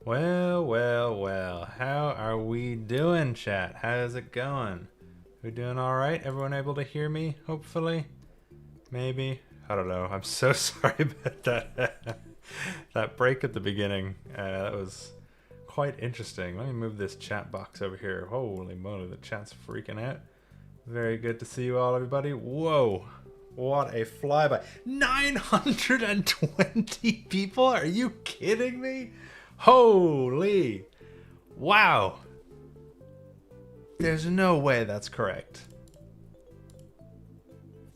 Well, well, well. How are we doing, chat? How's it going? We doing all right? Everyone able to hear me? Hopefully, maybe. I don't know. I'm so sorry about that. That break at the beginning. That was quite interesting. Let me move this chat box over here. Holy moly, the chat's freaking out. Very good to see you all, everybody. Whoa. What a flyby. 920 people? Are you kidding me? Holy. Wow. There's no way that's correct.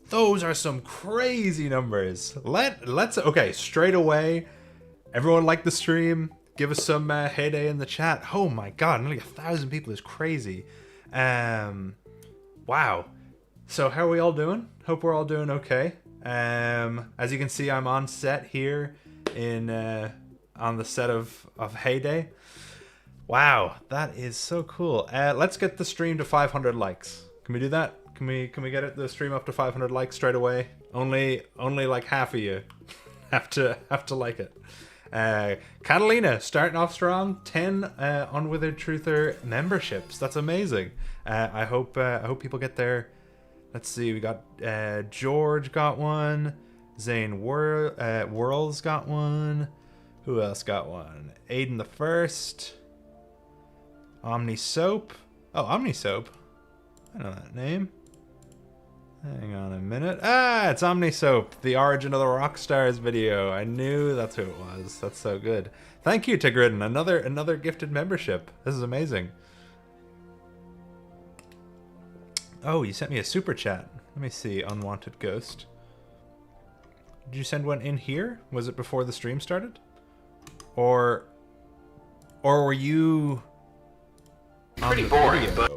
Those are some crazy numbers. Let's okay, straight away. Everyone like the stream. Give us some heyday in the chat. Oh my god, nearly 1,000 people is crazy. Wow. So how are we all doing? Hope we're all doing okay. As you can see, I'm on set here in on the set of Heyday. Wow, that is so cool. Let's get the stream to 500 likes. Can we do that? Can we get the stream up to 500 likes straight away? Only like half of you have to like it. Catalina starting off strong. 10 Unwithered Truther memberships. That's amazing. I hope people get there. Let's see. We got George got one. Zane Whirls got one. Who else got one? Aiden the First. Omni Soap. Oh, Omni Soap. I know that name. Hang on a minute. Ah, it's Omni Soap, the Origin of the Rockstars video. I knew that's who it was. That's so good. Thank you, Tigridden. Another gifted membership. This is amazing. Oh, you sent me a super chat. Let me see. Unwanted Ghost. Did you send one in here? Was it before the stream started? Or were you pretty boring, but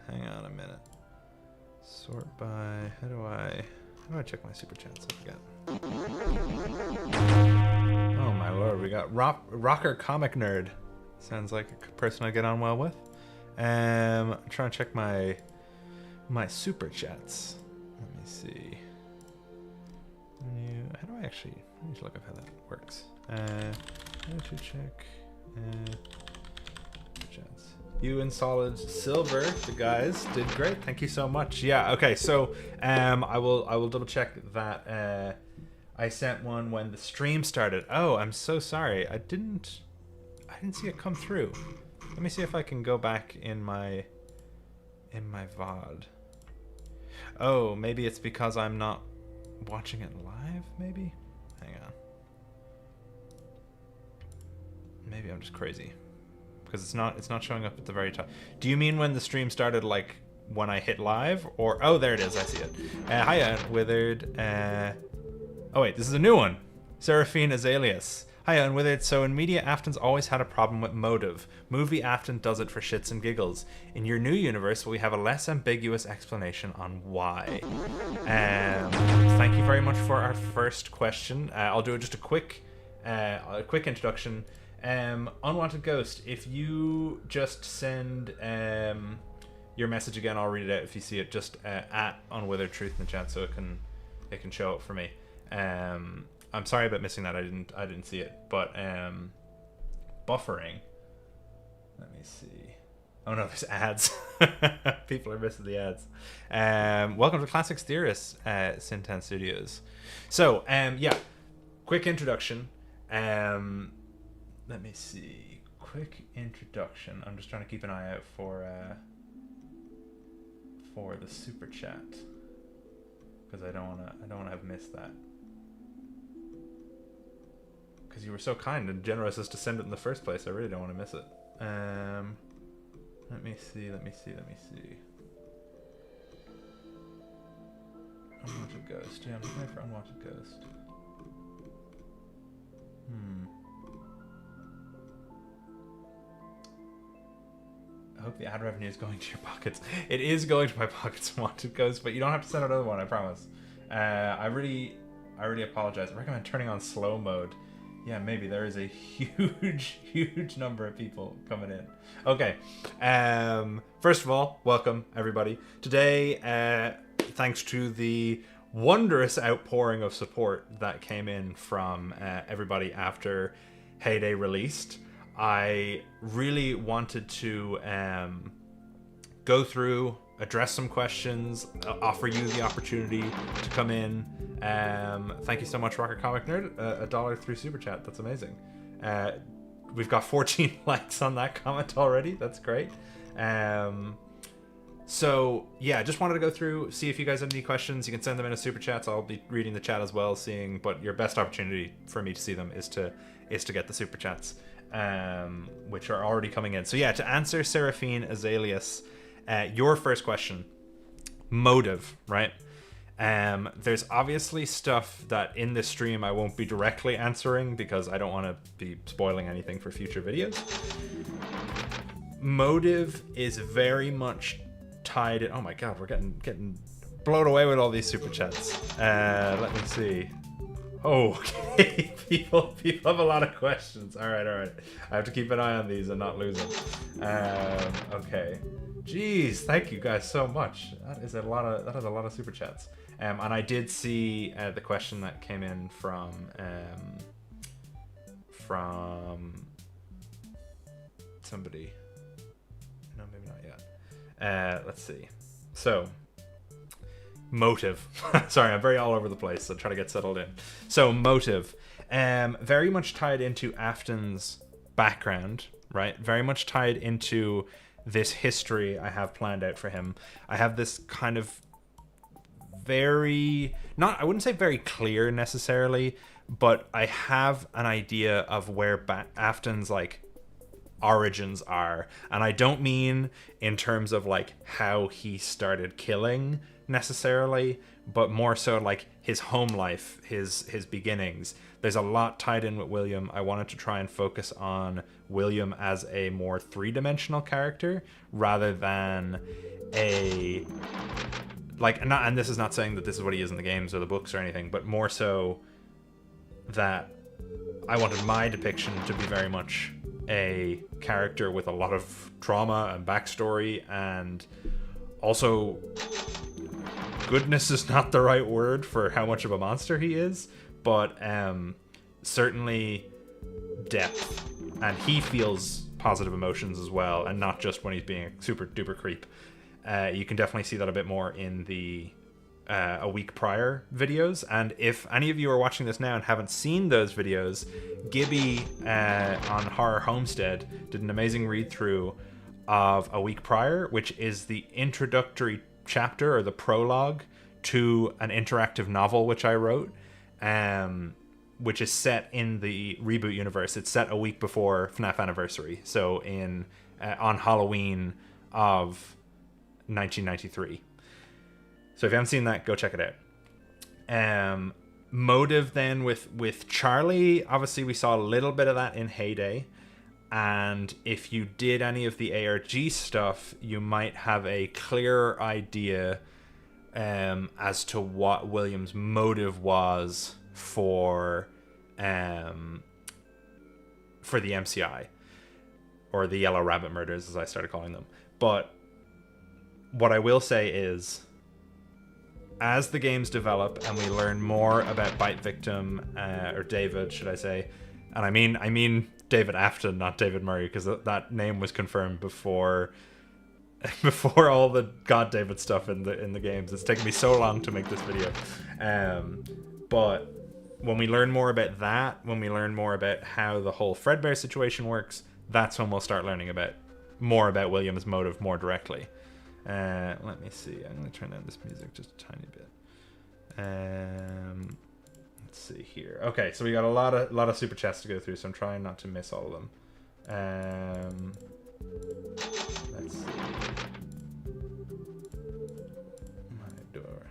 hang on a minute. Sort by how do I check my super chats? I forget. Oh my lord, we got Rocker Comic Nerd. Sounds like a person I get on well with. I'm trying to check my super chats. Let me see. How do I actually? Let me look up how that works. How to check chats. You and Solid Silver, the guys did great. Thank you so much. Yeah. Okay. So I will double check that. I sent one when the stream started. Oh, I'm so sorry. I didn't see it come through. Let me see if I can go back in my VOD. Oh, maybe it's because I'm not watching it live, maybe? Hang on. Maybe I'm just crazy. Because it's not showing up at the very top. Do you mean when the stream started, like when I hit live? Or oh, there it is, I see it. Hiya, Withered. Oh wait, this is a new one. Seraphine Azaleus. Hiya, Unwithered. So in media, Afton's always had a problem with motive. Movie Afton does it for shits and giggles. In your new universe, will we have a less ambiguous explanation on why? Thank you very much for our first question. I'll do just a quick introduction. Unwanted Ghost, if you just send your message again, I'll read it out if you see it. Just at Unwithered Truth in the chat, so it can show up for me. I'm sorry about missing that. I didn't see it, but buffering. Let me see. Oh no, there's ads. People are missing the ads. Welcome to Classics Theorists, Sintan Studios. So yeah, quick introduction. Let me see. Quick introduction. I'm just trying to keep an eye out for the super chat because I don't wanna have missed that. Because you were so kind and generous as to send it in the first place. I really don't want to miss it. Let me see. Unwanted Ghost. Yeah, I'm looking for Unwanted Ghost. I hope the ad revenue is going to your pockets. It is going to my pockets, Unwanted Ghost, but you don't have to send another one, I promise. I really apologize. I recommend turning on slow mode. Yeah, maybe there is a huge number of people coming in. Okay. First of all, welcome everybody. Today, thanks to the wondrous outpouring of support that came in from everybody after Heyday released, I really wanted to go through, address some questions, offer you the opportunity to come in. Thank you so much, Rocket Comic Nerd. $1 through Super Chat. That's amazing. We've got 14 likes on that comment already. That's great. So yeah, just wanted to go through, see if you guys have any questions. You can send them in as Super Chats. I'll be reading the chat as well, seeing. But your best opportunity for me to see them is to get the Super Chats, which are already coming in. So yeah, to answer Seraphine Azaleus, your first question, motive, right? There's obviously stuff that in this stream I won't be directly answering because I don't want to be spoiling anything for future videos. Motive is very much tied in. Oh my god, we're getting blown away with all these Super Chats. Let me see. Oh, okay. People have a lot of questions. All right. I have to keep an eye on these and not lose them. Okay. Jeez, thank you guys so much. That is a lot of Super Chats. And I did see the question that came in from somebody. No, maybe not yet. Let's see. So, motive. Sorry, I'm very all over the place, so try to get settled in. So, motive. Very much tied into Afton's background, right? Very much tied into this history I have planned out for him. I have this kind of I wouldn't say very clear necessarily, but I have an idea of where Afton's like origins are. And I don't mean in terms of like how he started killing necessarily, but more so like his home life, his beginnings. There's a lot tied in with William. I wanted to try and focus on William as a more three-dimensional character rather than a like, and this is not saying that this is what he is in the games or the books or anything, but more so that I wanted my depiction to be very much a character with a lot of trauma and backstory, and also goodness is not the right word for how much of a monster he is, but certainly depth, and he feels positive emotions as well, and not just when he's being a super duper creep. You can definitely see that a bit more in the a week prior videos. And if any of you are watching this now and haven't seen those videos, Gibby on Horror Homestead did an amazing read through of a week prior, which is the introductory chapter or the prologue to an interactive novel which I wrote, which is set in the Reboot universe. It's set a week before FNAF Anniversary, so in on Halloween of 1993. So if you haven't seen that, go check it out. Motive then with Charlie, obviously we saw a little bit of that in Heyday, and if you did any of the ARG stuff, you might have a clearer idea as to what William's motive was for the MCI, or the Yellow Rabbit murders as I started calling them. But what I will say is, as the games develop and we learn more about Bite Victim, or David, should I say, and I mean David Afton, not David Murray, because that name was confirmed before all the God David stuff in the games. It's taken me so long to make this video, but when we learn more about that, when we learn more about how the whole Fredbear situation works, that's when we'll start learning more about William's motive more directly. Let me see. I'm going to turn down this music just a tiny bit. Let's see here. Okay, so we got a lot of super chats to go through, so I'm trying not to miss all of them. Let's see. My door.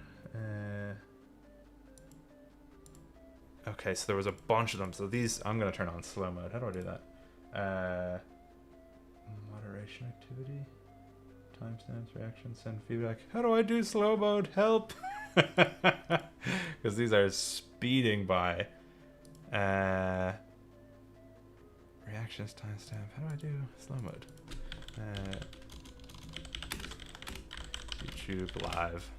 Okay, so there was a bunch of them. So these, I'm going to turn on slow mode. How do I do that? Moderation activity. Timestamps, reactions, send feedback. How do I do slow mode? Help! Because these are speeding by. Reactions, timestamp. How do I do slow mode? YouTube live.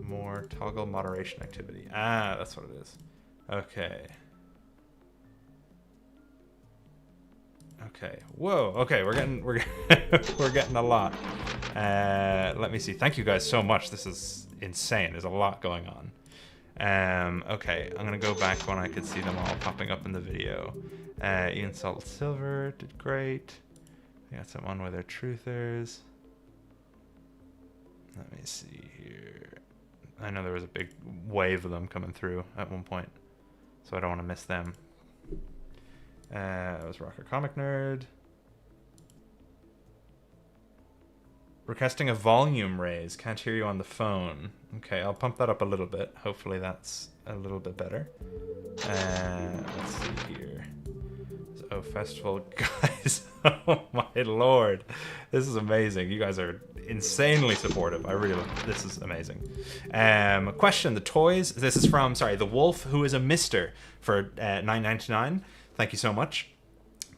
more toggle moderation activity. Ah, that's what it is. Okay. Okay. Whoa. Okay, we're getting we're getting a lot. Let me see. Thank you guys so much. This is insane. There's a lot going on. Okay, I'm gonna go back when I could see them all popping up in the video. Ian Salt Silver did great. I got someone with their truthers. Let me see here. I know there was a big wave of them coming through at one point, so I don't want to miss them. That was Rocker Comic Nerd. Requesting a volume raise. Can't hear you on the phone. Okay, I'll pump that up a little bit. Hopefully that's a little bit better. Let's see here. Oh, festival guys. Oh my lord. This is amazing. You guys are insanely supportive. I really love it. This is amazing. Question, the toys. This is from, sorry, The Wolf, who is a mister for $9.99. Thank you so much.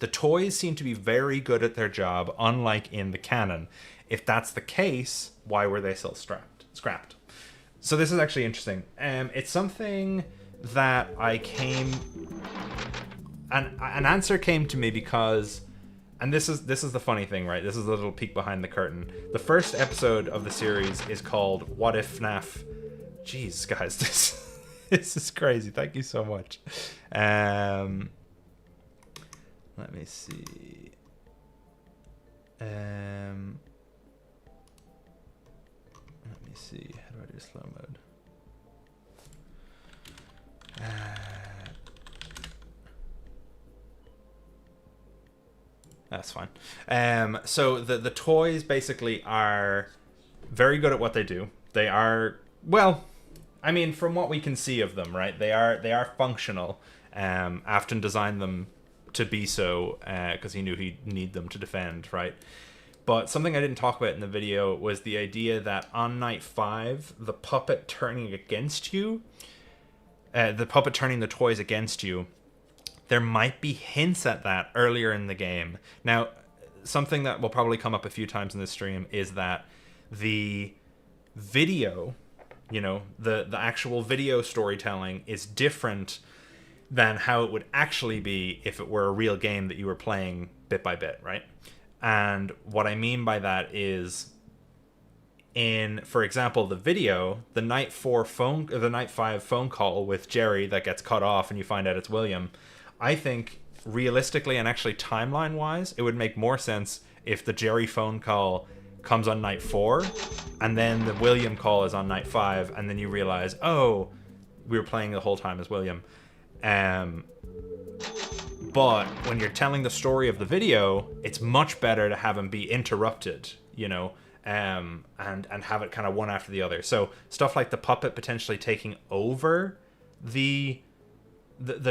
The toys seem to be very good at their job, unlike in the canon. If that's the case, why were they still scrapped? So this is actually interesting. It's something that I came... An answer came to me because... And this is the funny thing, right? This is a little peek behind the curtain. The first episode of the series is called What If FNAF... Jeez, guys, this is crazy. Thank you so much. Let me see. Let me see. How do I do slow mode? That's fine. So the toys basically are very good at what they do. They are, well, I mean, from what we can see of them, right? They are functional. Afton designed them to be so because he knew he'd need them to defend, right? But something I didn't talk about in the video was the idea that on night 5, the puppet turning against you, the puppet turning the toys against you, there might be hints at that earlier in the game. Now, something that will probably come up a few times in this stream is that the video, you know, the actual video storytelling is different than how it would actually be if it were a real game that you were playing bit by bit, right? And what I mean by that is, in, for example, the video, the night 5 phone call with Jerry that gets cut off and you find out it's William, I think realistically and actually timeline-wise, it would make more sense if the Jerry phone call comes on night 4 and then the William call is on night 5 and then you realize, oh, we were playing the whole time as William. But when you're telling the story of the video, it's much better to have him be interrupted, you know, and have it kind of one after the other. So stuff like the puppet potentially taking over the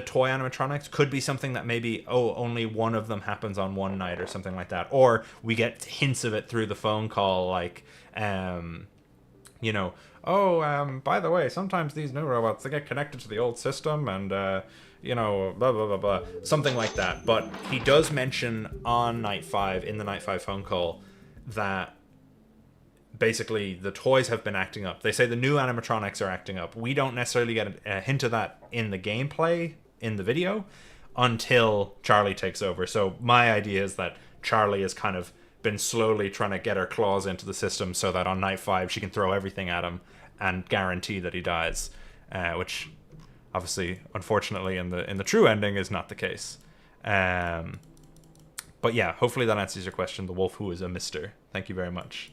toy animatronics could be something that maybe, oh, only one of them happens on one night or something like that. Or we get hints of it through the phone call, like, you know, oh, by the way, sometimes these new robots, they get connected to the old system and, you know, blah, blah, blah, blah. Something like that. But he does mention on night 5, in the night 5 phone call, that basically the toys have been acting up. They say the new animatronics are acting up. We don't necessarily get a hint of that in the gameplay, in the video, until Charlie takes over. So my idea is that Charlie has kind of been slowly trying to get her claws into the system so that on night 5 she can throw everything at him and guarantee that he dies, which obviously, unfortunately, in the true ending is not the case. But yeah, hopefully that answers your question. The Wolf Who is a Mister. Thank you very much.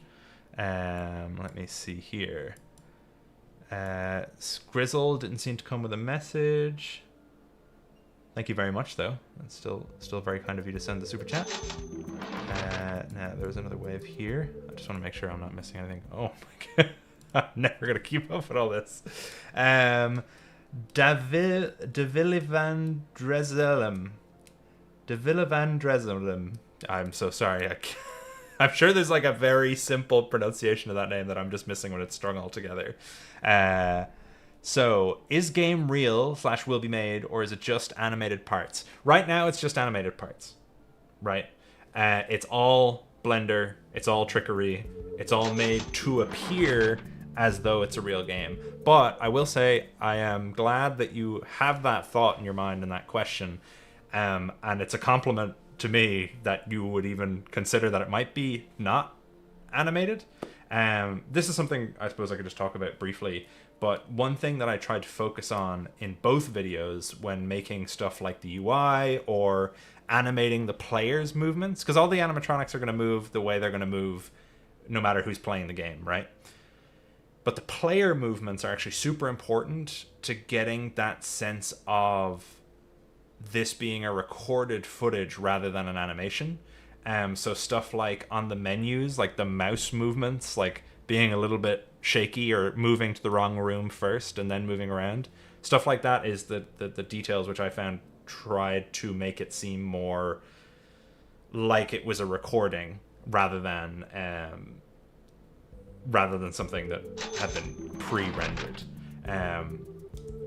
Let me see here. Scrizzle didn't seem to come with a message. Thank you very much, though. That's still very kind of you to send the super chat. Now there's another wave here. I just want to make sure I'm not missing anything. Oh my god, I'm never gonna keep up with all this. Devilivandrezelem. I'm so sorry. I'm sure there's like a very simple pronunciation of that name that I'm just missing when it's strung all together. So, is game real / will be made, or is it just animated parts? Right now, it's just animated parts. Right? It's all Blender. It's all trickery. It's all made to appear as though it's a real game. But I will say I am glad that you have that thought in your mind and that question. And it's a compliment to me that you would even consider that it might be not animated. This is something I suppose I could just talk about briefly. But one thing that I tried to focus on in both videos when making stuff like the UI or animating the players' movements, because all the animatronics are going to move the way they're going to move no matter who's playing the game, right? But the player movements are actually super important to getting that sense of this being a recorded footage rather than an animation. So stuff like on the menus, like the mouse movements, like being a little bit shaky or moving to the wrong room first and then moving around. Stuff like that is the details which I found tried to make it seem more like it was a recording rather than something that had been pre-rendered.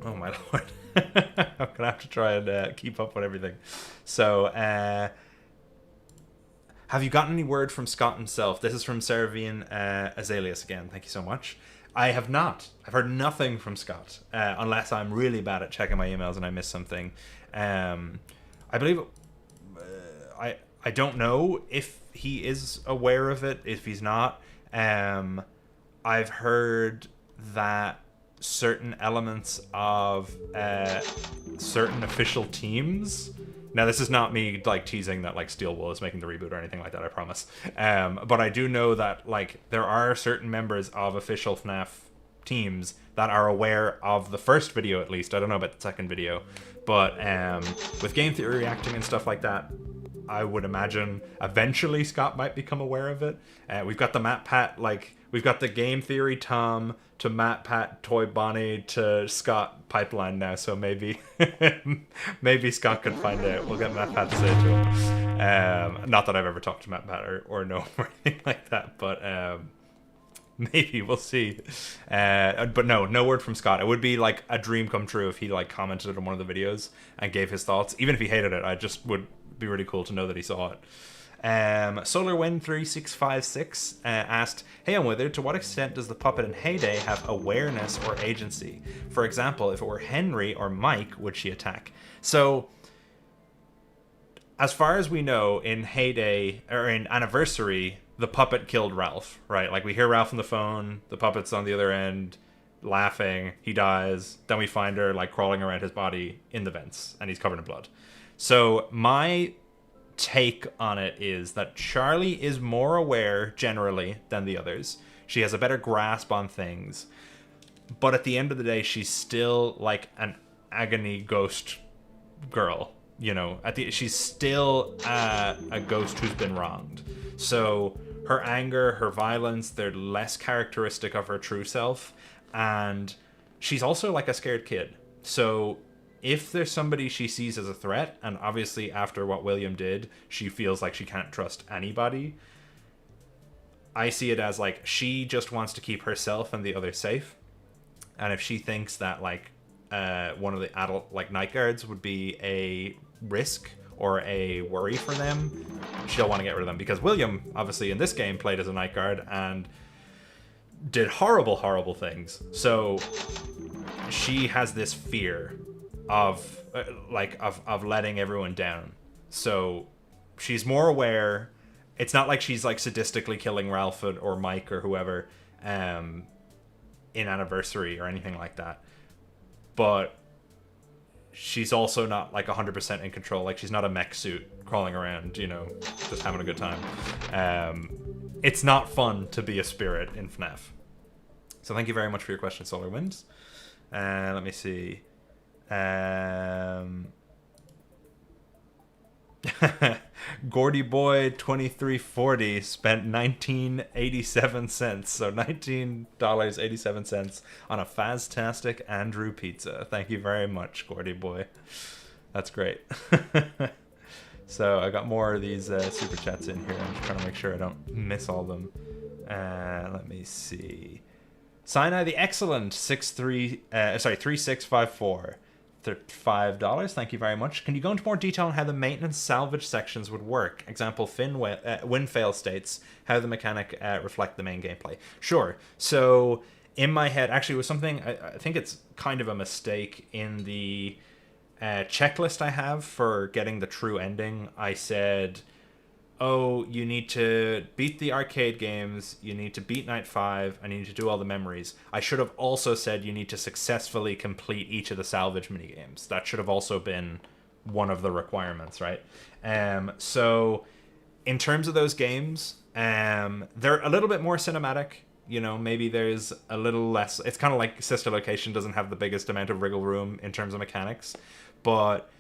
Oh my lord. I'm gonna have to try and keep up with everything. So have you gotten any word from Scott himself? This is from Seravian Azaleas again. Thank you so much. I have not. I've heard nothing from Scott, unless I'm really bad at checking my emails and I miss something. I believe I don't know if he is aware of it, if he's not. I've heard that certain elements of certain official teams. Now, this is not me like teasing that like Steel Wool is making the reboot or anything like that, I promise. But I do know that like there are certain members of official FNAF teams that are aware of the first video, at least. I don't know about the second video, but with game theory reacting and stuff like that, I would imagine eventually Scott might become aware of it. We've got the MatPat, like we've got the game theory Tom to MatPat, Toy Bonnie to Scott pipeline now, so maybe maybe Scott can find out. We'll get MatPat to say it to him. Not that I've ever talked to MatPat or know him or anything like that, but maybe we'll see. But no word from Scott. It would be like a dream come true if he like commented on one of the videos and gave his thoughts. Even if he hated it, I just would be really cool to know that he saw it. SolarWind3656 asked, "Hey, Unwithered, to what extent does the puppet in Heyday have awareness or agency? For example, if it were Henry or Mike, would she attack?" So, as far as we know, in Heyday, or in Anniversary, the puppet killed Ralph, right? Like, we hear Ralph on the phone, the puppet's on the other end, laughing, he dies, then we find her, like, crawling around his body in the vents, and he's covered in blood. So, my take on it is that Charlie is more aware generally than the others. She has a better grasp on things, but at the end of the day she's still like an agony ghost girl, you know. She's still a ghost who's been wronged, so her anger, her violence, they're less characteristic of her true self. And she's also like a scared kid, so if there's somebody she sees as a threat, and obviously after what William did, she feels like she can't trust anybody, I see it as like she just wants to keep herself and the others safe. And if she thinks that like one of the adult like night guards would be a risk or a worry for them, she'll want to get rid of them. Because William, obviously in this game, played as a night guard and did horrible things. So she has this fear of letting everyone down. So she's more aware. It's not like she's like sadistically killing Ralph or Mike or whoever in Anniversary or anything like that. But she's also not like 100% in control. Like, she's not a mech suit crawling around, you know, just having a good time. It's not fun to be a spirit in FNAF. So thank you very much for your question, Solar Winds. Let me see. Gordy Boy 2340 spent 19.87 cents, so $19.87 on a Faztastic Andrew pizza. Thank you very much, Gordy Boy. That's great. So I got more of these super chats in here. I'm just trying to make sure I don't miss all of them. Let me see. Sinai the Excellent 3654. $5. Thank you very much. Can you go into more detail on how the maintenance salvage sections would work? Example, win fail states. How the mechanic reflect the main gameplay. Sure. So in my head, actually, it was something, I think it's kind of a mistake in the checklist I have for getting the true ending. I said, oh, you need to beat the arcade games, you need to beat Night 5, and you need to do all the memories. I should have also said you need to successfully complete each of the salvage minigames. That should have also been one of the requirements, right? So, in terms of those games, they're a little bit more cinematic. You know, maybe there's a little less... It's kind of like Sister Location doesn't have the biggest amount of wriggle room in terms of mechanics, but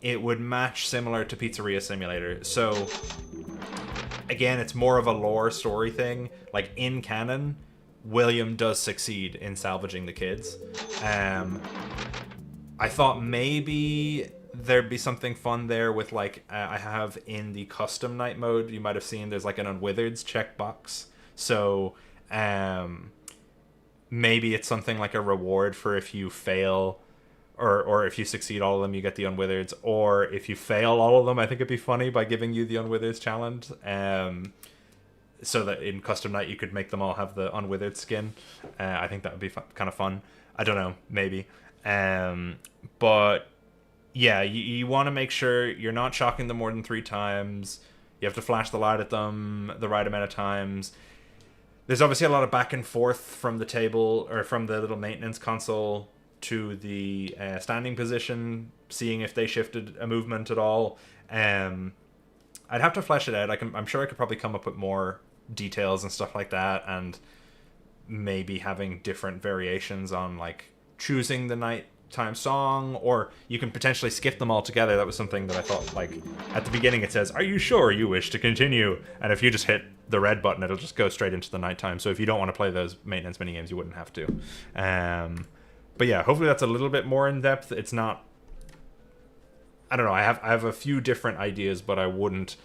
it would match similar to Pizzeria Simulator. So, again, it's more of a lore story thing. Like, in canon, William does succeed in salvaging the kids. I thought maybe there'd be something fun there with, like, I have in the custom night mode, you might have seen there's, like, an Unwithereds checkbox. So, maybe it's something like a reward for if you fail... Or if you succeed all of them, you get the Unwithereds. Or if you fail all of them, I think it'd be funny by giving you the Unwithereds challenge. So that in Custom Night, you could make them all have the Unwithered skin. I think that would be kind of fun. I don't know, maybe. But yeah, you want to make sure you're not shocking them more than 3 times. You have to flash the light at them the right amount of times. There's obviously a lot of back and forth from the table, or from the little maintenance console to the standing position, seeing if they shifted a movement at all. I'd have to flesh it out. I'm sure I could probably come up with more details and stuff like that, and maybe having different variations on, like, choosing the nighttime song, or you can potentially skip them all together. That was something that I thought, like, at the beginning it says, are you sure you wish to continue? And if you just hit the red button, it'll just go straight into the nighttime. So if you don't want to play those maintenance minigames, you wouldn't have to. But yeah, hopefully that's a little bit more in depth. It's not... I don't know, I have a few different ideas, but I wouldn't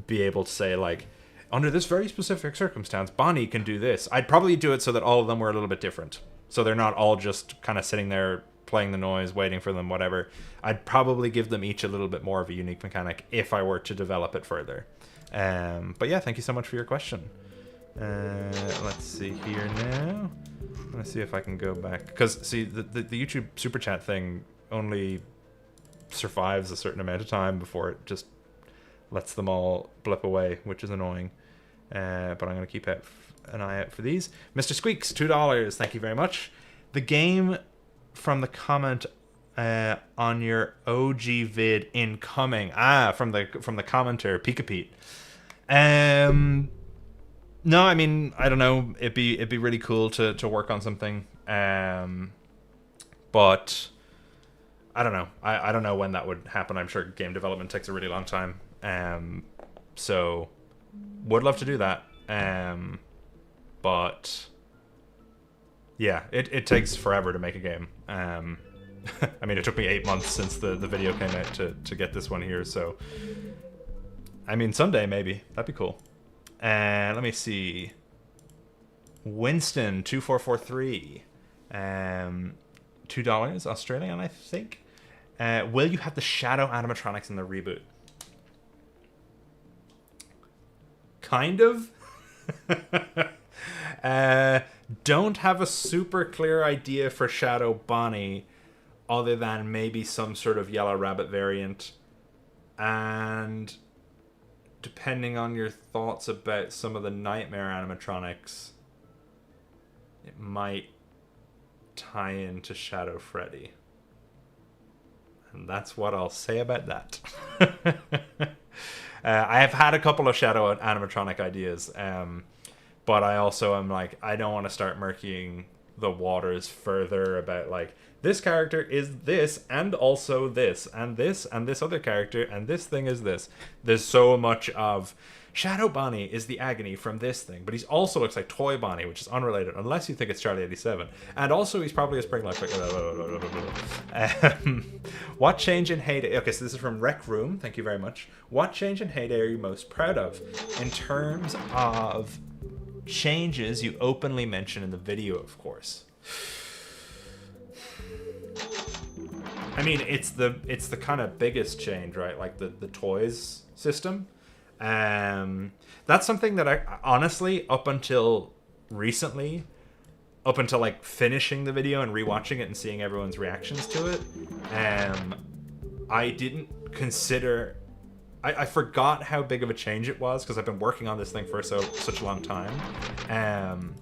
be able to say, like, under this very specific circumstance, Bonnie can do this. I'd probably do it so that all of them were a little bit different. So they're not all just kind of sitting there playing the noise, waiting for them, whatever. I'd probably give them each a little bit more of a unique mechanic if I were to develop it further. But yeah, thank you so much for your question. Let's see here now. Let's see if I can go back, because see, the YouTube super chat thing only survives a certain amount of time before it just lets them all blip away, which is annoying. But I'm going to keep an eye out for these. Mr. Squeaks, $2. Thank you very much. The game from the comment on your OG vid incoming. From the commenter, Pika Pete. No, I mean, I don't know. It'd be really cool to work on something. But I don't know. I don't know when that would happen. I'm sure game development takes a really long time. So would love to do that. But yeah, it takes forever to make a game. I mean, it took me 8 months since the video came out to get this one here. So I mean, someday maybe. That'd be cool. Let me see. Winston 2443, $2 Australian, I think. Will you have the shadow animatronics in the reboot? Kind of. Don't have a super clear idea for Shadow Bonnie, other than maybe some sort of Yellow Rabbit variant, and depending on your thoughts about some of the Nightmare animatronics, it might tie into Shadow Freddy. And that's what I'll say about that. I have had a couple of Shadow animatronic ideas, but I also am like, I don't want to start murkying the waters further about, like, this character is this, and also this, and this other character, and this thing is this. There's so much of Shadow Bonnie is the agony from this thing, but he also looks like Toy Bonnie, which is unrelated, unless you think it's Charlie 87. And also, he's probably a Spring Life. What change in Heyday? Okay, so this is from Rec Room. Thank you very much. What change in Heyday are you most proud of in terms of changes you openly mention in the video, of course? I mean, it's the kind of biggest change, right? Like the toys system. That's something that I honestly, up until recently, up until like finishing the video and rewatching it and seeing everyone's reactions to it, I didn't consider. I forgot how big of a change it was because I've been working on this thing for such a long time.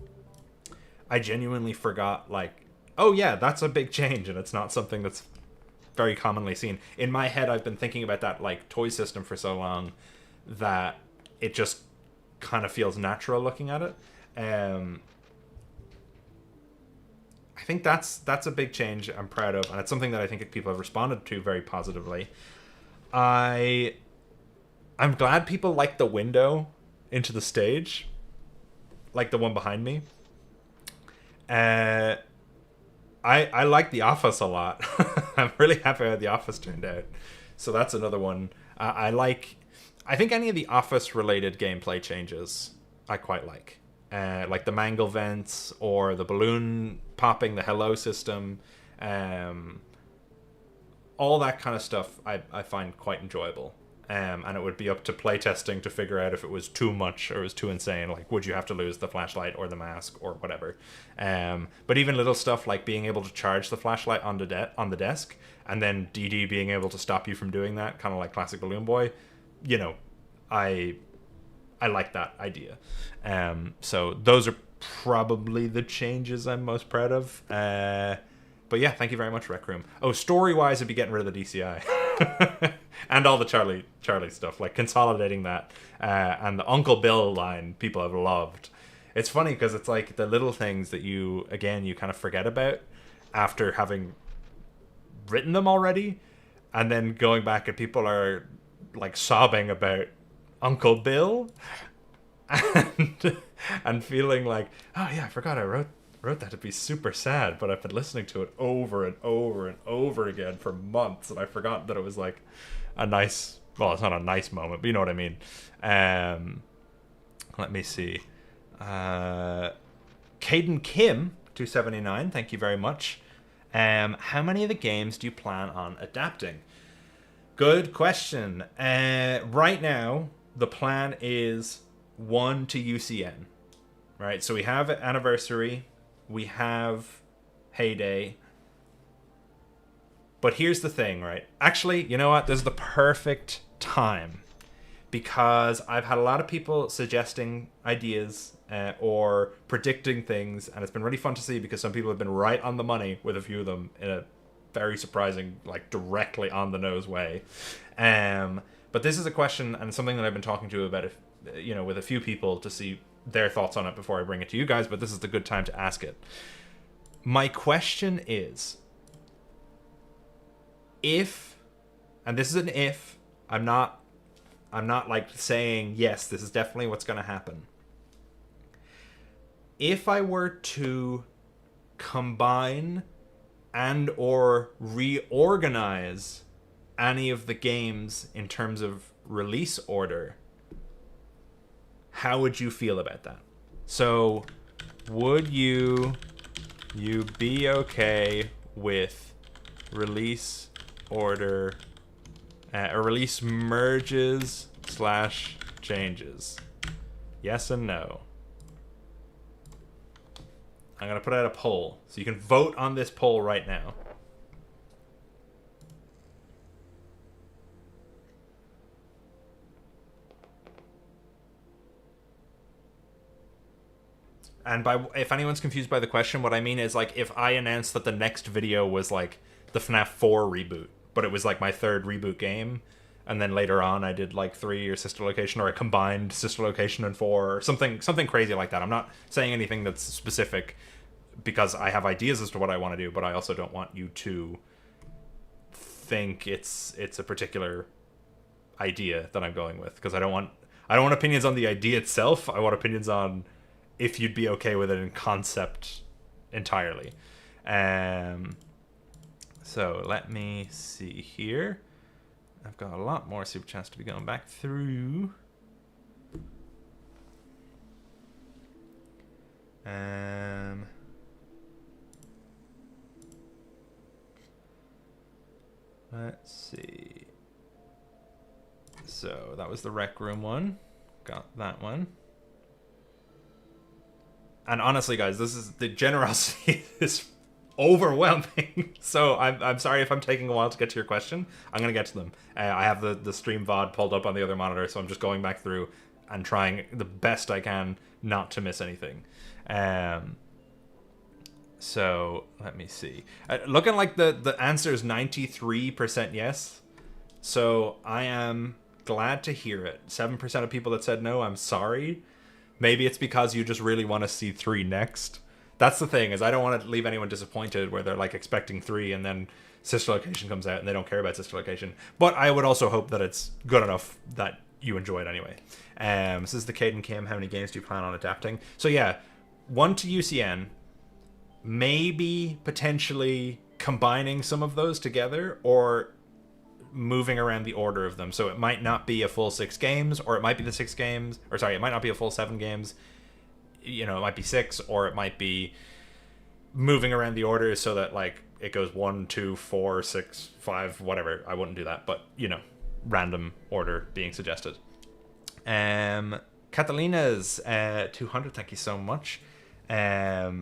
I genuinely forgot, like, oh yeah, that's a big change, and it's not something that's very commonly seen. In my head, I've been thinking about that like toy system for so long that it just kind of feels natural looking at it. I think that's a big change I'm proud of, and it's something that I think people have responded to very positively. I'm glad people like the window into the stage, like the one behind me. I like the office a lot. I'm really happy how the office turned out. So that's another one. I think any of the office related gameplay changes I quite like. Like the mangle vents or the balloon popping, the hello system, all that kind of stuff I find quite enjoyable. And it would be up to playtesting to figure out if it was too much or it was too insane. Like, would you have to lose the flashlight or the mask or whatever? But even little stuff like being able to charge the flashlight on the desk, and then DD being able to stop you from doing that, kind of like classic Balloon Boy. You know, I like that idea. So those are probably the changes I'm most proud of. But yeah, thank you very much, Rec Room. Oh, story-wise, I'd be getting rid of the DCI. And all the Charlie stuff, like consolidating that. And the Uncle Bill line, people have loved. It's funny because it's like the little things that you kind of forget about after having written them already. And then going back and people are like sobbing about Uncle Bill. And feeling like, oh yeah, I forgot I wrote that to be super sad, but I've been listening to it over and over and over again for months, and I forgot that it was like a nice, well, it's not a nice moment, but you know what I mean. Let me see. Caden Kim 279, thank you very much. How many of the games do you plan on adapting? Good question. Right now the plan is 1 to UCN, right? So we have Anniversary, we have Heyday. But here's the thing, right? Actually, you know what? This is the perfect time because I've had a lot of people suggesting ideas or predicting things, and it's been really fun to see because some people have been right on the money with a few of them in a very surprising, like directly on the nose way. But this is a question and something that I've been talking to about, with a few people to see their thoughts on it before I bring it to you guys, but this is the good time to ask it. My question is, if, and this is an if, I'm not like saying, yes, this is definitely what's going to happen. If I were to combine and or reorganize any of the games in terms of release order, how would you feel about that? So, would you be okay with release order or release merges / changes? Yes and no. I'm going to put out a poll, so you can vote on this poll right now. And if anyone's confused by the question, what I mean is, like, if I announced that the next video was like the FNAF 4 reboot, but it was like my third reboot game, and then later on I did like 3 or Sister Location, or I combined Sister Location and 4, or something crazy like that. I'm not saying anything that's specific because I have ideas as to what I want to do, but I also don't want you to think it's a particular idea that I'm going with, because I don't want opinions on the idea itself. I want opinions on if you'd be okay with it in concept entirely. So let me see here. I've got a lot more super chats to be going back through. Let's see. So that was the Rec Room one. Got that one. And honestly, guys, this is the generosity is overwhelming. So I'm sorry if I'm taking a while to get to your question. I'm gonna get to them. I have the stream VOD pulled up on the other monitor, so I'm just going back through and trying the best I can not to miss anything. So let me see. Looking like the answer is 93% yes. So I am glad to hear it. 7% of people that said no, I'm sorry. Maybe it's because you just really want to see 3 next. That's the thing, is I don't want to leave anyone disappointed where they're like expecting 3 and then Sister Location comes out and they don't care about Sister Location. But I would also hope that it's good enough that you enjoy it anyway. This is the Caden Kim. How many games do you plan on adapting? So yeah, 1 to UCN. Maybe potentially combining some of those together or moving around the order of them. So it might not be a full 6 games, or it might be the 6 games, or sorry, it might not be a full 7 games. You know, it might be 6, or it might be moving around the order so that like it goes 1, 2, 4, 6, 5, whatever. I wouldn't do that, but you know, random order being suggested. Catalina's 200, thank you so much. I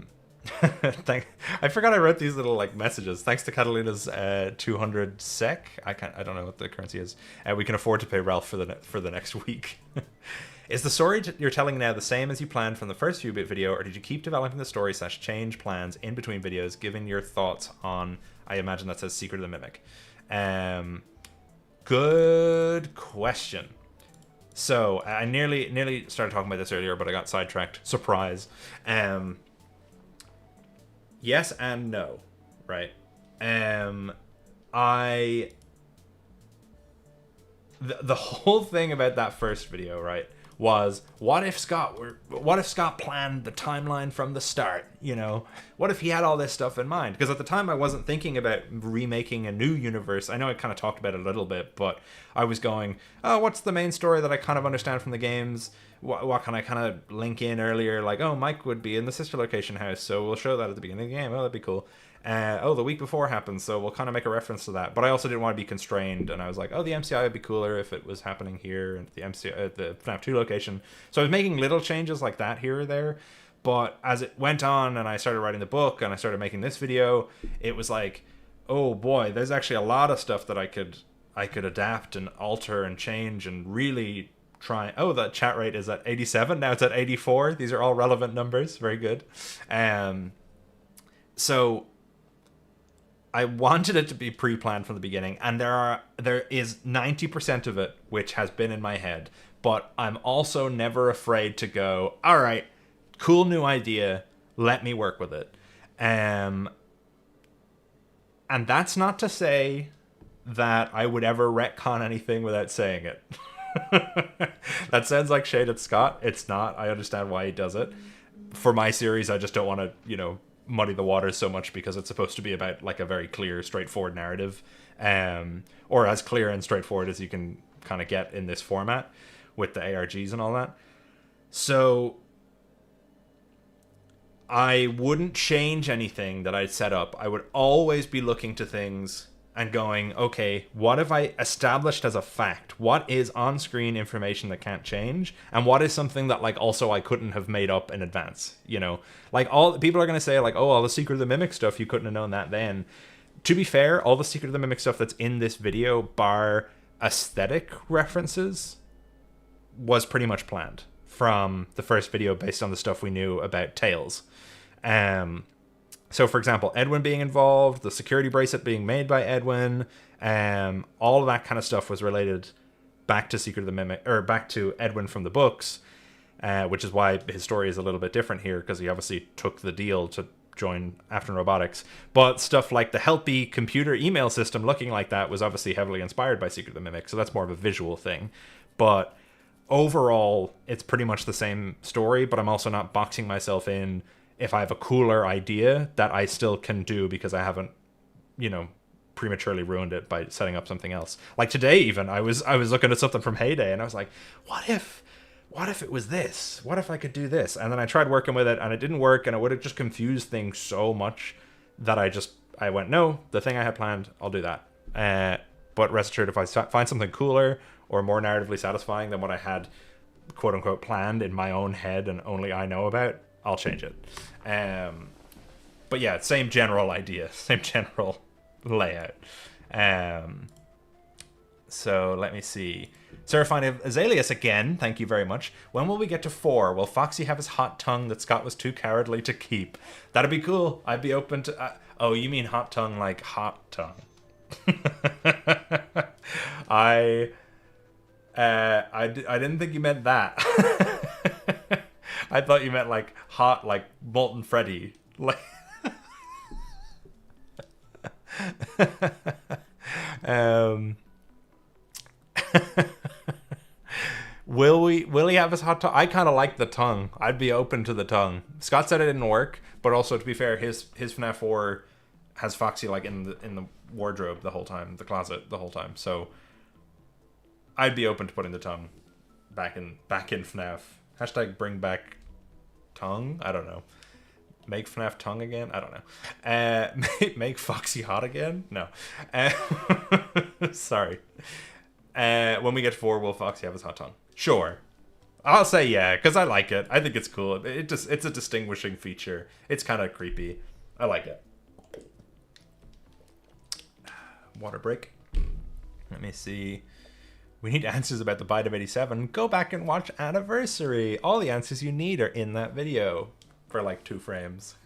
forgot I wrote these little like messages. Thanks to Catalina's 200 sec. I don't know what the currency is. We can afford to pay Ralph for the next week. Is the story you're telling now the same as you planned from the first Reboot video, or did you keep developing the story / change plans in between videos? Given your thoughts on, I imagine that says Secret of the Mimic. Good question. So I nearly started talking about this earlier, but I got sidetracked. Surprise. Yes and no, right? The whole thing about that first video, right, was what if Scott planned the timeline from the start, you know? What if he had all this stuff in mind? Because at the time I wasn't thinking about remaking a new universe. I know I kind of talked about it a little bit, but I was going, oh, what's the main story that I kind of understand from the games? What can I kind of link in earlier? Like, oh, Mike would be in the Sister Location house, so we'll show that at the beginning of the game. Oh, that'd be cool. Oh, the week before happens, so we'll kind of make a reference to that. But I also didn't want to be constrained, and I was like, oh, the MCI would be cooler if it was happening here, and the MCI, the FNAF 2 location. So I was making little changes like that here or there. But as it went on, and I started writing the book, and I started making this video, it was like, oh boy, there's actually a lot of stuff that I could adapt and alter and change and really try. Oh, that chat rate is at 87. Now it's at 84. These are all relevant numbers. Very good. So I wanted it to be pre-planned from the beginning, and there is 90% of it which has been in my head, but I'm also never afraid to go, all right, cool new idea, let me work with it. And that's not to say that I would ever retcon anything without saying it. That sounds like shade at Scott. It's not. I understand why he does it. For my series, I just don't want to, you know, muddy the waters so much, because it's supposed to be about like a very clear, straightforward narrative, or as clear and straightforward as you can kind of get in this format with the ARGs and all that. So I wouldn't change anything that I'd set up. I would always be looking to things and going, okay, what have I established as a fact? What is on-screen information that can't change? And what is something that, like, also I couldn't have made up in advance? You know, like, all people are going to say, like, oh, all the Secret of the Mimic stuff, you couldn't have known that then. To be fair, all the Secret of the Mimic stuff that's in this video, bar aesthetic references, was pretty much planned from the first video based on the stuff we knew about Tails. So, for example, Edwin being involved, the security bracelet being made by Edwin, all of that kind of stuff was related back to Secret of the Mimic, or back to Edwin from the books, which is why his story is a little bit different here, because he obviously took the deal to join Afton Robotics. But stuff like the Helpy computer email system looking like that was obviously heavily inspired by Secret of the Mimic, so that's more of a visual thing. But overall, it's pretty much the same story, but I'm also not boxing myself in if I have a cooler idea that I still can do because I haven't, you know, prematurely ruined it by setting up something else. Like today even, I was looking at something from Heyday and I was like, what if it was this? What if I could do this? And then I tried working with it and it didn't work, and it would have just confused things so much that I went, no, the thing I had planned, I'll do that. But rest assured, if I find something cooler or more narratively satisfying than what I had quote unquote planned in my own head and only I know about, I'll change it. But yeah, same general idea, same general layout. So let me see. Serafine Azaleus again, thank you very much. When will we get to 4? Will Foxy have his hot tongue that Scott was too cowardly to keep? That'd be cool. I'd be open to... oh, you mean hot tongue like hot tongue. I didn't think you meant that. I thought you meant like hot, like Molten Freddy. Like... Will he have his hot tongue? I kind of like the tongue. I'd be open to the tongue. Scott said it didn't work, but also to be fair, his FNAF 4 has Foxy like in the wardrobe the whole time, the closet the whole time. So I'd be open to putting the tongue back in FNAF. Hashtag bring back tongue. I don't know. Make FNAF tongue again? I don't know. Make Foxy hot again? No. Sorry. When we get to 4, will Foxy have his hot tongue? Sure. I'll say yeah, because I like it. I think it's cool. It's a distinguishing feature. It's kind of creepy. I like it. Water break. Let me see. We need answers about the Bite of 87. Go back and watch Anniversary. All the answers you need are in that video for like 2 frames.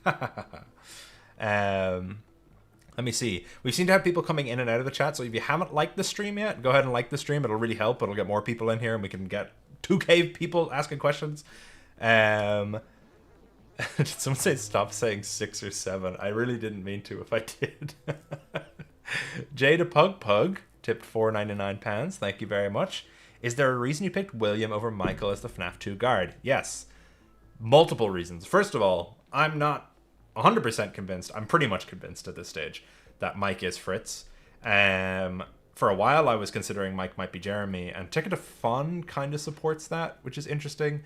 Let me see. We seem to have people coming in and out of the chat, so if you haven't liked the stream yet, go ahead and like the stream. It'll really help. It'll get more people in here, and we can get 2K people asking questions. Did someone say stop saying 6 or 7? I really didn't mean to if I did. Jada Pug tipped £4.99. Thank you very much. Is there a reason you picked William over Michael as the FNAF 2 guard? Yes. Multiple reasons. First of all, I'm not 100% convinced. I'm pretty much convinced at this stage that Mike is Fritz. For a while, I was considering Mike might be Jeremy, and Ticket to Fun kind of supports that, which is interesting.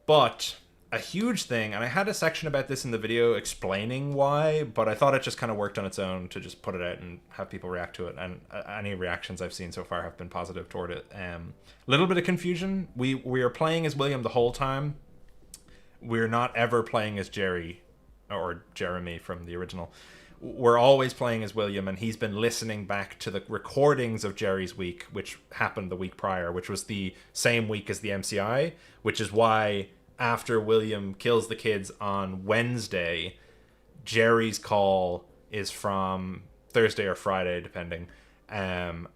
But a huge thing, and I had a section about this in the video explaining why, but I thought it just kind of worked on its own to just put it out and have people react to it, and any reactions I've seen so far have been positive toward it. Little bit of confusion. We are playing as William the whole time. We're not ever playing as Jerry or Jeremy from the original. We're always playing as William, and he's been listening back to the recordings of Jerry's week, which happened the week prior, which was the same week as the MCI, which is why after William kills the kids on Wednesday, Jerry's call is from Thursday or Friday, depending. And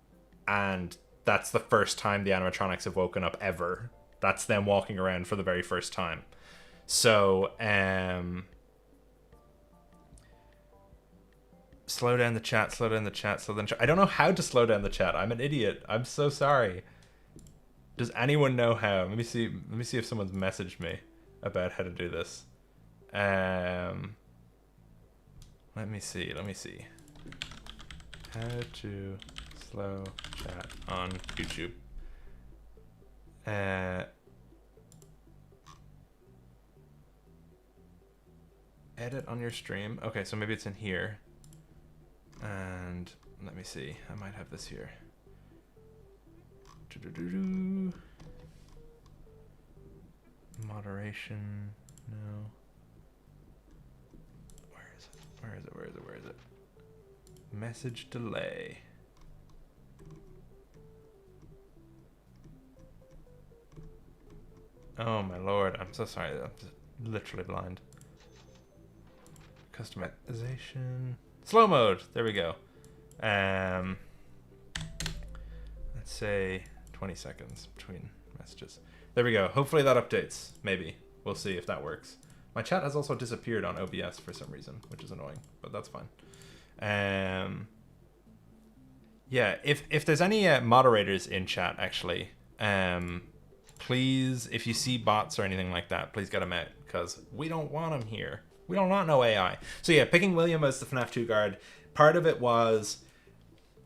that's the first time the animatronics have woken up ever. That's them walking around for the very first time. So, slow down the chat, slow down the chat, slow down the chat. I don't know how to slow down the chat. I'm an idiot. I'm so sorry. Does anyone know how? Let me see if someone's messaged me about how to do this. Let me see. How to slow chat on YouTube. Edit on your stream. Okay, so maybe it's in here. And let me see. I might have this here. Moderation. No. Where is it? Message delay. Oh my lord. I'm so sorry. I'm just literally blind. Customization. Slow mode. There we go. Let's say 20 seconds between messages. There we go. Hopefully that updates. Maybe. We'll see if that works. My chat has also disappeared on OBS for some reason, which is annoying, but that's fine. Yeah, if there's any moderators in chat, actually, please, if you see bots or anything like that, please get them out, because we don't want them here. We don't want no AI. So yeah, picking William as the FNAF 2 guard, part of it was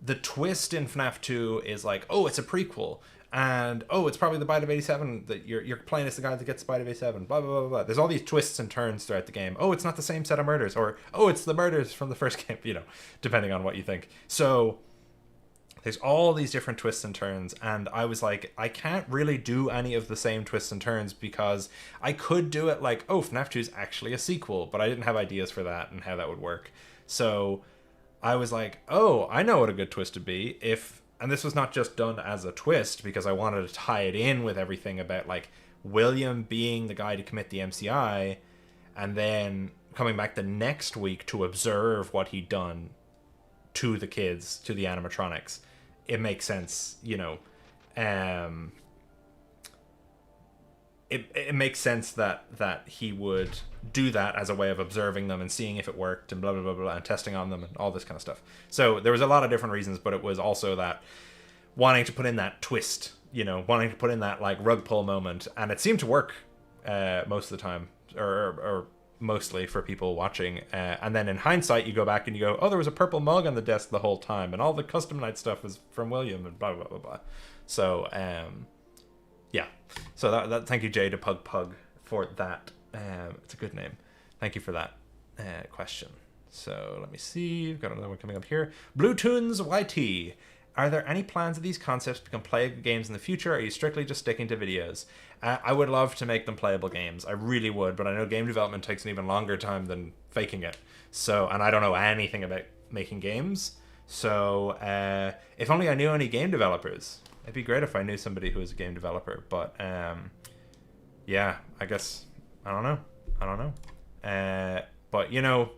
the twist in FNAF 2 is like, oh, it's a prequel. And, oh, it's probably the Bite of 87 that you're playing as the guy that gets the Bite of 87, blah, blah, blah, blah. There's all these twists and turns throughout the game. Oh, it's not the same set of murders. Or, oh, it's the murders from the first game, you know, depending on what you think. So there's all these different twists and turns, and I was like, I can't really do any of the same twists and turns, because I could do it like, oh, FNAF 2 is actually a sequel, but I didn't have ideas for that and how that would work. So I was like, oh, I know what a good twist would be if, and this was not just done as a twist because I wanted to tie it in with everything about like William being the guy to commit the MCI and then coming back the next week to observe what he'd done to the kids, to the animatronics. It makes sense, you know. It makes sense that he would do that as a way of observing them and seeing if it worked and blah, blah, blah, blah, and testing on them and all this kind of stuff. So there was a lot of different reasons, but it was also that wanting to put in that twist, you know, wanting to put in that like rug pull moment. And it seemed to work most of the time, or mostly for people watching. And then in hindsight, you go back and you go, oh, there was a purple mug on the desk the whole time, and all the custom night stuff was from William and blah, blah, blah, blah. So, yeah. So that thank you, Jay to Pug for that. It's a good name. Thank you for that question. So let me see. We've got another one coming up here. Blue Tunes YT. Are there any plans of these concepts to become playable games in the future, or are you strictly just sticking to videos? I would love to make them playable games. I really would, but I know game development takes an even longer time than faking it. So, and I don't know anything about making games. So, if only I knew any game developers. It'd be great if I knew somebody who was a game developer. But, yeah, I guess, I don't know. But, you know,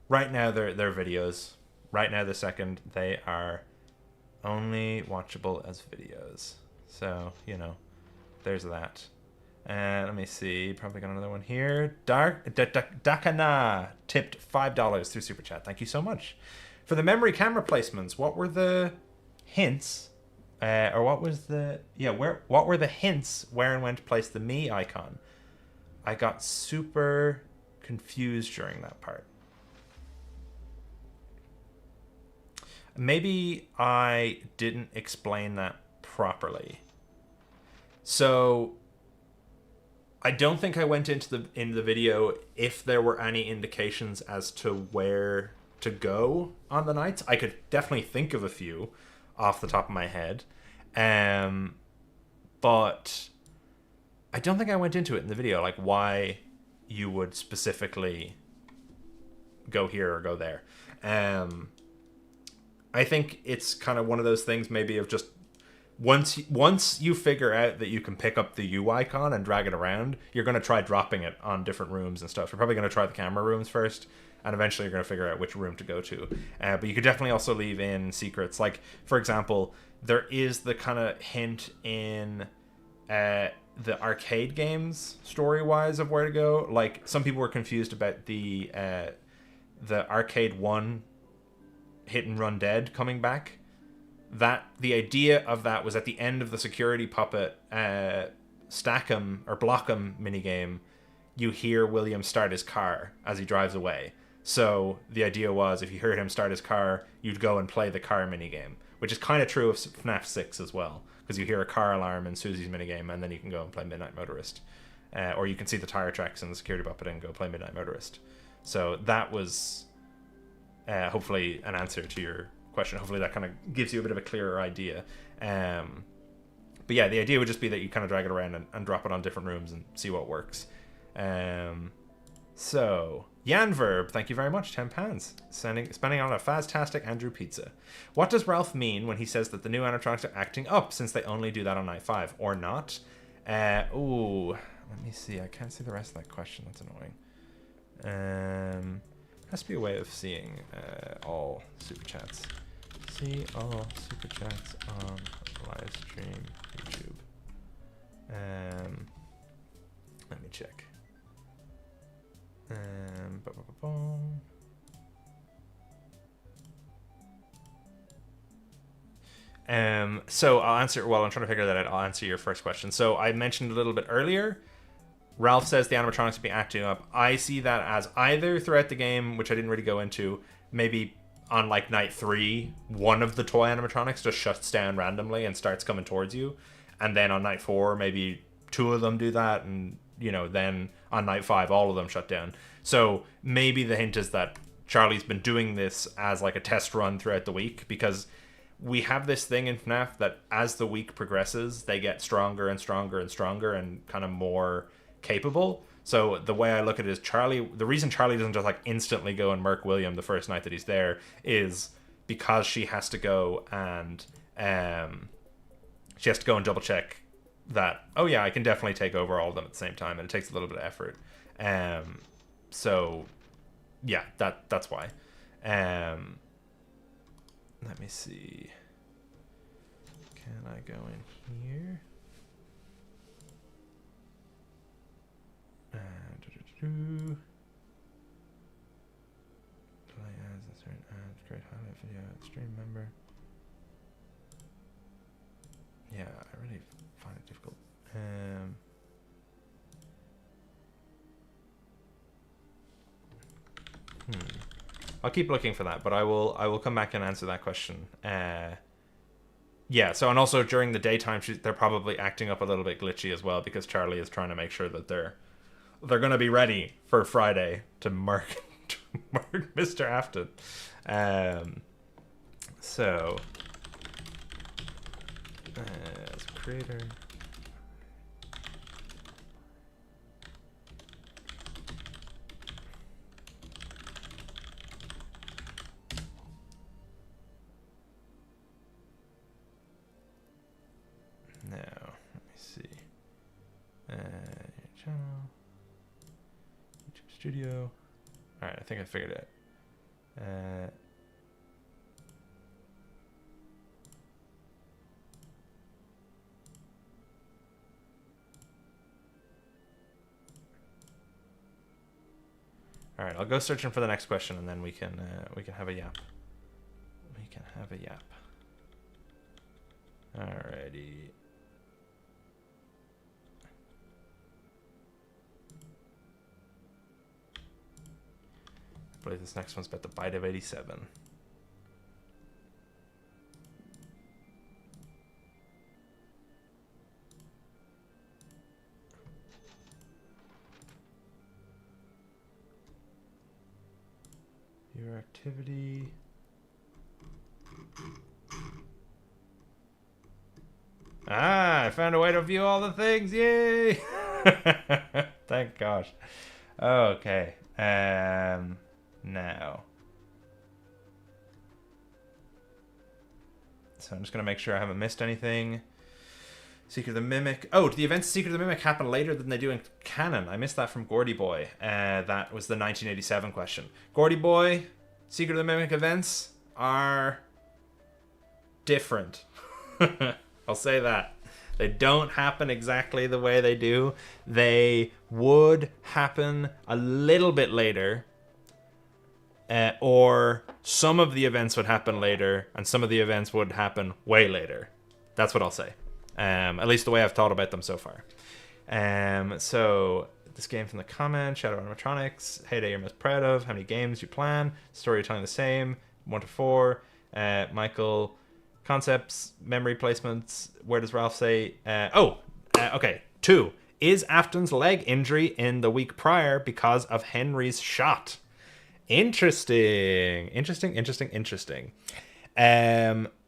right now they're videos. Right now, the second, they are only watchable as videos. So, you know, there's that. And let me see. Probably got another one here. Dakana tipped $5 through Super Chat. Thank you so much. For the memory camera placements, what were the hints? Or what was the... Yeah, what were the hints where and when to place the me icon? I got super confused during that part. Maybe I didn't explain that properly. So I don't think I went into the video if there were any indications as to where to go on the nights. I could definitely think of a few off the top of my head. But I don't think I went into it in the video, like why you would specifically go here or go there. I think it's kind of one of those things maybe of just once you figure out that you can pick up the U icon and drag it around, you're going to try dropping it on different rooms and stuff. You're probably going to try the camera rooms first, and eventually you're going to figure out which room to go to. But you could definitely also leave in secrets. Like, for example, there is the kind of hint in the arcade games, story-wise, of where to go. Like, some people were confused about the Arcade 1 Hit and Run Dead coming back. That the idea of that was at the end of the security puppet stack 'em or block 'em minigame, you hear William start his car as he drives away. So the idea was if you heard him start his car, you'd go and play the car minigame, which is kind of true of FNAF 6 as well, because you hear a car alarm in Susie's minigame and then you can go and play Midnight Motorist. Or you can see the tire tracks in the security puppet and go play Midnight Motorist. So that was hopefully an answer to your question. Hopefully that kind of gives you a bit of a clearer idea. But yeah, the idea would just be that you kind of drag it around and drop it on different rooms and see what works. So Yanverb, thank you very much, £10. Spending on a fantastic Andrew pizza. What does Ralph mean when he says that the new animatronics are acting up, since they only do that on night 5, or not? Ooh, let me see. I can't see the rest of that question. That's annoying. Has to be a way of seeing all super chats. See all super chats on live stream YouTube. Let me check. So I'll answer, while I'm trying to figure that out, I'll answer your first question. So I mentioned a little bit earlier, Ralph says the animatronics will be acting up. I see that as either throughout the game, which I didn't really go into, maybe on like night 3, one of the toy animatronics just shuts down randomly and starts coming towards you. And then on night 4, maybe 2 of them do that. And, you know, then on night 5, all of them shut down. So maybe the hint is that Charlie's been doing this as like a test run throughout the week, because we have this thing in FNAF that as the week progresses, they get stronger and stronger and stronger and kind of more capable. So the way I look at it is the reason Charlie doesn't just like instantly go and murk William the first night that he's there is because she has to go and double check that, oh yeah, I can definitely take over all of them at the same time, and it takes a little bit of effort. So yeah, that's why. Let me see. Can I go in here? Play as a certain ad, create highlight video, stream member. Yeah, I really find it difficult. I'll keep looking for that, but I will come back and answer that question. Yeah, so, and also during the daytime, they're probably acting up a little bit glitchy as well, because Charlie is trying to make sure that they're going to be ready for Friday to murk Mr. Afton. So, as a creator... Now, let me see. Channel. YouTube Studio. Alright, I think I figured it out. Alright, I'll go searching for the next question, and then we can have a yap. We can have a yap. Alrighty. I believe this next one's about the bite of 87. Your activity. Ah, I found a way to view all the things. Yay! Thank gosh. Okay. Now. So I'm just going to make sure I haven't missed anything. Secret of the Mimic. Oh, do the events Secret of the Mimic happen later than they do in canon? I missed that from Gordy Boy. That was the 1987 question. Gordy Boy, Secret of the Mimic events are different. I'll say that. They don't happen exactly the way they do. They would happen a little bit later. Or some of the events would happen later, and some of the events would happen way later. That's what I'll say. At least the way I've thought about them so far. So, this game from the comment, Shadow Animatronics, Heyday you're most proud of, how many games you plan, story you're telling the same, 1 to 4, Michael, concepts, memory placements, where does Ralph say, okay, 2, is Afton's leg injury in the week prior because of Henry's shot? Interesting.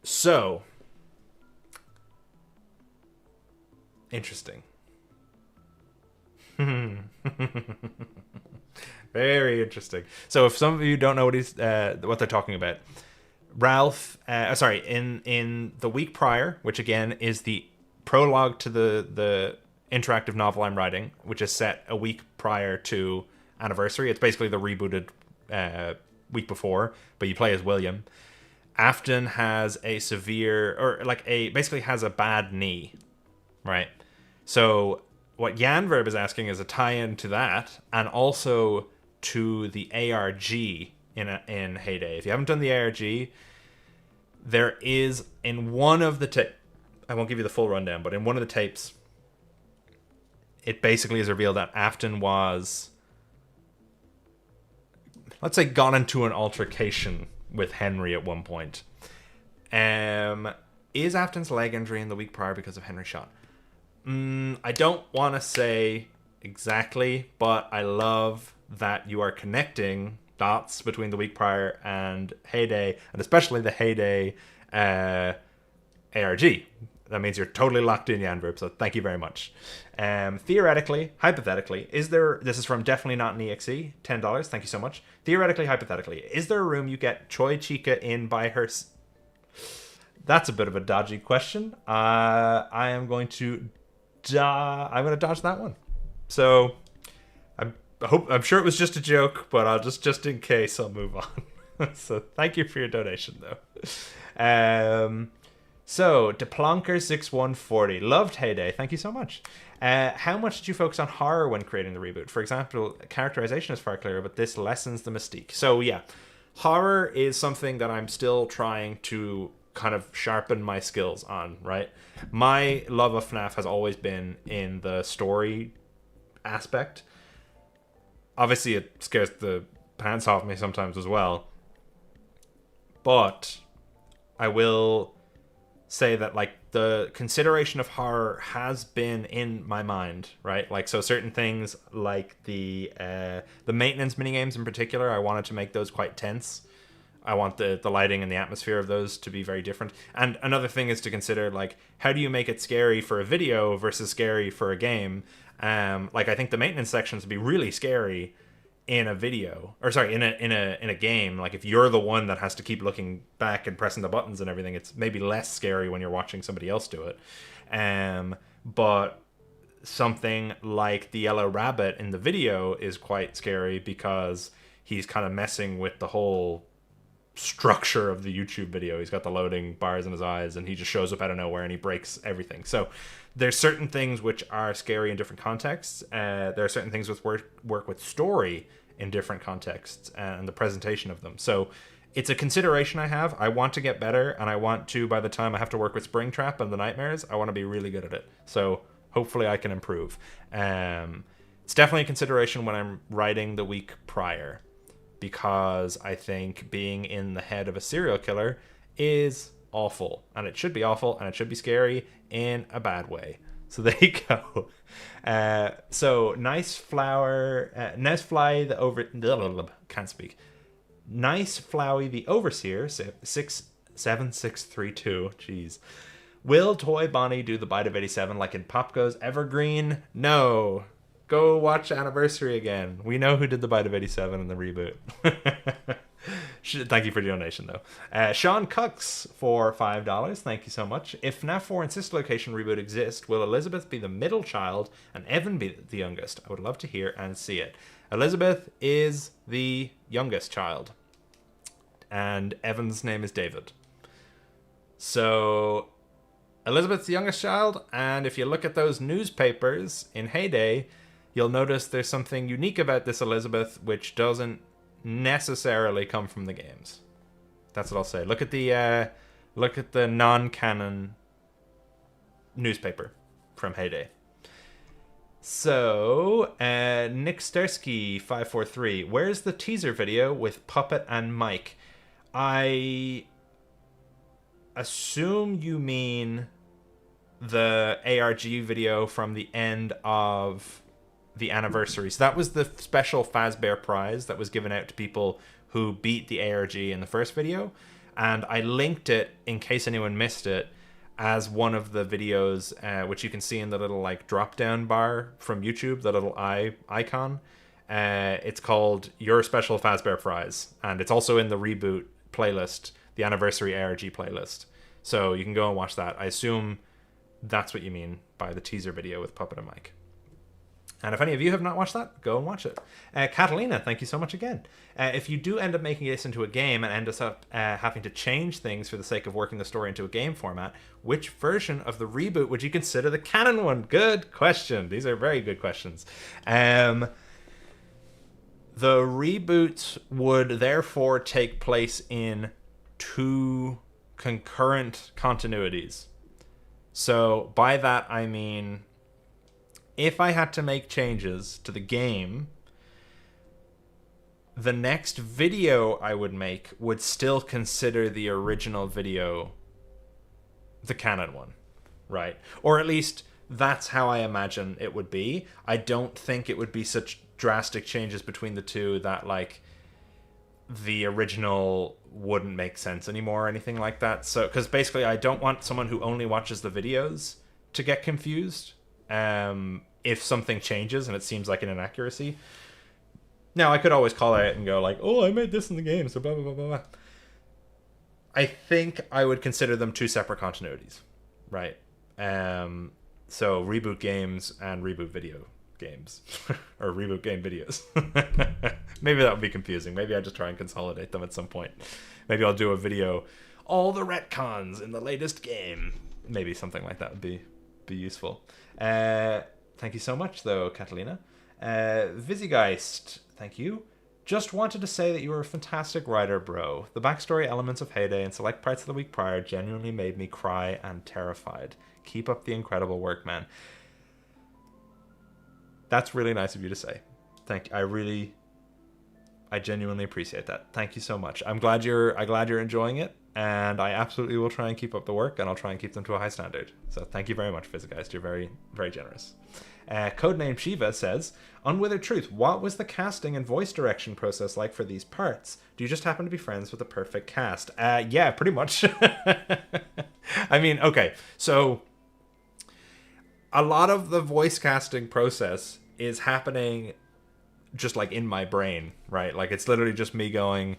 So, interesting. Very interesting. So if some of you don't know what they're talking about, Ralph, in the week prior, which again is the prologue to the interactive novel I'm writing, which is set a week prior to Anniversary. It's basically the rebooted week before, but you play as William. Afton has a basically has a bad knee, right? So what Janverb is asking is a tie-in to that, and also to the ARG in Heyday. If you haven't done the ARG, there is in one of the I won't give you the full rundown, but in one of the tapes, it basically is revealed that Afton was, let's say, gone into an altercation with Henry at one point. Is Afton's leg injury in the week prior because of Henry's shot? I don't want to say exactly, but I love that you are connecting dots between the week prior and Heyday, and especially the Heyday ARG. That means you're totally locked in, Yanverb, so thank you very much. Theoretically, hypothetically, this is from Definitely Not an EXE, $10, thank you so much. Theoretically, hypothetically, is there a room you get Choi Chica in by her... That's a bit of a dodgy question. I'm going to dodge that one. So, I'm sure it was just a joke, but I'll just in case, I'll move on. So, thank you for your donation, though. So, DePlonker6140. Loved Heyday. Thank you so much. How much did you focus on horror when creating the reboot? For example, characterization is far clearer, but this lessens the mystique. So, yeah. Horror is something that I'm still trying to kind of sharpen my skills on, right? My love of FNAF has always been in the story aspect. Obviously, it scares the pants off me sometimes as well. But I will say that, like, the consideration of horror has been in my mind, right? Like, so certain things like the maintenance minigames in particular, I wanted to make those quite tense. I want the lighting and the atmosphere of those to be very different. And another thing is to consider, like, how do you make it scary for a video versus scary for a game? Like, I think the maintenance sections would be really scary in a video, or sorry, in a game. Like, if you're the one that has to keep looking back and pressing the buttons and everything, it's maybe less scary when you're watching somebody else do it. But something like the yellow rabbit in the video is quite scary because he's kind of messing with the whole structure of the YouTube video. He's got the loading bars in his eyes and he just shows up out of nowhere and he breaks everything. So there's certain things which are scary in different contexts. There are certain things which work with story in different contexts and the presentation of them. So it's a consideration I have. I want to get better, and I want to, by the time I have to work with Springtrap and the Nightmares, I want to be really good at it. So hopefully I can improve. It's definitely a consideration when I'm writing the week prior, because I think being in the head of a serial killer is awful, and it should be awful, and it should be scary in a bad way. So there you go. So Nice Fly the Over... Can't speak. Nice Flowey the Overseer, 67632. Jeez. Will Toy Bonnie do the Bite of 87 like in Popgo's Evergreen? No. Go watch Anniversary again. We know who did the Bite of 87 in the reboot. Thank you for the donation, though. Sean Cux for $5. Thank you so much. If FNAF 4 and Sister Location reboot exist, will Elizabeth be the middle child and Evan be the youngest? I would love to hear and see it. Elizabeth is the youngest child, and Evan's name is David. So Elizabeth's the youngest child, and if you look at those newspapers in Heyday, you'll notice there's something unique about this Elizabeth which doesn't necessarily come from the games. That's what I'll say. Look at the non-canon newspaper from Heyday. So, Nick Stersky 543. Where's the teaser video with Puppet and Mike? I assume you mean the ARG video from the end of the anniversary. So that was the special Fazbear prize that was given out to people who beat the ARG in the first video. And I linked it, in case anyone missed it, as one of the videos, which you can see in the little like drop down bar from YouTube, the little eye icon. It's called Your Special Fazbear Prize, and it's also in the Reboot playlist, the Anniversary ARG playlist. So you can go and watch that. I assume that's what you mean by the teaser video with Puppet and Mike. And if any of you have not watched that, go and watch it. Catalina, thank you so much again. If you do end up making this into a game and end up having to change things for the sake of working the story into a game format, which version of the reboot would you consider the canon one? Good question. These are very good questions. The reboots would therefore take place in 2 concurrent continuities. So by that I mean, if I had to make changes to the game, the next video I would make would still consider the original video the canon one, right? Or at least that's how I imagine it would be. I don't think it would be such drastic changes between the two that, like, the original wouldn't make sense anymore or anything like that. So, because basically I don't want someone who only watches the videos to get confused if something changes and it seems like an inaccuracy. Now, I could always call out and go like, oh, I made this in the game, so blah, blah, blah, blah, blah. I think I would consider them two separate continuities, right? So Reboot games and Reboot video games. Or Reboot game videos. Maybe that would be confusing. Maybe I just try and consolidate them at some point. Maybe I'll do a video, all the retcons in the latest game. Maybe something like that would be useful. Thank you so much, though, Catalina. Vizigeist, thank you. Just wanted to say that you were a fantastic writer, bro. The backstory elements of Heyday and select parts of the week prior genuinely made me cry and terrified. Keep up the incredible work, man. That's really nice of you to say. I genuinely appreciate that. Thank you so much. I'm glad you're enjoying it, and I absolutely will try and keep up the work, and I'll try and keep them to a high standard. So thank you very much, Physicized. You're very, very generous. Codename Shiva says, Unwithered Truth, what was the casting and voice direction process like for these parts? Do you just happen to be friends with the perfect cast? Yeah, pretty much. I mean, okay, so a lot of the voice casting process is happening just like in my brain, right? Like it's literally just me going,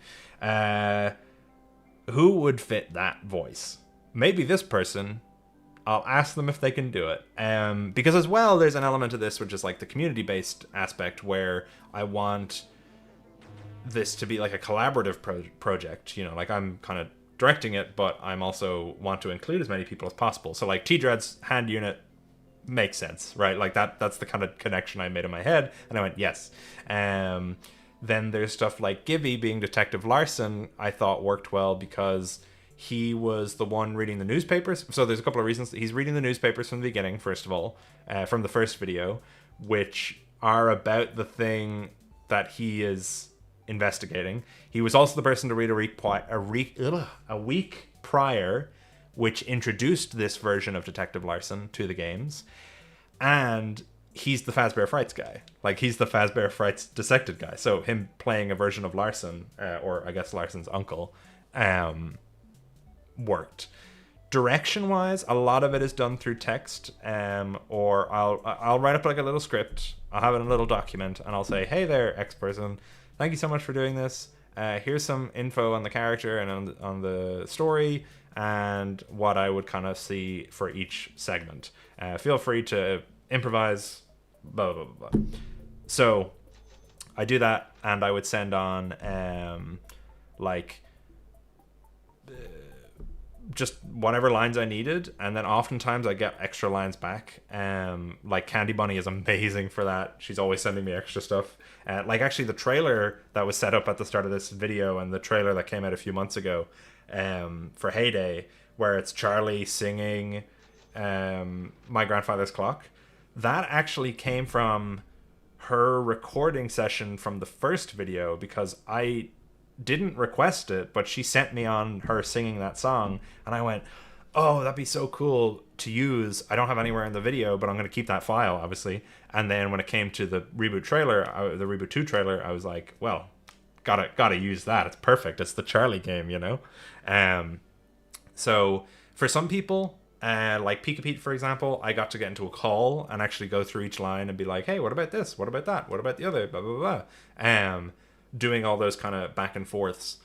who would fit that voice? Maybe this person. I'll ask them if they can do it. Because as well, there's an element of this which is like the community-based aspect where I want this to be like a collaborative project. You know, like I'm kind of directing it, but I'm also want to include as many people as possible. So like T-Dread's hand unit makes sense, right? Like that's the kind of connection I made in my head, and I went, yes. Then there's stuff like Gibby being Detective Larson, I thought worked well because he was the one reading the newspapers. So there's a couple of reasons. He's reading the newspapers from the beginning, first of all, from the first video, which are about the thing that he is investigating. He was also the person to read a week prior, which introduced this version of Detective Larson to the games. And he's the Fazbear Frights guy. Like, he's the Fazbear Frights dissected guy. So him playing a version of Larson, or I guess Larson's uncle, worked. Direction wise, a lot of it is done through text, or I'll write up like a little script. I'll have it in a little document, and I'll say, hey there, X person, thank you so much for doing this. Here's some info on the character and on the story and what I would kind of see for each segment. Feel free to improvise, blah, blah, blah, blah. So I do that, and I would send on just whatever lines I needed, and then oftentimes I get extra lines back. Like Candy Bunny is amazing for that. She's always sending me extra stuff. Like actually the trailer that was set up at the start of this video and the trailer that came out a few months ago for Heyday, where it's Charlie singing My Grandfather's Clock, that actually came from her recording session from the first video, because I didn't request it, but she sent me on her singing that song, and I went, oh, that'd be so cool to use. I don't have anywhere in the video, but I'm going to keep that file, obviously. And then when it came to the Reboot trailer, the Reboot 2 trailer, I was like, well, gotta use that. It's perfect. It's the Charlie game, you know? So for some people, like Pika Pete, for example, I got to get into a call and actually go through each line and be like, hey, what about this? What about that? What about the other? Blah, blah, blah. Doing all those kind of back and forths.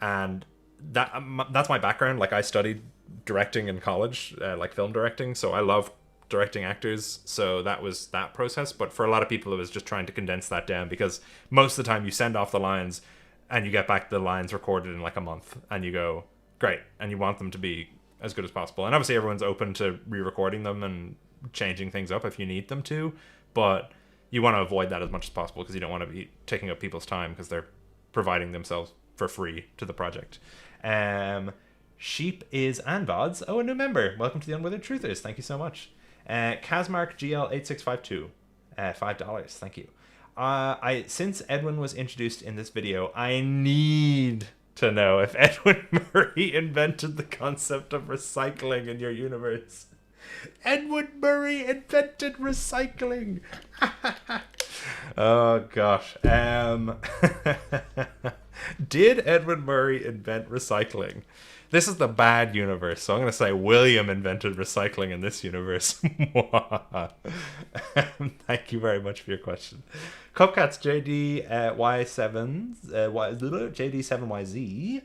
And that's my background. Like, I studied directing in college, like film directing, so I love directing actors. So that was that process. But for a lot of people, it was just trying to condense that down, because most of the time you send off the lines and you get back the lines recorded in like a month, and you go, great, and you want them to be as good as possible. And obviously everyone's open to re-recording them and changing things up if you need them to, but you want to avoid that as much as possible, because you don't want to be taking up people's time because they're providing themselves for free to the project. Sheep is Anvods. Oh, a new member. Welcome to the Unwithered Truthers. Thank you so much. Kazmark GL8652. $5. Thank you. Since Edwin was introduced in this video, I need to know if Edwin Murray invented the concept of recycling in your universe. Edwin Murray invented recycling. Oh gosh. Did Edwin Murray invent recycling? This is the bad universe, so I'm going to say William invented recycling in this universe. Thank you very much for your question. Cupcats JD7YZ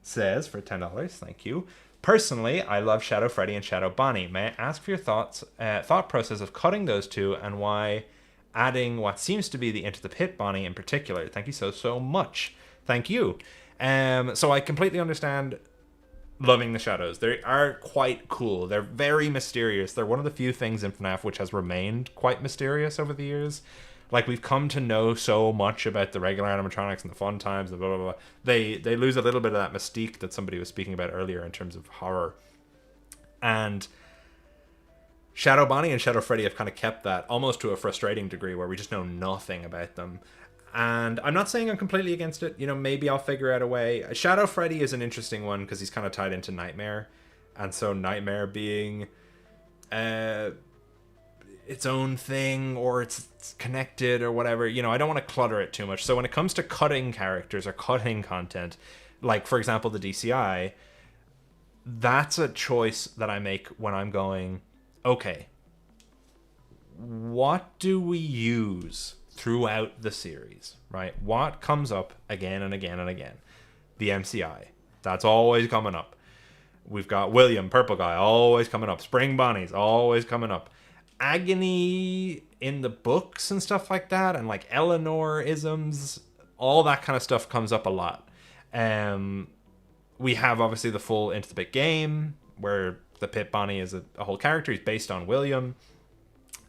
says for $10, thank you. Personally, I love Shadow Freddy and Shadow Bonnie. May I ask for your thought process of cutting those two and why adding what seems to be the Into the Pit Bonnie in particular? Thank you so much. Thank you. So I completely understand loving the shadows. They are quite cool. They're very mysterious. They're one of the few things in FNAF which has remained quite mysterious over the years. Like, we've come to know so much about the regular animatronics and the fun times and blah, blah, blah. They lose a little bit of that mystique that somebody was speaking about earlier in terms of horror. And Shadow Bonnie and Shadow Freddy have kind of kept that almost to a frustrating degree where we just know nothing about them. And I'm not saying I'm completely against it. You know, maybe I'll figure out a way. Shadow Freddy is an interesting one because he's kind of tied into Nightmare. And so Nightmare being its own thing, or it's connected or whatever. You know, I don't want to clutter it too much. So when it comes to cutting characters or cutting content, like, for example, the DCI, that's a choice that I make when I'm going, okay, what do we use throughout the series, right? What comes up again and again and again? The MCI. That's always coming up. We've got William, Purple Guy, always coming up. Spring Bonnie's always coming up. Agony in the books and stuff like that, and like Eleanor-isms, all that kind of stuff comes up a lot. We have obviously the full Into the Pit game, where the Pit Bonnie is a whole character. He's based on William.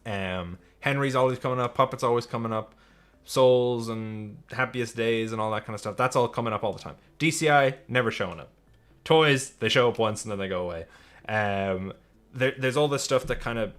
Henry's always coming up. Puppet's always coming up. Souls and Happiest Days and all that kind of stuff. That's all coming up all the time. DCI, never showing up. Toys, they show up once and then they go away. There's all this stuff that kind of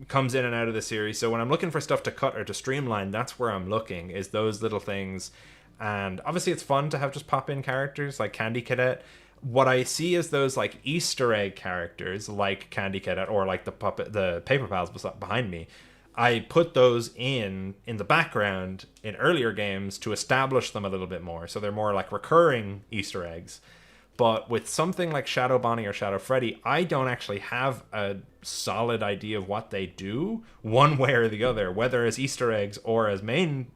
comes in and out of the series. So when I'm looking for stuff to cut or to streamline, that's where I'm looking, is those little things. And obviously it's fun to have just pop-in characters like Candy Cadet. What I see is those like Easter egg characters like Candy Cadet or like the Paper Pals behind me. I put those in the background in earlier games to establish them a little bit more. So they're more like recurring Easter eggs. But with something like Shadow Bonnie or Shadow Freddy, I don't actually have a solid idea of what they do one way or the other, whether as Easter eggs or as main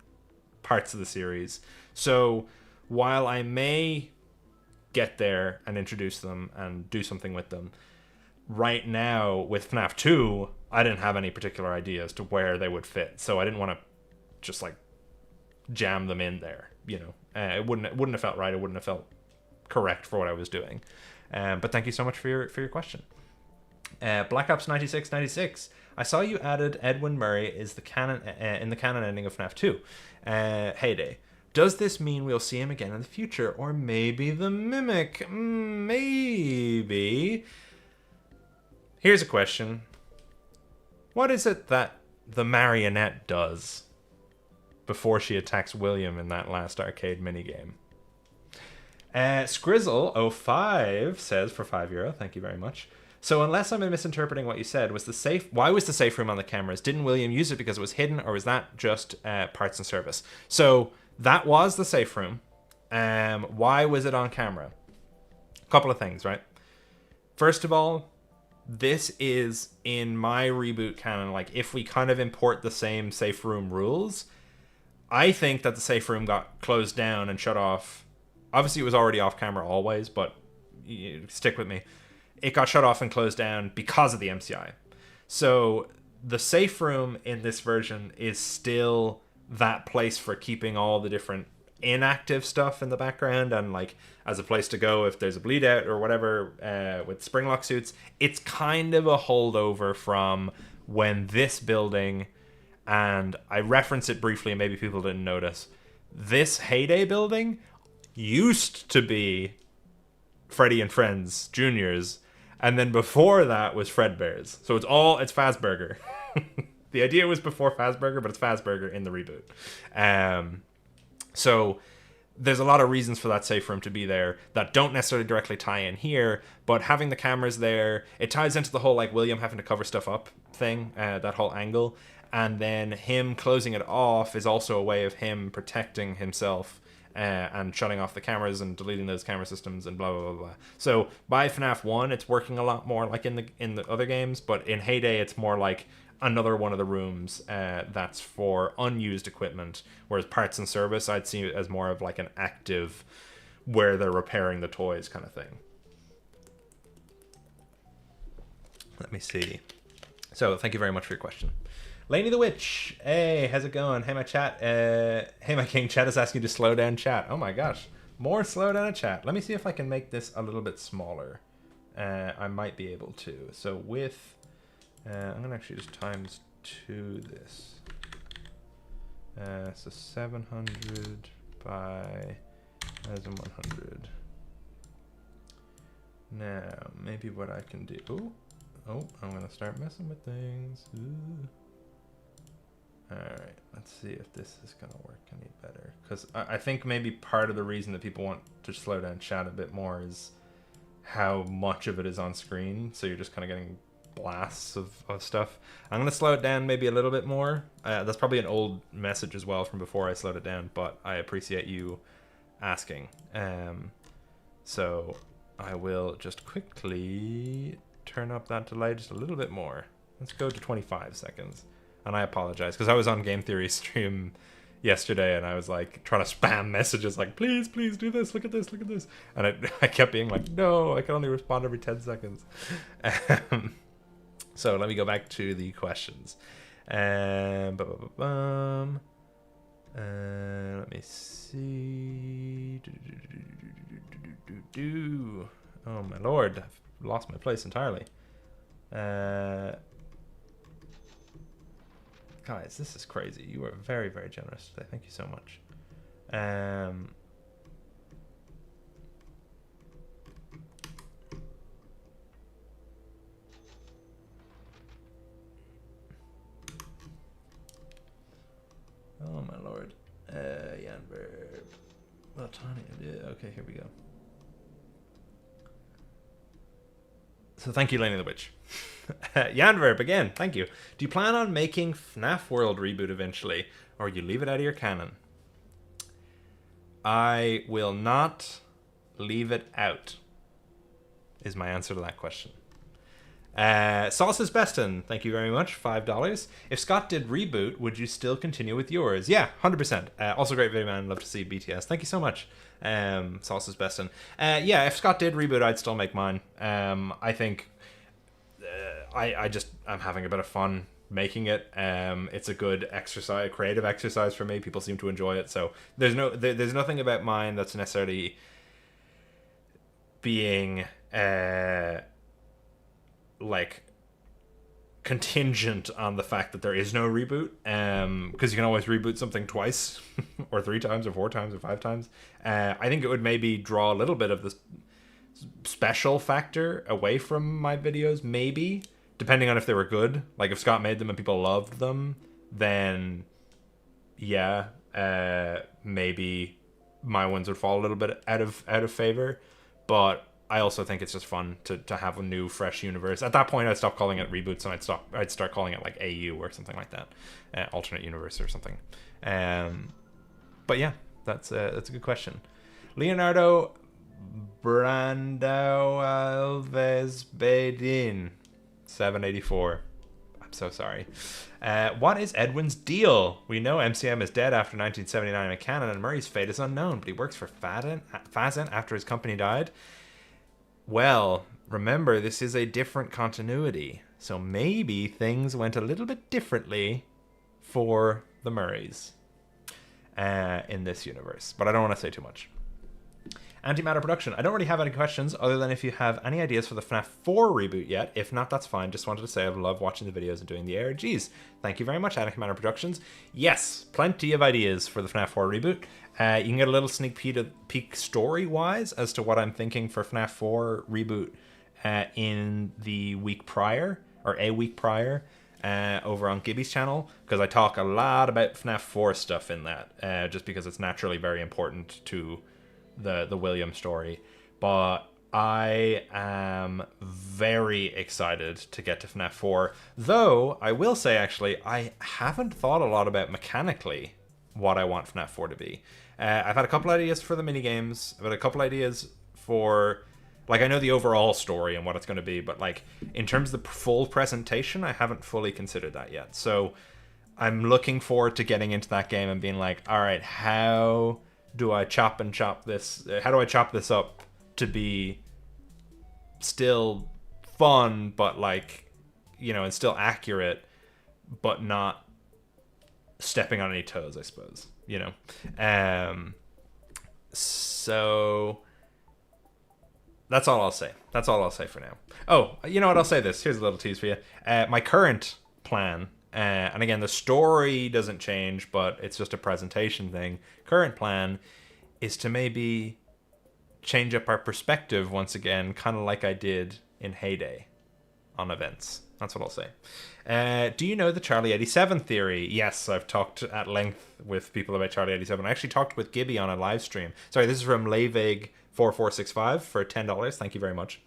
parts of the series. So while I may get there and introduce them and do something with them, right now with FNAF 2, I didn't have any particular idea as to where they would fit. So I didn't want to just like jam them in there, you know. It wouldn't have felt right. It wouldn't have felt correct for what I was doing. But thank you so much for your question. Black Ops 9696. I saw you added Edwin Murray is the canon in the canon ending of FNAF 2. Heyday. Does this mean we'll see him again in the future, or maybe the Mimic? Maybe. Here's a question. What is it that the marionette does before she attacks William in that last arcade minigame? Skrizzle05 says for €5, thank you very much. So unless I'm misinterpreting what you said, why was the safe room on the cameras? Didn't William use it because it was hidden, or was that just parts and service? So that was the safe room. Why was it on camera? A couple of things, right? First of all, this is in my reboot canon. Like, if we kind of import the same safe room rules, I think that the safe room got closed down and shut off. Obviously, it was already off camera always, but stick with me. It got shut off and closed down because of the MCI. So the safe room in this version is still that place for keeping all the different inactive stuff in the background, and like as a place to go if there's a bleed out or whatever with Springlock suits. It's kind of a holdover from when this building, and I reference it briefly and maybe people didn't notice, this Heyday building used to be Freddy and Friends Juniors, and then before that was Fredbear's. So it's Fazburger. The idea was before Fazburger, but it's Fazburger in the reboot. So there's a lot of reasons for that safe room to be there that don't necessarily directly tie in here, but having the cameras there, it ties into the whole like William having to cover stuff up thing, that whole angle. and then him closing it off is also a way of him protecting himself and shutting off the cameras and deleting those camera systems and blah blah blah blah. So by FNAF 1, it's working a lot more like in the other games, but in Heyday, it's more like another one of the rooms that's for unused equipment, whereas parts and service I'd see it as more of like an active where they're repairing the toys kind of thing. Let me see. So thank you very much for your question. Laney the Witch, hey, how's it going? Hey, my chat. Hey, my king. Chat is asking you to slow down chat. Oh my gosh, more slow down a chat. Let me see if I can make this a little bit smaller. I might be able to. So with, I'm gonna actually just times 2 this. So 700 by 1100. Now maybe what I can do. Oh, I'm gonna start messing with things. Ooh. Alright, let's see if this is going to work any better. Because I think maybe part of the reason that people want to slow down chat a bit more is how much of it is on screen. So you're just kind of getting blasts of stuff. I'm going to slow it down maybe a little bit more. That's probably an old message as well from before I slowed it down, but I appreciate you asking. So I will just quickly turn up that delay just a little bit more. Let's go to 25 seconds. And I apologize, because I was on Game Theory stream yesterday, and I was like trying to spam messages like, please, please do this, look at this, look at this. And I kept being like, no, I can only respond every 10 seconds. So let me go back to the questions. Let me see. Oh my lord, I've lost my place entirely. Guys, this is crazy. You are very, very generous today. Thank you so much. Oh my lord. Janverb. Well, tiny idea. Okay, here we go. So thank you, Laney the Witch. Janverb, again, thank you. Do you plan on making FNAF World Reboot eventually, or you leave it out of your canon? I will not leave it out, is my answer to that question. Sauce's Beston, thank you very much, $5. If Scott did Reboot, would you still continue with yours? Yeah, 100%. Also great video, man. Love to see BTS. Thank you so much, Sauce's Beston. Yeah, if Scott did Reboot, I'd still make mine. I think I'm having a bit of fun making it. It's a good exercise, creative exercise for me. People seem to enjoy it. So there's nothing about mine that's necessarily being like contingent on the fact that there is no reboot, because you can always reboot something twice or 3 times or 4 times or 5 times. I think it would maybe draw a little bit of this special factor away from my videos, maybe, depending on if they were good. Like if Scott made them and people loved them, then yeah, maybe my ones would fall a little bit out of favor. But I also think it's just fun to have a new, fresh universe. At that point, I'd stop calling it reboots, and I'd start calling it like AU or something like that, alternate universe or something. But yeah, that's a good question. Leonardo Brando Alves Bedin, 784. I'm so sorry. What is Edwin's deal? We know MCM is dead after 1979 in canon, and Murray's fate is unknown, but he works for Fazan after his company died. Well, remember, this is a different continuity, so maybe things went a little bit differently for the Murrays in this universe, but I don't want to say too much. Antimatter Production, I don't really have any questions other than if you have any ideas for the FNAF 4 reboot yet. If not, that's fine. Just wanted to say I've loved watching the videos and doing the ARGs. Thank you very much, Antimatter Productions. Yes, plenty of ideas for the FNAF 4 reboot. You can get a little sneak peek story-wise as to what I'm thinking for FNAF 4 reboot in the week prior, or a week prior, over on Gibby's channel, because I talk a lot about FNAF 4 stuff in that, just because it's naturally very important to the William story. But I am very excited to get to FNAF 4. Though, I will say, actually, I haven't thought a lot about mechanically what I want FNAF 4 to be. I've had a couple ideas for the minigames. I've had a couple ideas for... Like, I know the overall story and what it's going to be, but, like, in terms of the full presentation, I haven't fully considered that yet. So, I'm looking forward to getting into that game and being like, all right, how do I chop this? How do I chop this up to be still fun, but, like, you know, and still accurate, but not stepping on any toes, I suppose, you know? So... That's all I'll say. That's all I'll say for now. Oh, you know what? I'll say this. Here's a little tease for you. My current plan, and again, the story doesn't change, but it's just a presentation thing. Current plan is to maybe change up our perspective once again, kind of like I did in Heyday on events. That's what I'll say. Do you know the Charlie 87 theory? Yes, I've talked at length with people about Charlie 87. I actually talked with Gibby on a live stream. Sorry, this is from Leivig4465 for $10. Thank you very much.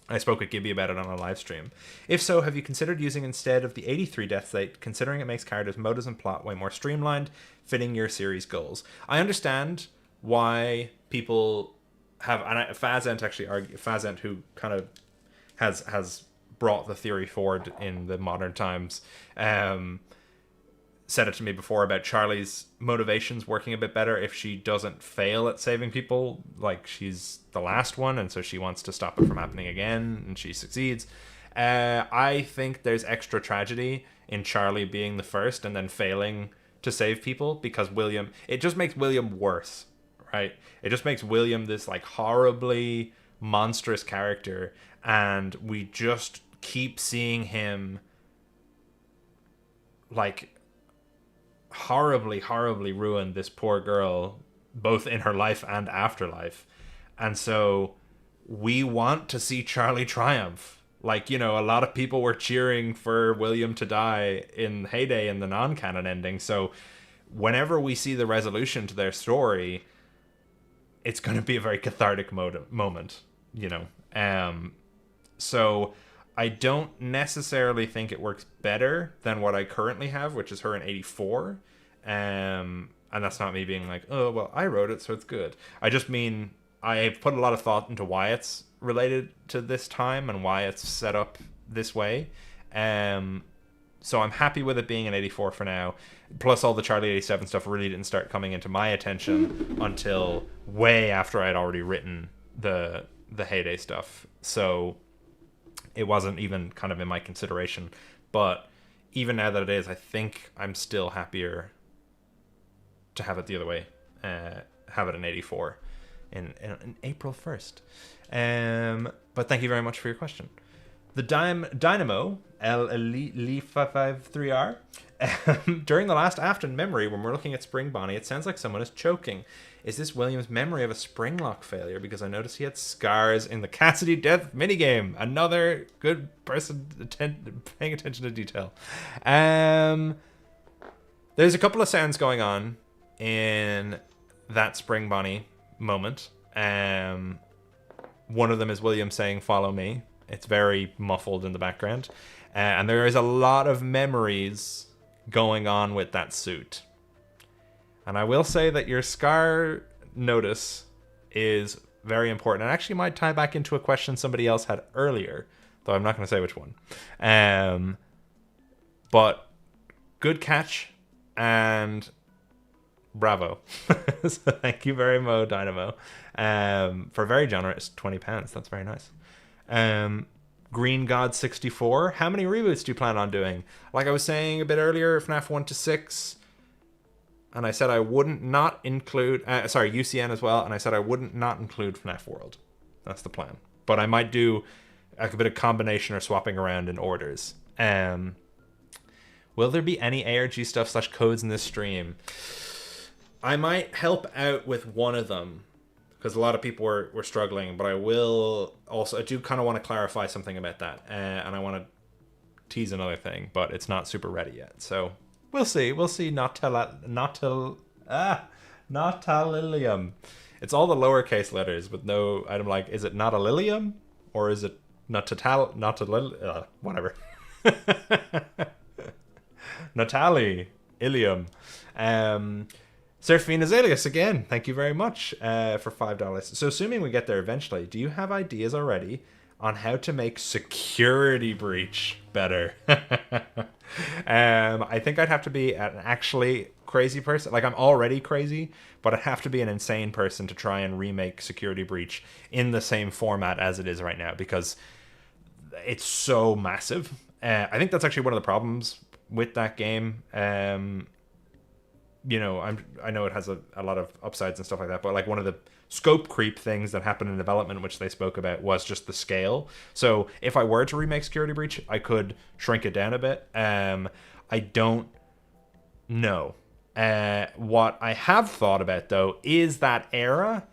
I spoke with Gibby about it on a live stream. If so, have you considered using instead of the 83 death rate, considering it makes characters, motives, and plot way more streamlined, fitting your series goals? I understand why people have, and Fazent actually argue, Fazent, who kind of has brought the theory forward in the modern times, said it to me before about Charlie's motivations working a bit better if she doesn't fail at saving people, like she's the last one, and so she wants to stop it from happening again, and she succeeds. I think there's extra tragedy in Charlie being the first and then failing to save people, because William, it just makes William worse, right? It just makes William this like horribly monstrous character, and we just keep seeing him like horribly ruin this poor girl, both in her life and afterlife. And so we want to see Charlie triumph. Like, you know, a lot of people were cheering for William to die in Heyday in the non-canon ending. So whenever we see the resolution to their story, it's going to be a very cathartic moment, you know. So I don't necessarily think it works better than what I currently have, which is her in 84. And that's not me being like, oh, well, I wrote it, so it's good. I just mean I've put a lot of thought into why it's related to this time and why it's set up this way. So I'm happy with it being an 84 for now. Plus, all the Charlie 87 stuff really didn't start coming into my attention until way after I'd already written the Heyday stuff. So it wasn't even kind of in my consideration. But even now that it is, I think I'm still happier to have it the other way. Have it in 84 in April 1st. But thank you very much for your question. The Dynamo, L53R, during the last Afton memory, when we're looking at Spring Bonnie, it sounds like someone is choking. Is this William's memory of a spring lock failure? Because I noticed he had scars in the Cassidy death minigame. Another good person paying attention to detail. There's a couple of sounds going on in that Spring Bonnie moment. One of them is William saying, "Follow me." It's very muffled in the background. And there is a lot of memories going on with that suit. And I will say that your scar notice is very important. And actually might tie back into a question somebody else had earlier, though I'm not going to say which one. But good catch, and bravo. So thank you very much, Dynamo, for a very generous £20. That's very nice. Green God 64. How many reboots do you plan on doing? Like I was saying a bit earlier, FNAF 1 to 6. And I said I wouldn't not include... UCN as well. And I said I wouldn't not include FNAF World. That's the plan. But I might do a bit of combination or swapping around in orders. Will there be any ARG stuff / codes in this stream? I might help out with one of them, because a lot of people were struggling, but I will also... I do kind of want to clarify something about that. And I want to tease another thing, but it's not super ready yet. So... We'll see. We'll see. Nautililium. It's all the lowercase letters with no. I'm like, is it not a lilium or is it not a whatever. Natali Ilium. Seraphine Azaleus again. Thank you very much for $5. So assuming we get there eventually, do you have ideas already on how to make Security Breach better? I think I'd have to be an actually crazy person. Like, I'm already crazy, but I'd have to be an insane person to try and remake Security Breach in the same format as it is right now, because it's so massive. I think that's actually one of the problems with that game. You know, I know it has a lot of upsides and stuff like that, but like one of the scope creep things that happened in development, which they spoke about, was just the scale. So if I were to remake Security Breach, I could shrink it down a bit. I don't know. What I have thought about, though, is that era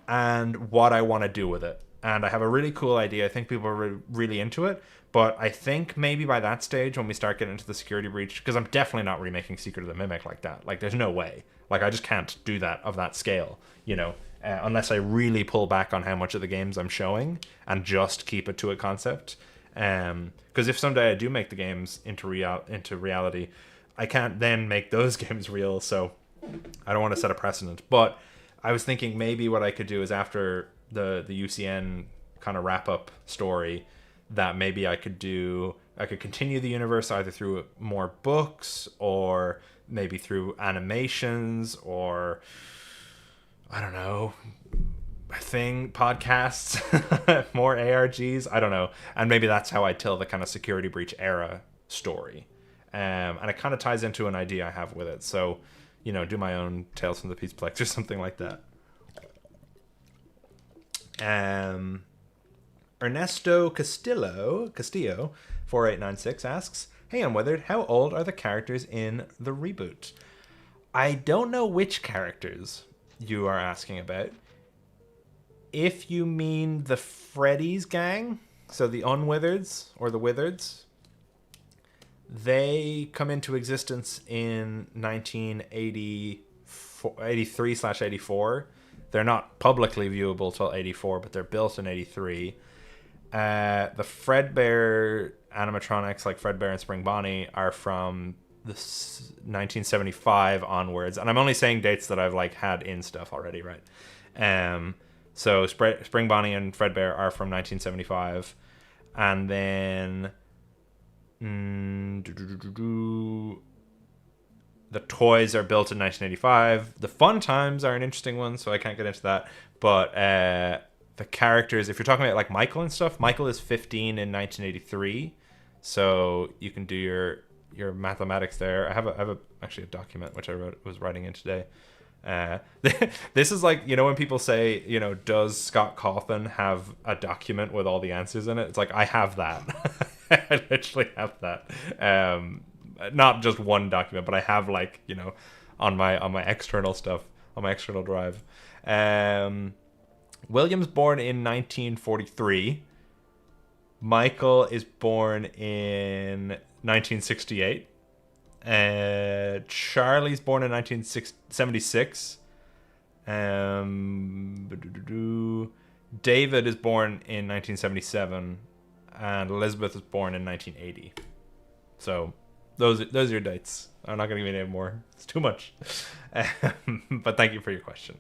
and what I want to do with it. And I have a really cool idea. I think people are really into it. But I think maybe by that stage, when we start getting into the Security Breach, because I'm definitely not remaking Secret of the Mimic like that. Like, there's no way. Like, I just can't do that of that scale, you know, unless I really pull back on how much of the games I'm showing and just keep it to a concept. Because if someday I do make the games into reality, I can't then make those games real. So I don't want to set a precedent. But I was thinking maybe what I could do is after the UCN kind of wrap-up story, that maybe I could continue the universe either through more books or maybe through animations or, I don't know, podcasts, more ARGs, I don't know. And maybe that's how I tell the kind of Security Breach era story. And it kind of ties into an idea I have with it. So, you know, do my own Tales from the Peaceplex or something like that. Ernesto Castillo 4896 asks, "Hey Unweathered, how old are the characters in the reboot?" I don't know which characters you are asking about. If you mean the Freddy's gang, so the Unwithereds or the Withereds, they come into existence in 1983/84. They're not publicly viewable till 84, but they're built in 83. The Fredbear animatronics, like Fredbear and Spring Bonnie, are from the 1975 onwards, and I'm only saying dates that I've like had in stuff already, right? So Spring Bonnie and Fredbear are from 1975, and then the toys are built in 1985. The Fun Times are an interesting one, so I can't get into that. But the characters, if you're talking about like Michael and stuff, Michael is 15 in 1983, so you can do your mathematics there. I have actually a document which I was writing in today. This is like, you know, when people say, you know, does Scott Cawthon have a document with all the answers in it? It's like, I have that. I literally have that. Not just one document, but I have, like, you know, on my external stuff, on my external drive. William's born in 1943. Michael is born in 1968. Charlie's born in 1976. David is born in 1977, and Elizabeth is born in 1980. So those are your dates. I'm not going to give you any more. It's too much. But thank you for your question.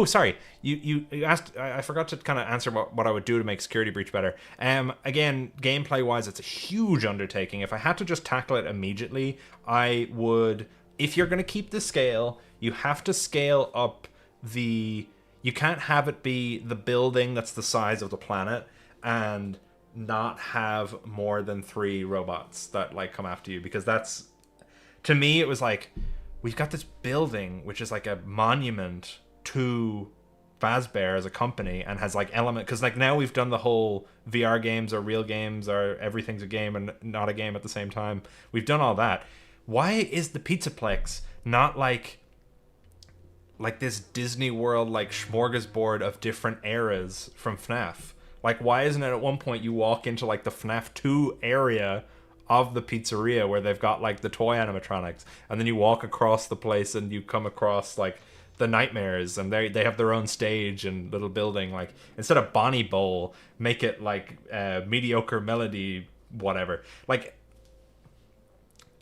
Sorry. You asked. I forgot to kind of answer what I would do to make Security Breach better. Again, gameplay wise, it's a huge undertaking. If I had to just tackle it immediately, I would. If you're going to keep the scale, you have to scale up the. You can't have it be the building that's the size of the planet and not have more than 3 robots that like come after you, because that's, to me, it was like, we've got this building which is like a monument to Fazbear as a company and has like element, because like now we've done the whole VR games or real games or everything's a game and not a game at the same time. We've done all that. Why is the Pizzaplex not like this Disney World like smorgasbord of different eras from FNAF? Like, why isn't it at one point you walk into like the FNAF 2 area of the pizzeria where they've got like the toy animatronics, and then you walk across the place and you come across like the nightmares, and they have their own stage and little building. Like, instead of Bonnie Bowl, make it like mediocre melody, whatever. Like,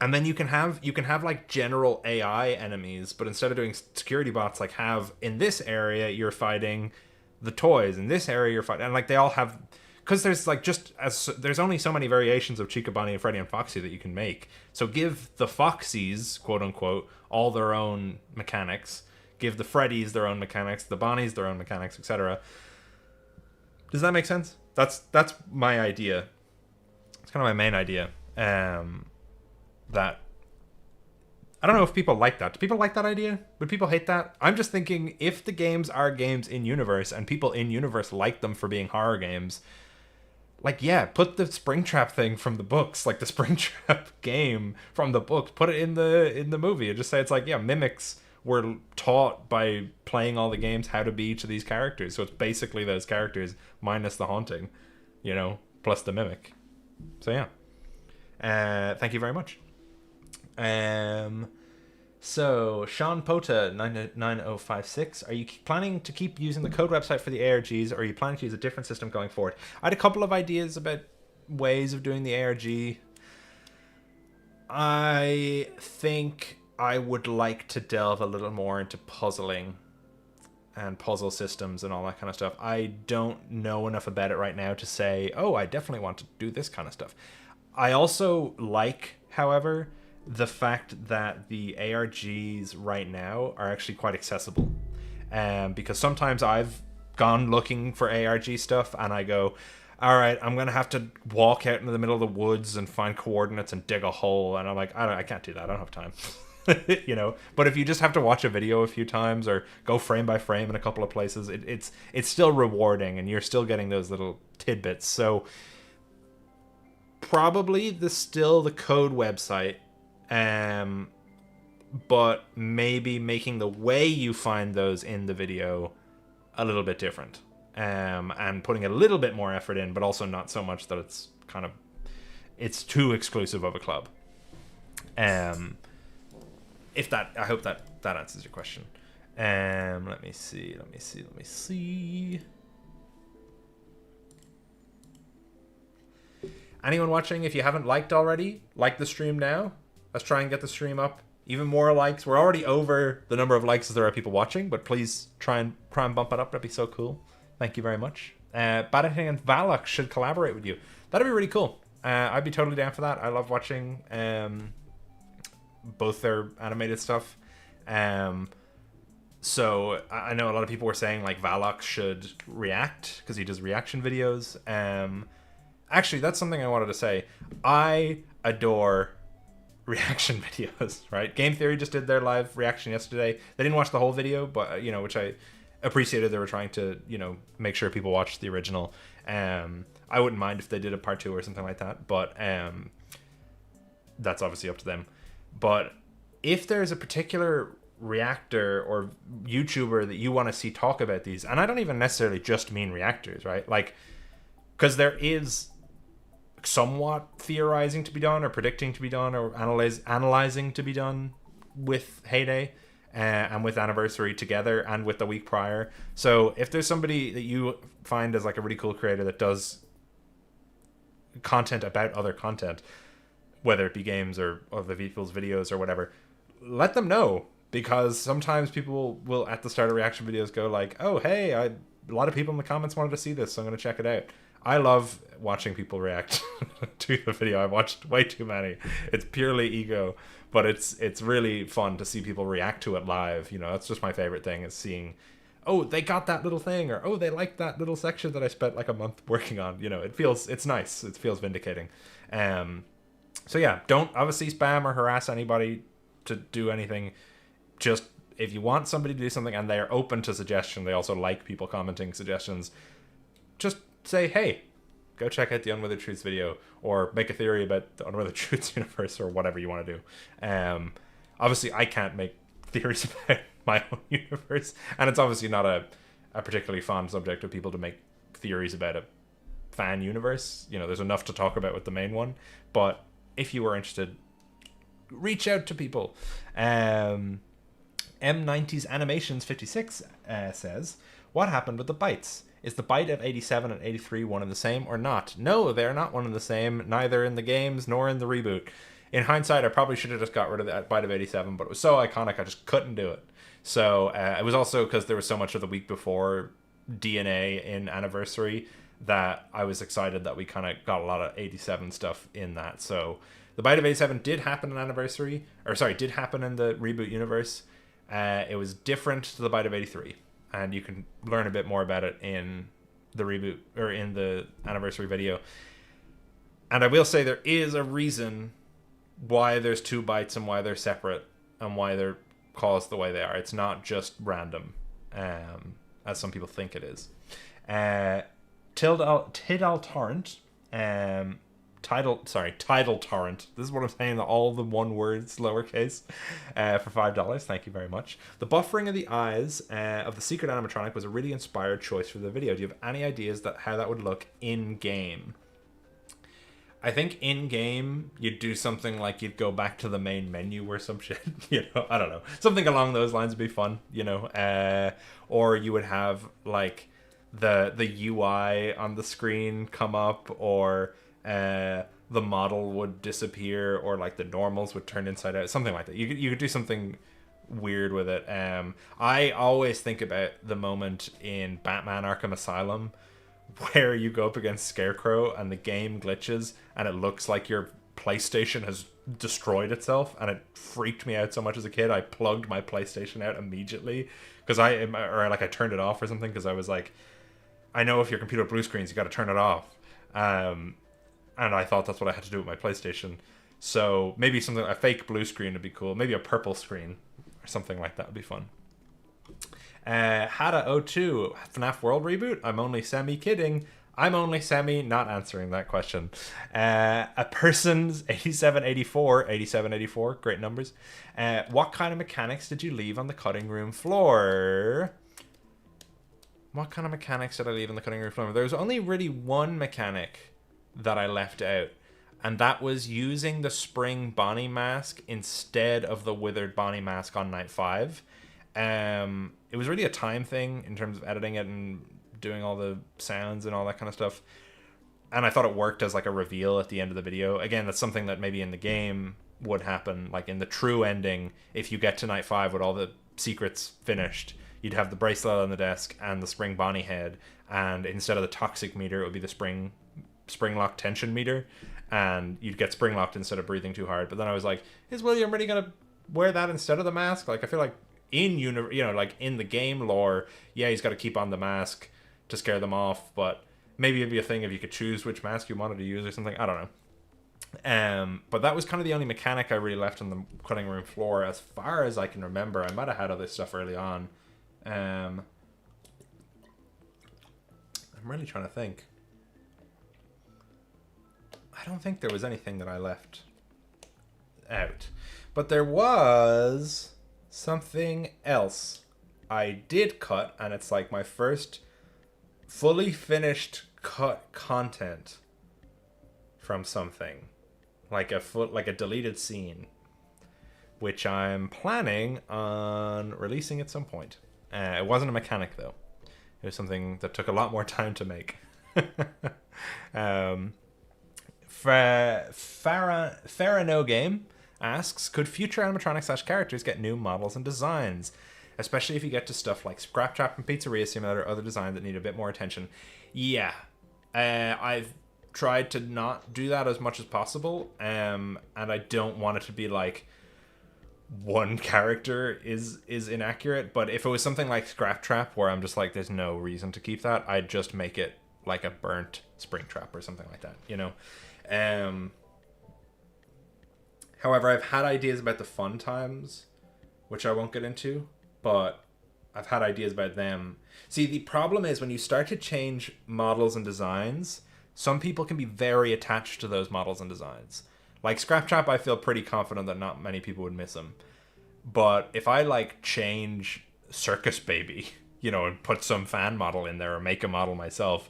and then you can have like general AI enemies, but instead of doing security bots, like have in this area you're fighting the toys, in this area you're fighting, and like they all have, because there's like there's only so many variations of Chica, Bonnie, and Freddy and Foxy that you can make. So give the Foxies, quote unquote, all their own mechanics. Give the Freddys their own mechanics, the Bonnies their own mechanics, etc. Does that make sense? That's my idea. It's kind of my main idea. That I don't know if people like that. Do people like that idea? Would people hate that? I'm just thinking, if the games are games in universe and people in universe like them for being horror games, like, yeah, put the Springtrap thing from the books, like the Springtrap game from the books, put it in the movie, and just say it's like, yeah, mimics were taught by playing all the games how to be each of these characters. So it's basically those characters minus the haunting, plus the mimic. So yeah. Thank you very much. So Sean Pota 99056, are you planning to keep using the code website for the ARGs, or are you planning to use a different system going forward? I had a couple of ideas about ways of doing the ARG. I think I would like to delve a little more into puzzling and puzzle systems and all that kind of stuff. I don't know enough about it right now to say, oh, I definitely want to do this kind of stuff. I also like, however, the fact that the ARGs right now are actually quite accessible. Because sometimes I've gone looking for ARG stuff and I go, all right, I'm going to have to walk out into the middle of the woods and find coordinates and dig a hole. And I'm like, I can't do that. I don't have time. But if you just have to watch a video a few times or go frame by frame in a couple of places, it's still rewarding, and you're still getting those little tidbits. So probably the code website, but maybe making the way you find those in the video a little bit different, and putting a little bit more effort in, but also not so much that it's too exclusive of a club. I hope that answers your question. Let me see. Anyone watching, if you haven't liked already, like the stream now. Let's try and get the stream up. Even more likes. We're already over the number of likes as there are people watching, but please try and bump it up. That'd be so cool. Thank you very much. Badating and Valak should collaborate with you. That'd be really cool. I'd be totally down for that. I love watching both their animated stuff. So I know a lot of people were saying like Valak should react because he does reaction videos. Actually, that's something I wanted to say. I adore reaction videos, right? Game Theory just did their live reaction yesterday. They didn't watch the whole video, but which I appreciated. They were trying to make sure people watched the original. I wouldn't mind if they did a part 2 or something like that, but that's obviously up to them. But if there's a particular reactor or YouTuber that you want to see talk about these, and I don't even necessarily just mean reactors, right? Like, because there is somewhat theorizing to be done, or predicting to be done, or analyzing to be done with Heyday and with Anniversary together, and with the week prior. So if there's somebody that you find as like a really cool creator that does content about other content, whether it be games or other people's videos or whatever, let them know, because sometimes people will at the start of reaction videos go like, oh hey, a lot of people in the comments wanted to see this, so I'm going to check it out. I love watching people react to the video. I've watched way too many. It's purely ego, but it's really fun to see people react to it live. That's just my favorite thing, is seeing, oh, they got that little thing, or oh, they liked that little section that I spent like a month working on. It's nice. It feels vindicating. So yeah, don't obviously spam or harass anybody to do anything. Just if you want somebody to do something and they are open to suggestion, they also like people commenting suggestions, just say, hey, go check out the Unwithered Truths video, or make a theory about the Unwithered Truths universe, or whatever you want to do. Obviously, I can't make theories about my own universe, and it's obviously not a particularly fun subject of people to make theories about a fan universe. There's enough to talk about with the main one, but if you were interested, reach out to people. M90's Animations 56 says, what happened with the bytes? Is the byte of 87 and 83 one and the same or not? No, they're not one and the same, neither in the games nor in the reboot. In hindsight, I probably should have just got rid of that byte of 87, but it was so iconic, I just couldn't do it. So it was also because there was so much of the week before DNA in Anniversary that I was excited that we kind of got a lot of 87 stuff in that. So the byte of 87 did happen in Anniversary, did happen in the reboot universe. It was different to the byte of 83, and you can learn a bit more about it in the reboot or in the Anniversary video. And I will say there is a reason why there's 2 bytes and why they're separate and why they're caused the way they are. It's not just random, as some people think it is. Tidal Torrent, Tidal Torrent. This is what I'm saying, all the one words lowercase, for $5. Thank you very much. The buffering of the eyes of the secret animatronic was a really inspired choice for the video. Do you have any ideas that how that would look in game? I think in game you'd do something like you'd go back to the main menu or some shit. I don't know. Something along those lines would be fun. Or you would have like the UI on the screen come up, or the model would disappear, or like the normals would turn inside out, something like that. You could do something weird with it. I always think about the moment in Batman Arkham Asylum where you go up against Scarecrow and the game glitches and it looks like your PlayStation has destroyed itself, and it freaked me out so much as a kid. I plugged my PlayStation out immediately because I turned it off or something, because I was like, I know if your computer blue screens, you got to turn it off. And I thought that's what I had to do with my PlayStation. So maybe something, a fake blue screen would be cool. Maybe a purple screen or something like that would be fun. Hada02, FNAF World Reboot? I'm only semi-kidding. I'm only not answering that question. A person's 8784, great numbers. What kind of mechanics did you leave on the cutting room floor? What kind of mechanics did I leave on the cutting room floor? There was only really one mechanic that I left out, and that was using the spring Bonnie mask instead of the withered Bonnie mask on night 5. It was really a time thing in terms of editing it and doing all the sounds and all that kind of stuff, and I thought it worked as like a reveal at the end of the video. Again, that's something that maybe in the game would happen, like in the true ending. If you get to night 5 with all the secrets finished, you'd have the bracelet on the desk and the spring Bonnie head, and instead of the toxic meter, it would be the spring lock tension meter, and you'd get spring locked instead of breathing too hard. But then I was like, is William really gonna wear that instead of the mask? Like, I feel like in like in the game lore, yeah, he's got to keep on the mask to scare them off, but maybe it'd be a thing if you could choose which mask you wanted to use or something. I don't know. But that was kind of the only mechanic I really left on the cutting room floor as far as I can remember. I might have had other stuff early on. I'm really trying to think. I don't think there was anything that I left out, but there was something else I did cut, and it's like my first fully finished cut content from something, like a deleted scene, which I'm planning on releasing at some point. It wasn't a mechanic though. It was something that took a lot more time to make. Farah No Game asks, could future animatronics / characters get new models and designs, especially if you get to stuff like Springtrap and Pizzeria Simulator or other designs that need a bit more attention? Yeah, I've tried to not do that as much as possible, and I don't want it to be like one character is inaccurate. But if it was something like Springtrap where I'm just like, there's no reason to keep that, I'd just make it like a burnt Springtrap or something like that, However, I've had ideas about the fun times, which I won't get into, but I've had ideas about them. See, the problem is when you start to change models and designs, some people can be very attached to those models and designs. Like Scraptrap, I feel pretty confident that not many people would miss them. But if I like change Circus Baby, and put some fan model in there or make a model myself,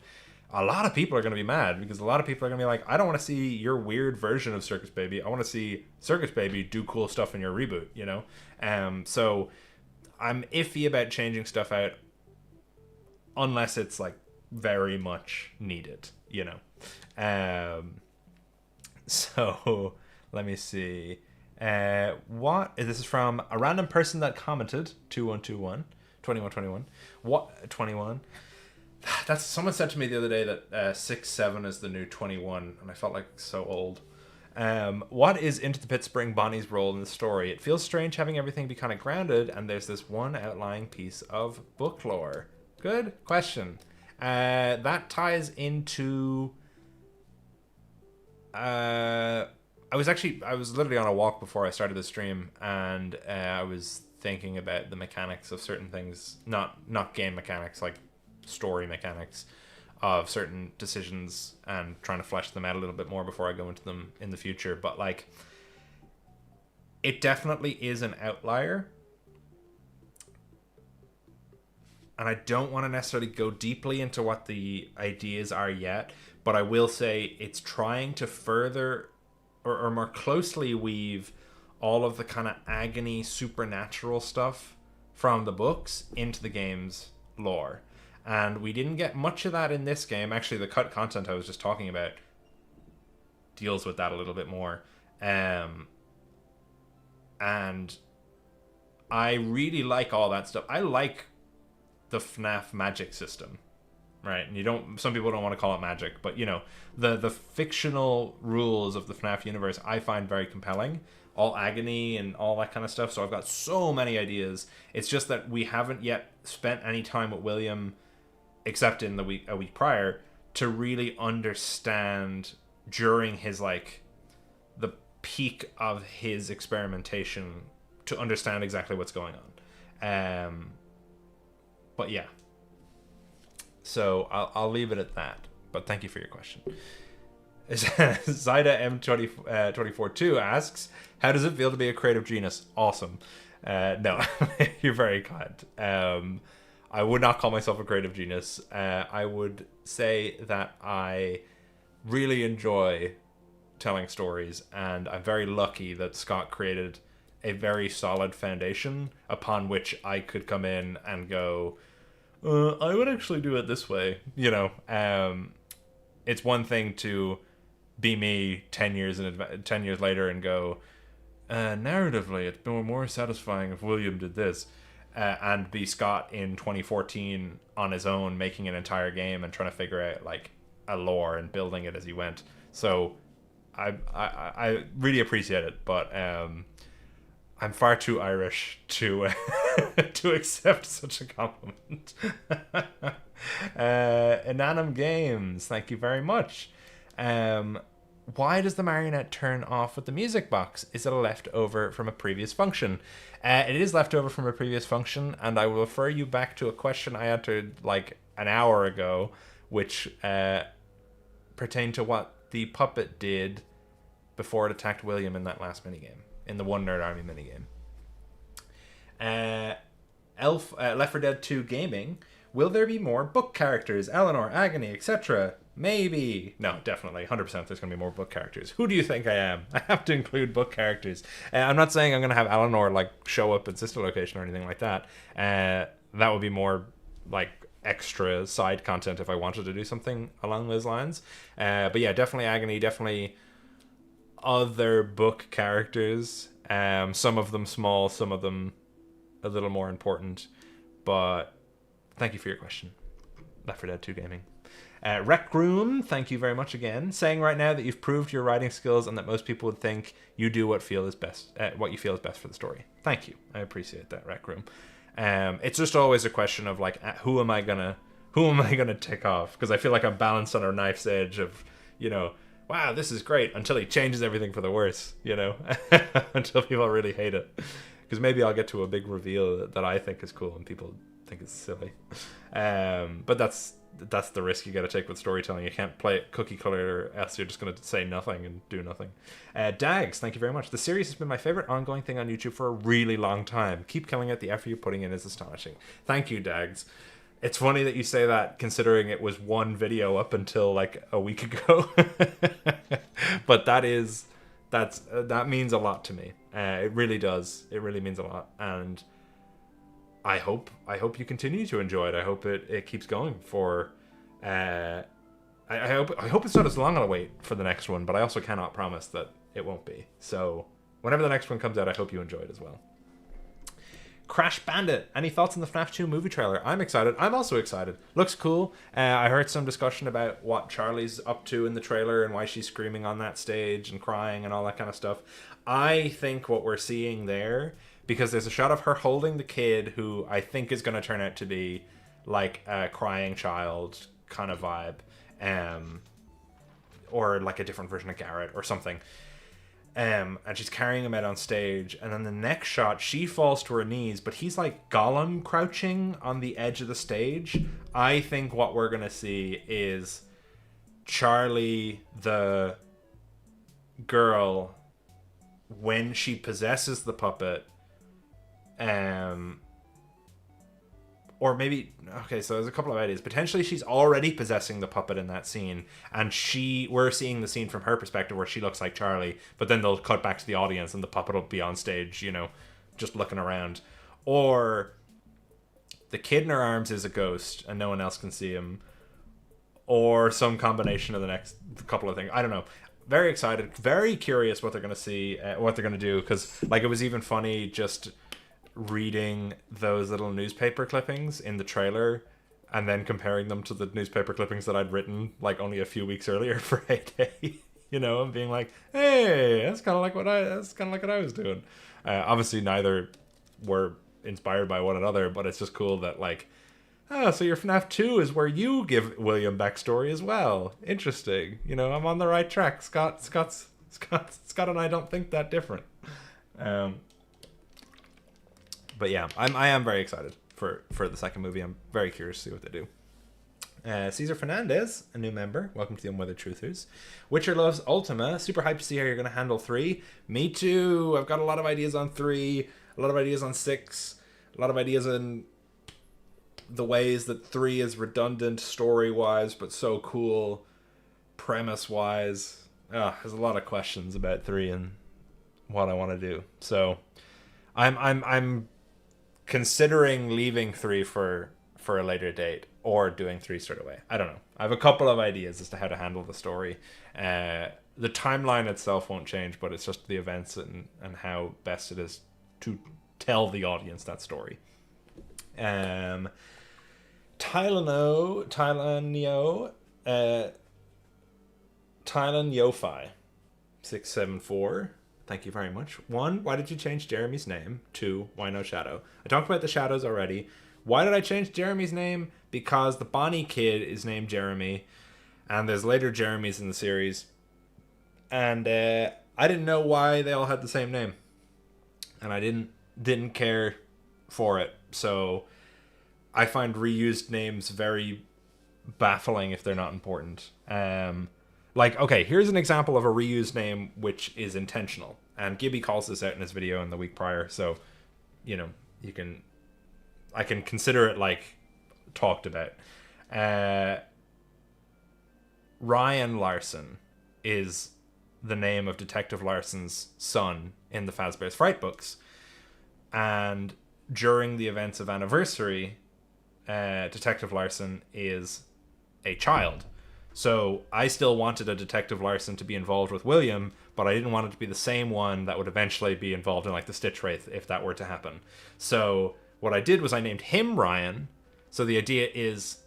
a lot of people are going to be mad, because a lot of people are going to be like, I don't want to see your weird version of Circus Baby. I want to see Circus Baby do cool stuff in your reboot, So I'm iffy about changing stuff out unless it's like very much needed, you know. So let me see. What this is from a random person that commented 2121 2121. What 21? That's someone said to me the other day that 6-7 is the new 21, and I felt like so old. What is Into the Pit Spring Bonnie's role in the story? It feels strange having everything be kind of grounded, and there's this one outlying piece of book lore. Good question. That ties into. I was literally on a walk before I started the stream, and I was thinking about the mechanics of certain things, not game mechanics, like story mechanics of certain decisions, and trying to flesh them out a little bit more before I go into them in the future. But like, it definitely is an outlier, and I don't want to necessarily go deeply into what the ideas are yet, but I will say it's trying to further or more closely weave all of the kind of agony supernatural stuff from the books into the game's lore. And we didn't get much of that in this game. Actually, the cut content I was just talking about deals with that a little bit more. And I really like all that stuff. I like the FNAF magic system, right? And some people don't want to call it magic, but you know, the fictional rules of the FNAF universe I find very compelling. All agony and all that kind of stuff. So I've got so many ideas. It's just that we haven't yet spent any time with William, except in a week prior, to really understand during his like the peak of his experimentation, to understand exactly what's going on. But yeah, so I'll leave it at that. But thank you for your question. Zyda M242 asks, how does it feel to be a creative genius? Awesome. No, you're very kind. I would not call myself a creative genius. I would say that I really enjoy telling stories, and I'm very lucky that Scott created a very solid foundation upon which I could come in and go, I would actually do it this way. You know, it's one thing to be me 10 years later and go, narratively, it's been more satisfying if William did this. And be Scott in 2014 on his own, making an entire game and trying to figure out like a lore and building it as he went. So I really appreciate it, but I'm far too Irish to to accept such a compliment. Inanum Games, thank you very much. Why does the marionette turn off with the music box? Is it a leftover from a previous function? It is leftover from a previous function, and I will refer you back to a question I answered like an hour ago, which pertained to what the puppet did before it attacked William in that last minigame, in the One Nerd Army minigame. Left 4 Dead 2 Gaming. Will there be more book characters? Eleanor, Agony, etc.? Maybe. No, definitely. 100% there's going to be more book characters. Who do you think I am? I have to include book characters. I'm not saying I'm going to have Eleanor like show up at Sister Location or anything like that. That would be more like extra side content if I wanted to do something along those lines. But yeah, definitely Agony, definitely other book characters. Some of them small, some of them a little more important. But thank you for your question. Left 4 Dead 2 Gaming. Rec Room, thank you very much again. Saying right now that you've proved your writing skills and that most people would think you do what you feel is best for the story. Thank you. I appreciate that, Rec Room. It's just always a question of like, who am I gonna tick off? Because I feel like I'm balanced on a knife's edge of, you know, wow, this is great, until he changes everything for the worse, you know, until people really hate it. Because maybe I'll get to a big reveal that I think is cool and people think it's silly. But that's the risk you got to take with storytelling. You can't play it cookie cutter, or else you're just going to say nothing and do nothing. Dags, thank you very much. The series has been my favorite ongoing thing on YouTube for a really long time. Keep killing it. The effort you're putting in is astonishing. Thank you, Dags. It's funny that you say that, considering it was one video up until like a week ago. But that means a lot to me. It really does. It really means a lot. And I hope you continue to enjoy it. I hope it keeps going for. I hope it's not as long a wait for the next one, but I also cannot promise that it won't be. So whenever the next one comes out, I hope you enjoy it as well. Crash Bandit. Any thoughts on the FNAF 2 movie trailer? I'm excited. I'm also excited. Looks cool. I heard some discussion about what Charlie's up to in the trailer and why she's screaming on that stage and crying and all that kind of stuff. I think what we're seeing there, because there's a shot of her holding the kid who I think is going to turn out to be like a crying child kind of vibe, or like a different version of Garrett or something. And she's carrying him out on stage, and then the next shot she falls to her knees, but he's like Gollum crouching on the edge of the stage. I think what we're gonna see is Charlie, the girl, when she possesses the puppet, or maybe, okay, so there's a couple of ideas. Potentially she's already possessing the puppet in that scene, and we're seeing the scene from her perspective where she looks like Charlie, but then they'll cut back to the audience and the puppet will be on stage, you know, just looking around. Or the kid in her arms is a ghost and no one else can see him. Or some combination of the next couple of things. I don't know. Very excited. Very curious what they're going to see, what they're going to do, because, like, it was even funny just reading those little newspaper clippings in the trailer and then comparing them to the newspaper clippings that I'd written like only a few weeks earlier for Heyday, you know, and being like, hey, that's kind of like what I was doing. Obviously neither were inspired by one another, but it's just cool that, like, so your FNAF 2 is where you give William backstory as well. Interesting. You know, I'm on the right track. Scott and I don't think that different. But yeah, I am very excited for the second movie. I'm very curious to see what they do. Cesar Fernandez, a new member. Welcome to the Unweathered Truthers. Witcher Loves Ultima. Super hyped to see how you're going to handle 3. Me too. I've got a lot of ideas on 3. A lot of ideas on 6. A lot of ideas in the ways that 3 is redundant story-wise, but so cool premise-wise. There's a lot of questions about 3 and what I want to do. So I'm considering leaving 3 for a later date or doing 3 straight away. I don't know. I have a couple of ideas as to how to handle the story. The timeline itself won't change, but it's just the events and how best it is to tell the audience that story. Tylan Yofi 674. Thank you very much. 1, why did you change Jeremy's name? 2, why no Shadow? I talked about the Shadows already. Why did I change Jeremy's name? Because the Bonnie kid is named Jeremy, and there's later Jeremys in the series. And I didn't know why they all had the same name. And I didn't care for it. So I find reused names very baffling if they're not important. Like, okay, here's an example of a reused name which is intentional. And Gibby calls this out in his video in the week prior, so, you know, I can consider it, like, talked about. Ryan Larson is the name of Detective Larson's son in the Fazbear's Fright books. And during the events of Anniversary, Detective Larson is a child. So I still wanted a Detective Larson to be involved with William, but I didn't want it to be the same one that would eventually be involved in, like, the Stitch Wraith if that were to happen. So what I did was I named him Ryan. So the idea is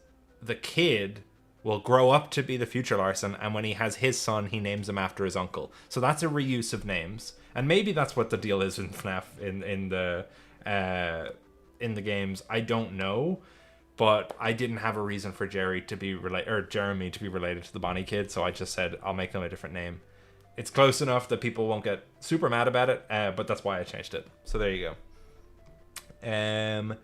the kid will grow up to be the future Larson, and when he has his son, he names him after his uncle. So that's a reuse of names, and maybe that's what the deal is in FNAF in the games. I don't know. But I didn't have a reason for Jeremy to be related to the Bonnie kid, so I just said I'll make them a different name. It's close enough that people won't get super mad about it, but that's why I changed it. So there you go.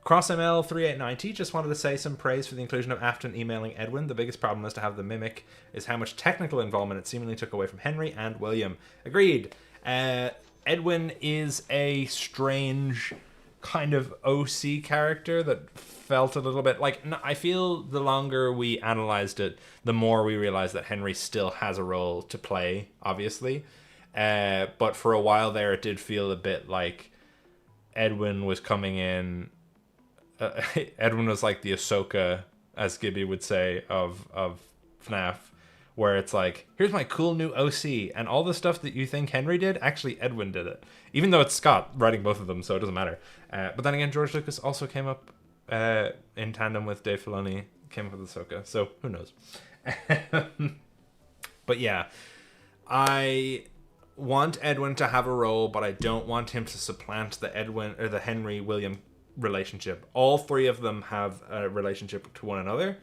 CrossML3890 just wanted to say some praise for the inclusion of Afton emailing Edwin. The biggest problem is to have the mimic is how much technical involvement it seemingly took away from Henry and William. Agreed. Edwin is a strange kind of OC character that felt a little bit like, I feel the longer we analyzed it, the more we realized that Henry still has a role to play, obviously, but for a while there it did feel a bit like Edwin was coming in. Edwin was like the Ahsoka, as Gibby would say, of FNAF, where it's like, here's my cool new OC, and all the stuff that you think Henry did, actually Edwin did it. Even though it's Scott writing both of them, so it doesn't matter. But then again, George Lucas also came up in tandem with Dave Filoni, came up with Ahsoka, so who knows. But yeah, I want Edwin to have a role, but I don't want him to supplant the Edwin or the Henry William relationship. All three of them have a relationship to one another,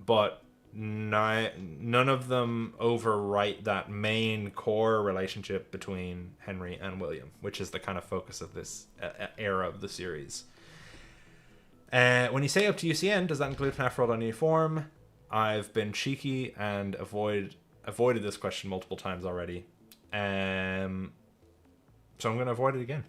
but none of them overwrite that main core relationship between Henry and William, which is the kind of focus of this era of the series. When you say up to UCN, does that include FNAF World on Uniform? I've been cheeky and avoided this question multiple times already. So I'm going to avoid it again.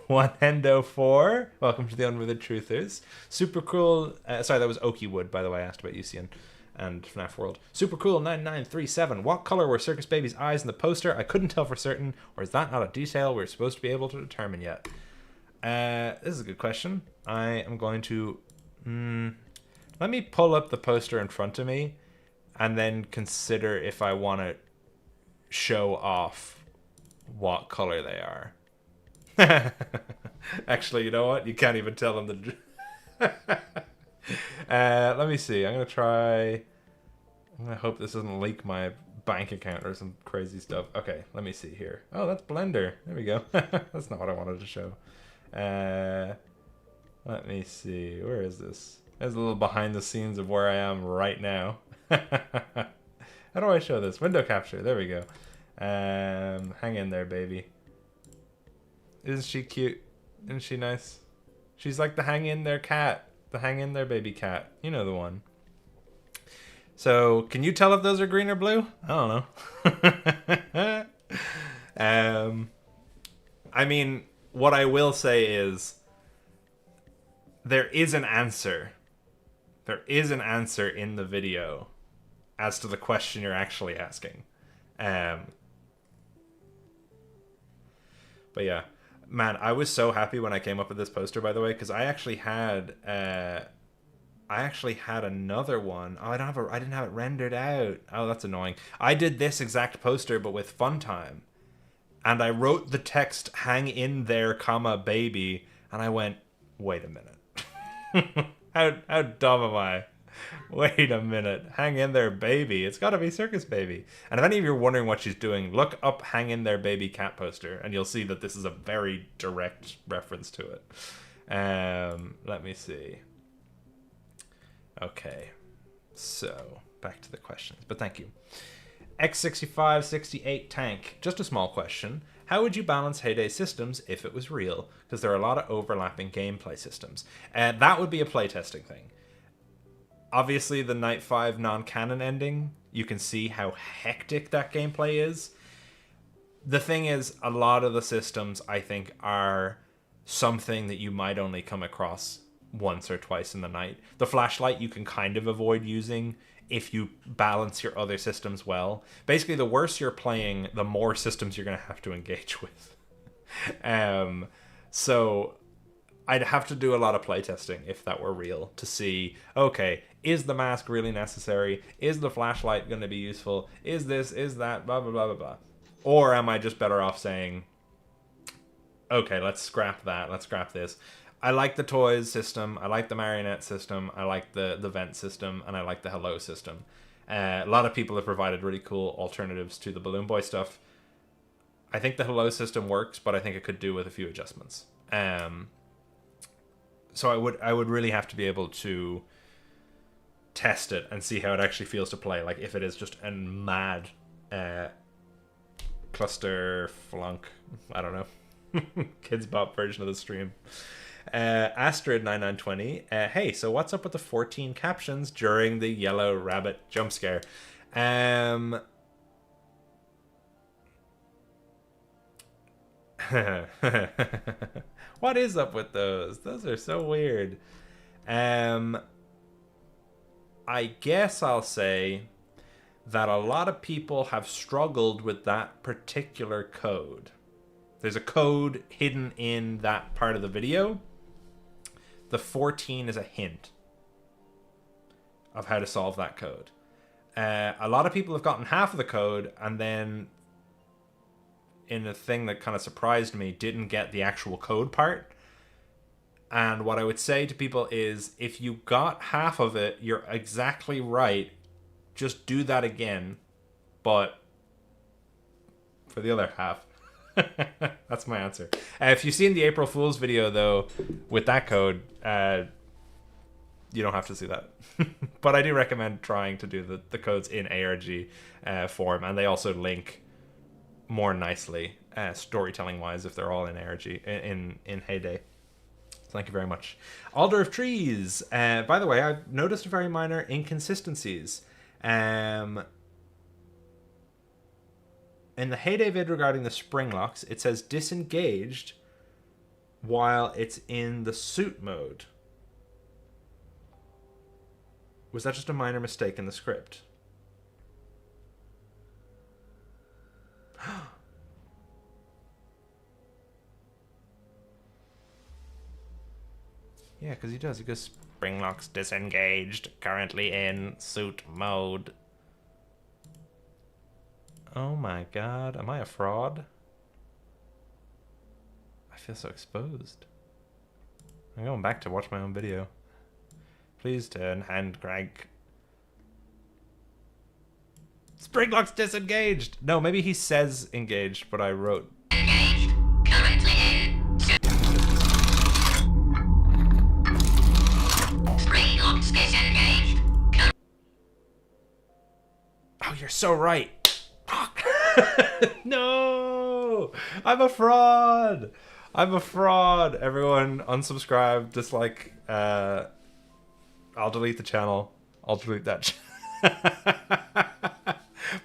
One Hendo 4. Welcome to the Unwithed Truthers. Super cool. Sorry, that was Okie Wood, by the way. I asked about UCN and FNAF World. Super cool 9937. What color were Circus Baby's eyes in the poster? I couldn't tell for certain. Or is that not a detail we're supposed to be able to determine yet? This is a good question. I am going to... let me pull up the poster in front of me and then consider if I want to show off what color they are. Actually, you know what? You can't even tell them the... let me see. I'm going to hope this doesn't leak my bank account or some crazy stuff. Okay, let me see here. Oh, that's Blender. There we go. That's not what I wanted to show. Let me see. Where is this? There's a little behind the scenes of where I am right now. How do I show this? Window capture. There we go. Hang in there, baby. Isn't she cute? Isn't she nice? She's like the hang in there cat. The hang in there baby cat. You know the one. So, can you tell if those are green or blue? I don't know. I mean, what I will say is there is an answer. There is an answer in the video as to the question you're actually asking. But yeah, man, I was so happy when I came up with this poster, by the way, because I actually had another one. Oh, I didn't have it rendered out. Oh, that's annoying. I did this exact poster, but with Funtime, and I wrote the text "hang in there, comma baby," and I went, wait a minute, how dumb am I? Wait a minute. Hang in there, baby. It's got to be Circus Baby. And if any of you are wondering what she's doing, look up Hang in there, baby cat poster, and you'll see that this is a very direct reference to it. Let me see. Okay. So, back to the questions. But thank you. X6568 Tank. Just a small question. How would you balance Heyday systems if it was real? Because there are a lot of overlapping gameplay systems. That would be a playtesting thing. Obviously, the Night 5 non-canon ending, you can see how hectic that gameplay is. The thing is, a lot of the systems, I think, are something that you might only come across once or twice in the night. The flashlight you can kind of avoid using if you balance your other systems well. Basically, the worse you're playing, the more systems you're going to have to engage with. So I'd have to do a lot of playtesting if that were real to see, okay, is the mask really necessary? Is the flashlight going to be useful? Is this, is that, blah, blah, blah, blah, blah. Or am I just better off saying, okay, let's scrap that, let's scrap this. I like the toys system, I like the marionette system, I like the vent system, and I like the hello system. A lot of people have provided really cool alternatives to the Balloon Boy stuff. I think the hello system works, but I think it could do with a few adjustments. So I would really have to be able to test it and see how it actually feels to play. Like if it is just a mad cluster flunk, I don't know, Kids Bop version of the stream. Astrid9920, hey, so what's up with the 14 captions during the yellow rabbit jump scare? What is up with those? Those are so weird. I guess I'll say that a lot of people have struggled with that particular code. There's a code hidden in that part of the video. The 14 is a hint of how to solve that code. A lot of people have gotten half of the code, and then in a thing that kind of surprised me, didn't get the actual code part. And what I would say to people is, if you got half of it, you're exactly right. Just do that again, but for the other half. That's my answer. If you've seen the April Fool's video, though, with that code, you don't have to see that. But I do recommend trying to do the codes in ARG form, and they also link more nicely, storytelling-wise, if they're all in ARG, in Heyday. Thank you very much. Alder of Trees. By the way, I've noticed very minor inconsistencies. In the Heyday vid regarding the spring locks, it says disengaged while it's in the suit mode. Was that just a minor mistake in the script? Yeah, because he does. He goes, spring locks disengaged, currently in suit mode. Oh my god, am I a fraud? I feel so exposed. I'm going back to watch my own video. Please turn hand crank. Spring locks disengaged! No, maybe he says engaged, but I wrote engaged, currently in. Spring locks disengaged. Oh, you're so right. No! I'm a fraud! I'm a fraud! Everyone unsubscribe, dislike, I'll delete the channel. I'll delete that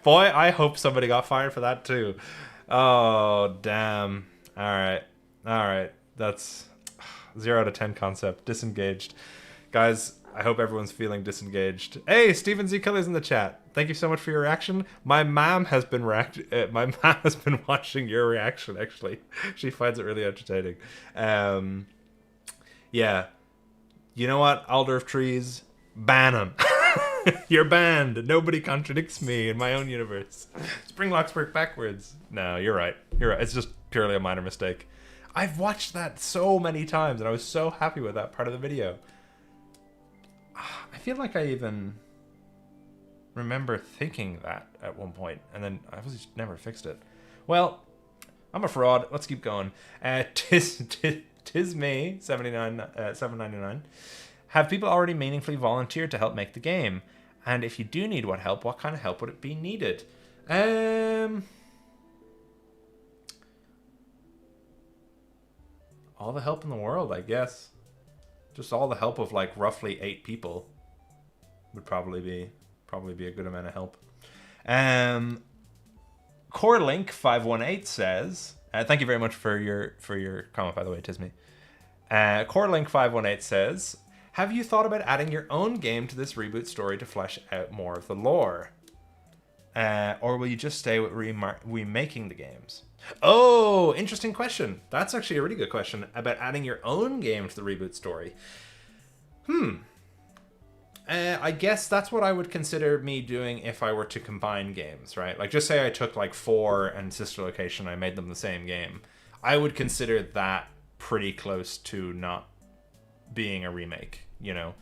Boy, I hope somebody got fired for that too. Oh, damn. Alright. Alright. That's 0 out of 10 concept. Disengaged. Guys, I hope everyone's feeling disengaged. Hey, Stephen Z. Kelly's in the chat. Thank you so much for your reaction. My mom has been watching your reaction, actually. She finds it really entertaining. Yeah. You know what, Alder of Trees? Ban him. You're banned. Nobody contradicts me in my own universe. Spring locks work backwards. No, you're right. You're right. It's just purely a minor mistake. I've watched that so many times, and I was so happy with that part of the video. I feel like I even remember thinking that at one point, and then I just never fixed it. Well, I'm a fraud. Let's keep going. Tis me, 799. Have people already meaningfully volunteered to help make the game? And if you do need help, what kind of help would it be needed? All the help in the world, I guess. Just all the help of like roughly 8 people would probably be a good amount of help. CoreLink518 says, thank you very much for your comment, by the way, Tisme. CoreLink518 says, have you thought about adding your own game to this reboot story to flesh out more of the lore? Or will you just stay with remaking the games? Oh, interesting question. That's actually a really good question about adding your own game to the reboot story. I guess that's what I would consider me doing if I were to combine games, right? Like, just say I took like 4 and Sister Location, I made them the same game. I would consider that pretty close to not being a remake, you know?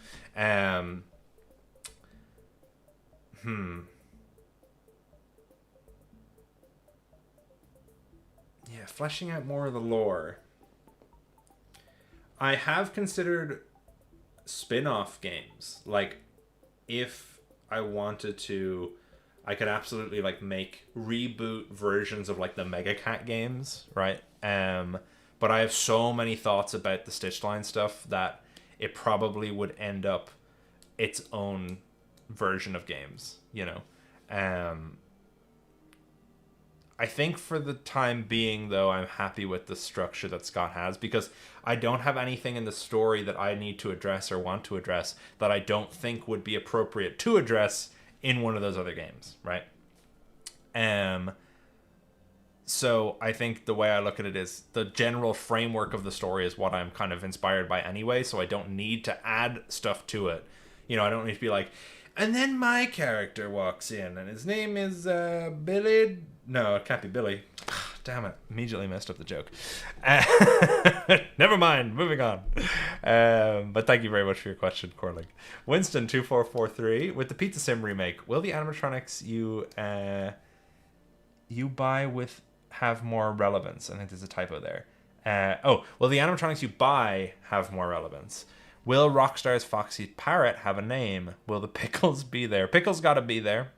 Yeah, fleshing out more of the lore. I have considered spin-off games. Like, if I wanted to, I could absolutely like make reboot versions of like the Mega Cat games, right? But I have so many thoughts about the Stitchline stuff that it probably would end up its own version of games, you know? I think for the time being, though, I'm happy with the structure that Scott has, because I don't have anything in the story that I need to address or want to address that I don't think would be appropriate to address in one of those other games, right? So I think the way I look at it is the general framework of the story is what I'm kind of inspired by anyway, so I don't need to add stuff to it. You know, I don't need to be like, and then my character walks in, and his name is Billy. No, it can't be Billy. Damn it. Immediately messed up the joke. Never mind. Moving on. But thank you very much for your question, Corling. Winston2443, with the Pizza Sim remake, will the animatronics you buy with have more relevance? I think there's a typo there. Will the animatronics you buy have more relevance? Will Rockstar's Foxy Parrot have a name? Will the Pickles be there? Pickles gotta be there.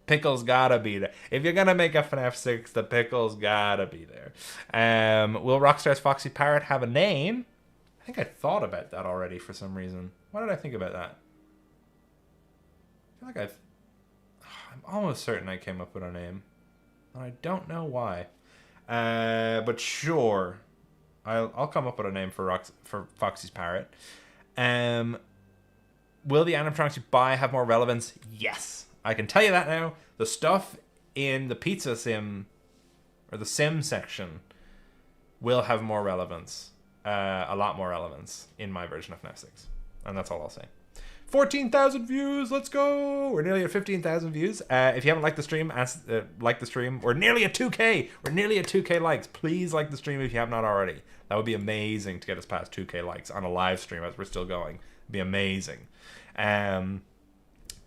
Pickles gotta be there. If you're gonna make a FNAF 6, the Pickles gotta be there. Will Rockstar's Foxy Parrot have a name? I think I thought about that already for some reason. Why did I think about that? I feel like I'm almost certain I came up with a name. And I don't know why. But sure. I'll come up with a name for Foxy's Parrot. Will the animatronics you buy have more relevance? Yes. I can tell you that now. The stuff in the Pizza Sim, or the Sim section, will have more relevance. A lot more relevance in my version of FNAF 6. And that's all I'll say. 14,000 views. Let's go. We're nearly at 15,000 views. If you haven't liked the stream, like the stream. We're nearly at 2K. We're nearly at 2K likes. Please like the stream if you have not already. That would be amazing to get us past 2K likes on a live stream as we're still going. It'd be amazing.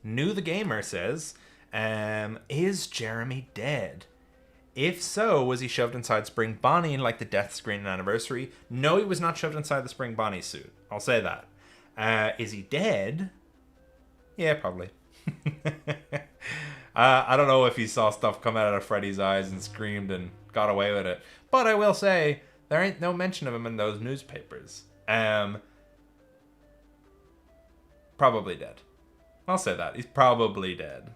New the Gamer says, is Jeremy dead? If so, was he shoved inside Spring Bonnie like the death screen in Anniversary? No, he was not shoved inside the Spring Bonnie suit. I'll say that. Is he dead? Yeah, probably. I don't know if he saw stuff come out of Freddy's eyes and screamed and got away with it. But I will say, there ain't no mention of him in those newspapers. Probably dead. I'll say that. He's probably dead.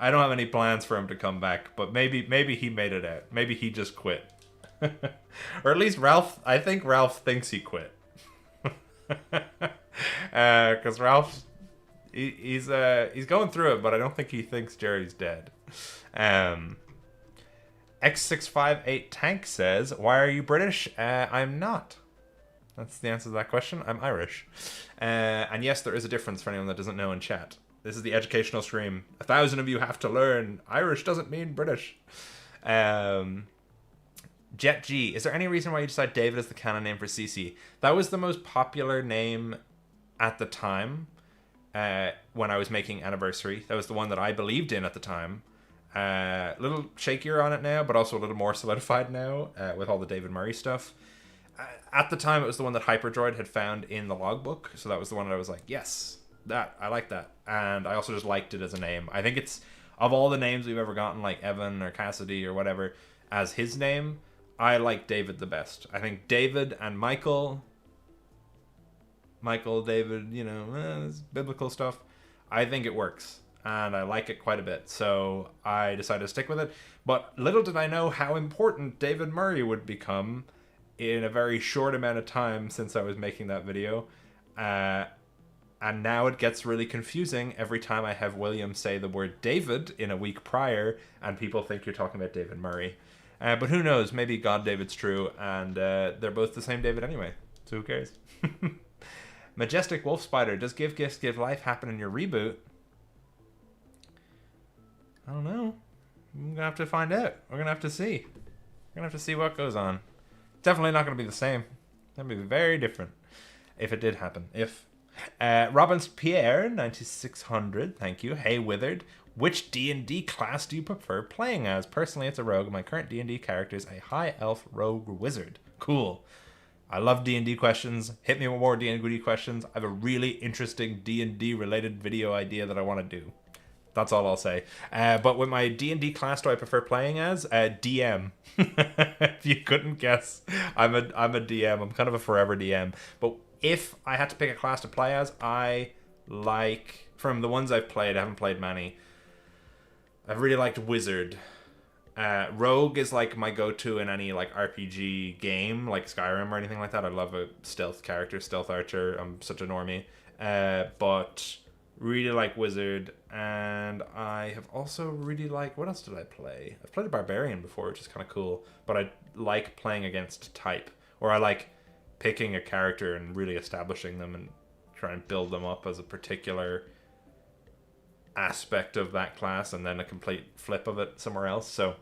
I don't have any plans for him to come back, but maybe he made it out. Maybe he just quit. Or at least Ralph, I think Ralph thinks he quit. Because Ralph, he's going through it, but I don't think he thinks Jerry's dead. X658 Tank says, why are you British? I'm not. That's the answer to that question. I'm Irish. And yes, there is a difference for anyone that doesn't know in chat. This is the educational stream. 1,000 of you have to learn. Irish doesn't mean British. Jet G, is there any reason why you decided David is the canon name for CC? That was the most popular name at the time when I was making Anniversary. That was the one that I believed in at the time. A little shakier on it now, but also a little more solidified now with all the David Murray stuff. At the time, it was the one that Hyperdroid had found in the logbook. So that was the one that I was like, yes, I like that. And I also just liked it as a name. I think it's, of all the names we've ever gotten, like Evan or Cassidy or whatever, as his name, I like David the best. I think David and Michael, David, you know, biblical stuff. I think it works. And I like it quite a bit. So I decided to stick with it. But little did I know how important David Murray would become in a very short amount of time since I was making that video. And now it gets really confusing every time I have William say the word David in a week prior, and people think you're talking about David Murray. But who knows? Maybe God David's true, and they're both the same David anyway. So who cares? Majestic Wolf Spider, does Give Gifts Give Life happen in your reboot? I don't know. We're going to have to find out. We're going to have to see. We're going to have to see what goes on. Definitely not going to be the same. That'd be very different if it did happen. If. Robbins Pierre, 9600, thank you. Hey Withered, which D&D class do you prefer playing as? Personally, it's a rogue. My current D&D character is a high elf rogue wizard. Cool. I love D&D questions. Hit me with more D&D questions. I have a really interesting D&D related video idea that I want to do. That's all I'll say. But with my D&D class, do I prefer playing as? DM. If you couldn't guess, I'm a DM. I'm kind of a forever DM. But if I had to pick a class to play as, I like, from the ones I've played, I haven't played many, I've really liked Wizard. Rogue is like my go-to in any like RPG game, like Skyrim or anything like that. I love a stealth character, stealth archer. I'm such a normie. But Really like Wizard, and I have also really like, what else did I play? I've played a Barbarian before, which is kind of cool, but I like playing against type, or I like picking a character and really establishing them and try and build them up as a particular aspect of that class, and then a complete flip of it somewhere else. So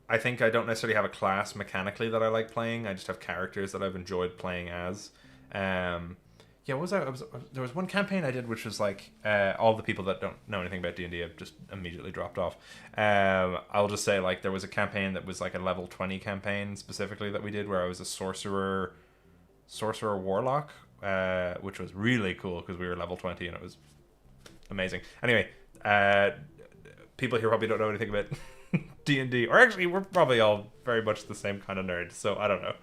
I think I don't necessarily have a class mechanically that I like playing. I just have characters that I've enjoyed playing as. Yeah, what was that? There was one campaign I did which was like, all the people that don't know anything about D&D have just immediately dropped off. I'll just say, like, there was a campaign that was like a level 20 campaign specifically that we did where I was a sorcerer warlock, which was really cool because we were level 20 and it was amazing. Anyway, people here probably don't know anything about D&D, or actually we're probably all very much the same kind of nerds, so I don't know.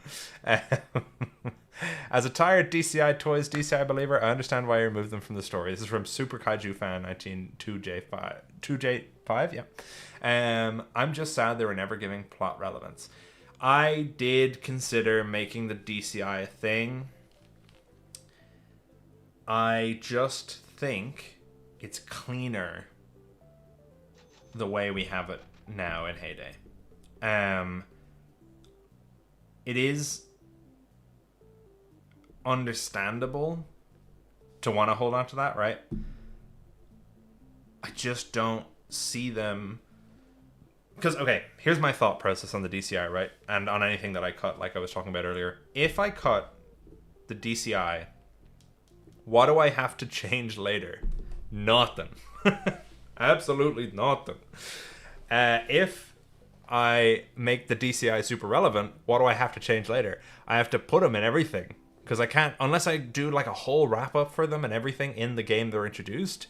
As a tired DCI Toys DCI believer, I understand why you removed them from the story. This is from Super Kaiju Fan 2J5, yeah. I'm just sad they were never giving plot relevance. I did consider making the DCI a thing. I just think it's cleaner the way we have it now in Heyday. It is understandable to want to hold on to that, right? I just don't see them, because, okay, here's my thought process on the DCI, right? And on anything that I cut, like I was talking about earlier. If I cut the DCI, what do I have to change later? Nothing. Absolutely nothing. If I make the DCI super relevant, what do I have to change later? I have to put them in everything. Because I can't, unless I do like a whole wrap up for them and everything in the game they're introduced.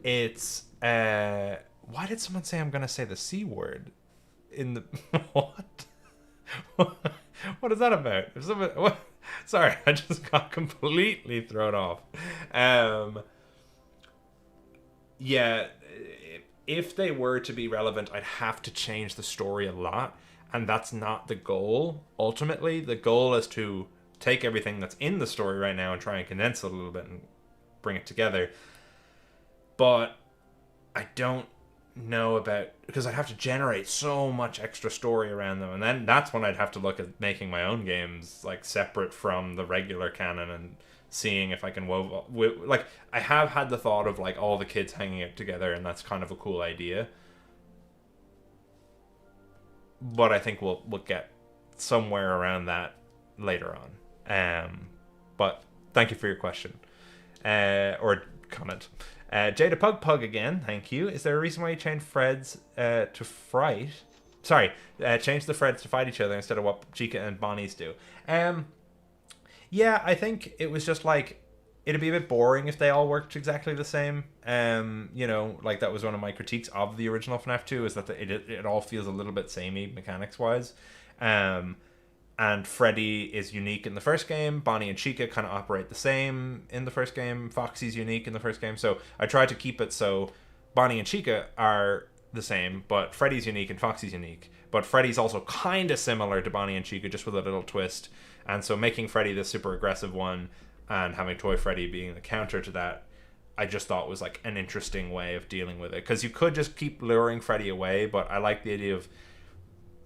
It's, why did someone say I'm going to say the C word in the, what? What is that about? If someone, what? Sorry, I just got completely thrown off. Yeah, if they were to be relevant, I'd have to change the story a lot. And that's not the goal. Ultimately, the goal is to take everything that's in the story right now and try and condense it a little bit and bring it together. But I don't know about, because I'd have to generate so much extra story around them, and then that's when I'd have to look at making my own games like separate from the regular canon and seeing if I can like, I have had the thought of like all the kids hanging out together, and that's kind of a cool idea, but I think we'll get somewhere around that later on. But thank you for your question, or comment. Jada Pug again, thank you. Is there a reason why you changed Freds to fright? Sorry, change the Freds to fight each other instead of what Chica and Bonnie's do. Yeah, I think it was just like, it'd be a bit boring if they all worked exactly the same. You know, like that was one of my critiques of the original FNAF 2, is that it all feels a little bit samey mechanics wise. And Freddy is unique in the first game. Bonnie and Chica kind of operate the same in the first game. Foxy's unique in the first game. So I tried to keep it so Bonnie and Chica are the same, but Freddy's unique and Foxy's unique. But Freddy's also kind of similar to Bonnie and Chica, just with a little twist. And so making Freddy the super aggressive one and having Toy Freddy being the counter to that, I just thought was like an interesting way of dealing with it. Because you could just keep luring Freddy away, but I like the idea of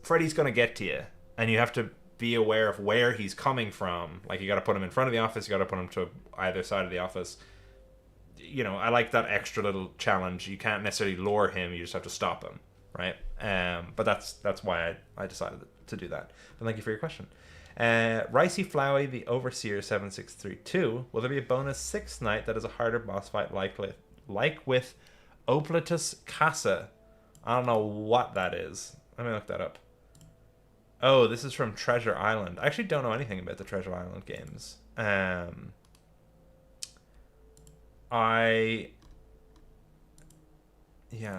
Freddy's going to get to you. And you have to be aware of where he's coming from. Like, you got to put him in front of the office, you got to put him to either side of the office. You know, I like that extra little challenge. You can't necessarily lure him, you just have to stop him, right? But that's why I decided to do that. But thank you for your question. Ricey Flowey, the Overseer 7632. Will there be a bonus 6th night that is a harder boss fight like with Oplatus Casa? I don't know what that is. Let me look that up. Oh, this is from Treasure Island. I actually don't know anything about the Treasure Island games. Yeah,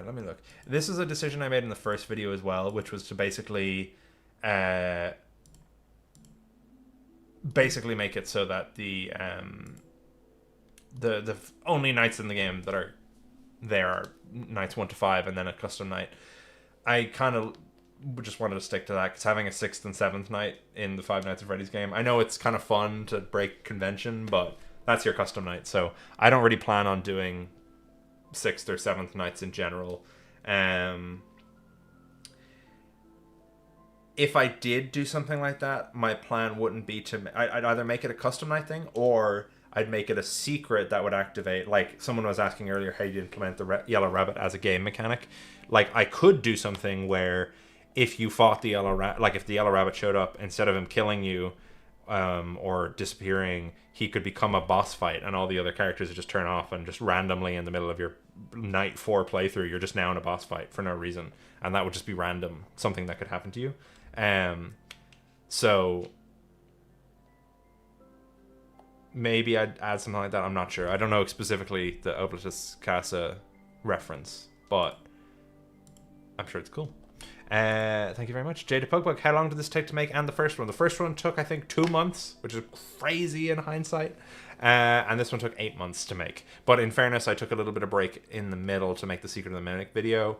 let me look. This is a decision I made in the first video as well, which was to basically make it so that the only nights in the game that are there are nights 1 to 5 and then a custom night. I kind of just wanted to stick to that, because having a 6th and 7th night in the Five Nights at Freddy's game, I know it's kind of fun to break convention, but That's your custom night. So I don't really plan on doing 6th or 7th nights in general. If I did do something like that, my plan wouldn't be to... I'd either make it a custom night thing, or I'd make it a secret that would activate... Like, someone was asking earlier how you implement the Yellow Rabbit as a game mechanic. Like, I could do something where if you fought the Yellow Rabbit... Like, if the Yellow Rabbit showed up, instead of him killing you or disappearing, he could become a boss fight, and all the other characters would just turn off, and just randomly in the middle of your night 4 playthrough, you're just now in a boss fight for no reason. And that would just be random, something that could happen to you. So maybe I'd add something like that. I'm not sure. I don't know specifically the Oblitus Casa reference, but I'm sure it's cool. Thank you very much. Jada Pugbug, how long did this take to make? And the first one. The first one took, I think, 2 months, which is crazy in hindsight. And this one took 8 months to make. But in fairness, I took a little bit of break in the middle to make the Secret of the Mimic video.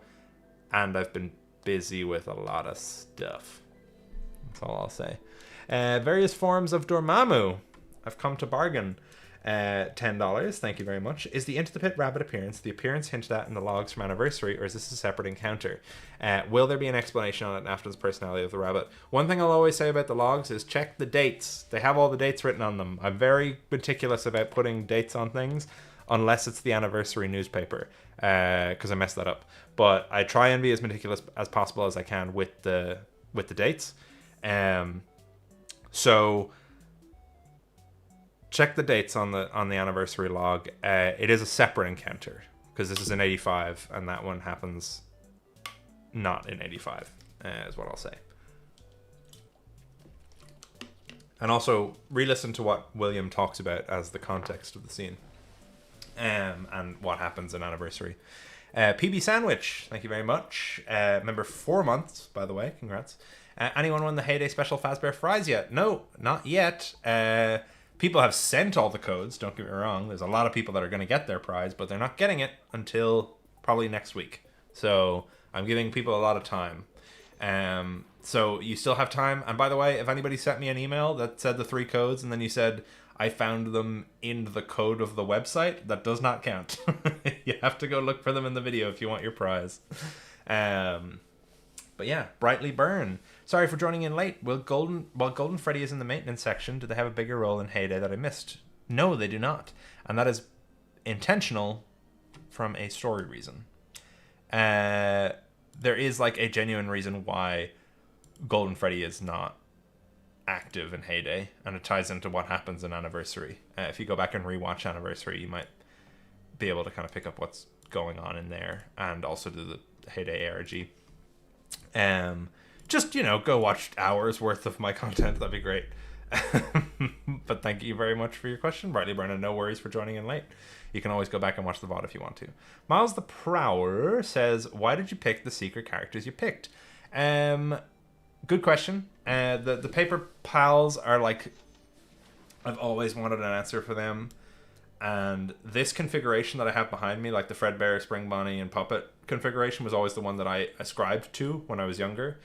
And I've been busy with a lot of stuff. That's all I'll say. Various forms of Dormammu. I've come to bargain. $10. Thank you very much. Is the Into the Pit rabbit appearance the appearance hinted at in the logs from Anniversary, or is this a separate encounter? Will there be an explanation on it after the personality of the rabbit? One thing I'll always say about the logs is check the dates. They have all the dates written on them. I'm very meticulous about putting dates on things, unless it's the Anniversary newspaper, because I messed that up. But I try and be as meticulous as possible as I can with the dates. So check the dates on the Anniversary log. It is a separate encounter, because this is in 85, and that one happens not in 85, is what I'll say. And also re-listen to what William talks about as the context of the scene, and what happens in Anniversary. PB Sandwich, thank you very much. Member 4 months, by the way. Congrats. Anyone won the Heyday Special Fazbear Fries yet? No, not yet. People have sent all the codes, don't get me wrong. There's a lot of people that are going to get their prize, but they're not getting it until probably next week. So I'm giving people a lot of time. So you still have time. And by the way, if anybody sent me an email that said the 3 codes and then you said, I found them in the code of the website, that does not count. You have to go look for them in the video if you want your prize. But yeah, Brightly Burn. Sorry for joining in late. While Golden Freddy is in the maintenance section, do they have a bigger role in Heyday that I missed? No, they do not. And that is intentional from a story reason. There is like a genuine reason why Golden Freddy is not active in Heyday, and it ties into what happens in Anniversary. If you go back and rewatch Anniversary, you might be able to kind of pick up what's going on in there, and also do the Heyday ARG. Just, go watch hours worth of my content. That'd be great. But thank you very much for your question, Brightly Burn, and no worries for joining in late. You can always go back and watch the VOD if you want to. Miles the Prower says, why did you pick the secret characters you picked? Good question. The Paper Pals are like, I've always wanted an answer for them. And this configuration that I have behind me, like the Fredbear, Spring Bonnie, and Puppet configuration, was always the one that I ascribed to when I was younger.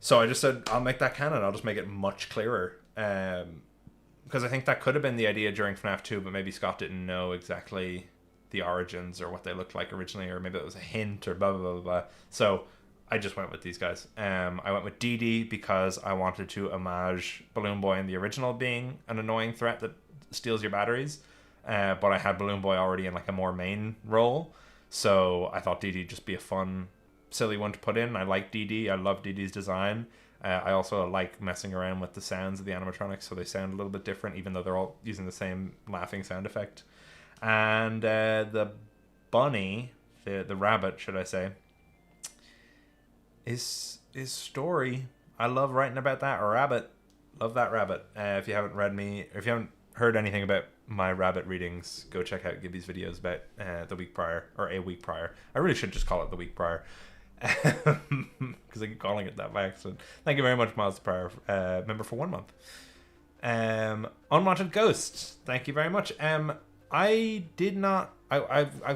So I just said, I'll make that canon. I'll just make it much clearer. Because I think that could have been the idea during FNAF 2, but maybe Scott didn't know exactly the origins or what they looked like originally, or maybe it was a hint or blah, blah, blah, blah. So I just went with these guys. I went with Dee Dee because I wanted to homage Balloon Boy in the original being an annoying threat that steals your batteries. But I had Balloon Boy already in like a more main role. So I thought Dee Dee just be a fun, silly one to put in. I like Dee Dee. I love Dee Dee's design. I also like messing around with the sounds of the animatronics, so they sound a little bit different, even though they're all using the same laughing sound effect. And the bunny, the rabbit, should I say, is story. I love writing about that rabbit. Love that rabbit. If you haven't heard anything about my rabbit readings, go check out Gibby's videos about the week prior, or a week prior. I really should just call it the week prior, because I keep calling it that by accident. Thank you very much, Miles Prior, member for 1 month. Unwanted Ghosts, thank you very much. I've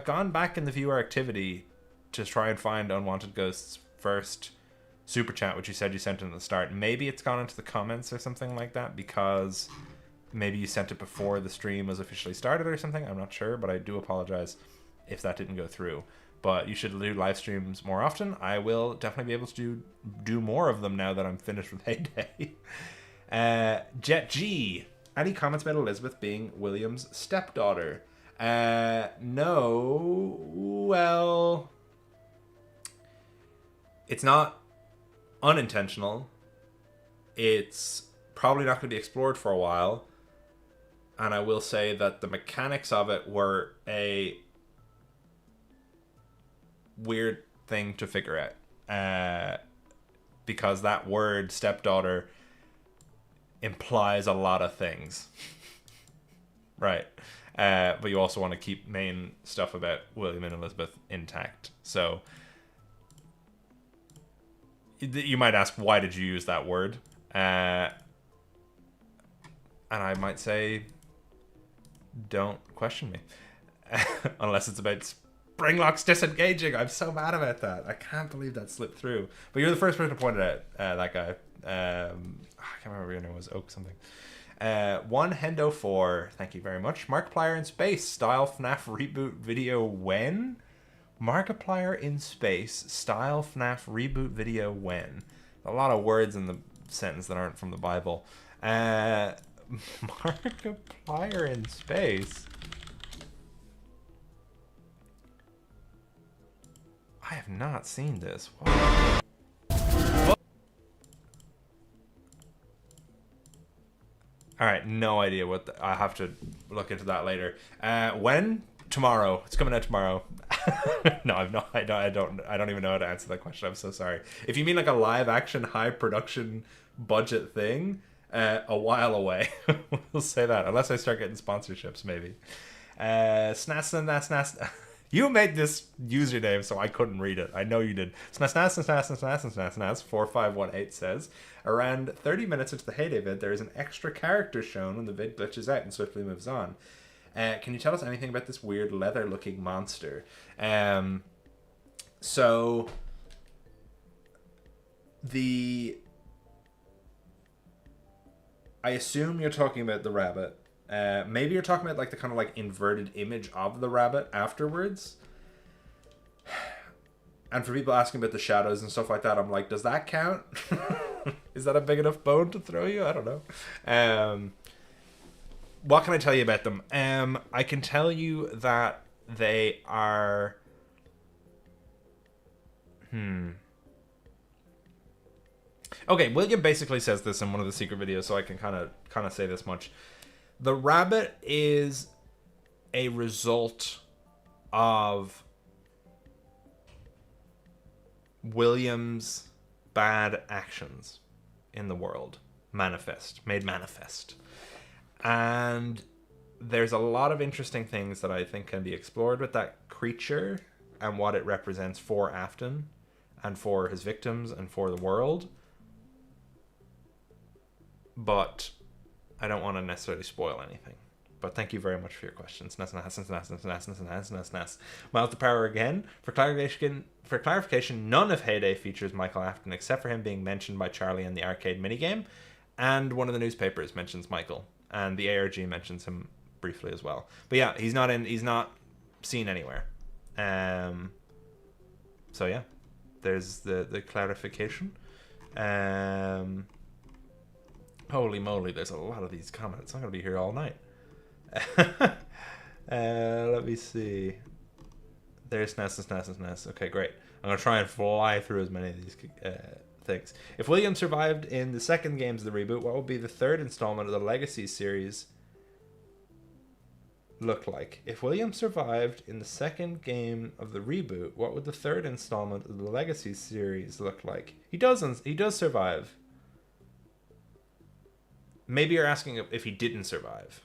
gone back in the viewer activity to try and find Unwanted Ghosts' first super chat, which you said you sent in at the start. Maybe it's gone into the comments or something like that, because maybe you sent it before the stream was officially started or something. I'm not sure, but I do apologize if that didn't go through. But you should do live streams more often. I will definitely be able to do more of them now that I'm finished with Heyday. Jet G. Any comments about Elizabeth being William's stepdaughter? No. Well, it's not unintentional. It's probably not going to be explored for a while. And I will say that the mechanics of it were a weird thing to figure out. Because that word stepdaughter implies a lot of things. Right. But you also want to keep main stuff about William and Elizabeth intact. So you might ask, why did you use that word? And I might say, don't question me. Unless it's about Springlocks disengaging. I'm so mad about that. I can't believe that slipped through. But you're the first person to point it out, that guy. I can't remember your name was Oak something. One Hendo 4, thank you very much. Markiplier in space, style FNAF reboot video when? Markiplier in space, style FNAF reboot video when? A lot of words in the sentence that aren't from the Bible. Markiplier in space? I have not seen this. What? All right, no idea what I have to look into that later. When? Tomorrow. It's coming out tomorrow. No, I don't even know how to answer that question. I'm so sorry. If you mean like a live action, high production budget thing, a while away. We'll say that, unless I start getting sponsorships, maybe. Snas. You made this username, so I couldn't read it. I know you did. Snas4518 says, around 30 minutes into the Heyday vid, there is an extra character shown when the vid glitches out and swiftly moves on. Can you tell us anything about this weird leather-looking monster? So I assume you're talking about the rabbit. Maybe you're talking about like the kind of like inverted image of the rabbit afterwards. And for people asking about the shadows and stuff like that, I'm like, does that count? Is that a big enough bone to throw you? I don't know. What can I tell you about them? I can tell you that they are... Okay, William basically says this in one of the secret videos, so I can kind of say this much. The rabbit is a result of William's bad actions in the world. Made manifest. And there's a lot of interesting things that I think can be explored with that creature and what it represents for Afton and for his victims and for the world. But I don't want to necessarily spoil anything. But thank you very much for your questions. Miles to Power again. For clarification, none of Heyday features Michael Afton except for him being mentioned by Charlie in the arcade minigame. And one of the newspapers mentions Michael. And the ARG mentions him briefly as well. But yeah, he's not seen anywhere. So yeah, there's the clarification. Holy moly, there's a lot of these comments. I'm going to be here all night. Let me see. There's Ness. Okay, great. I'm going to try and fly through as many of these things. If William survived in the second games of the reboot, what would be the third installment of the Legacy series look like? If William survived in the second game of the reboot, what would the third installment of the Legacy series look like? He does survive. Maybe you're asking if he didn't survive.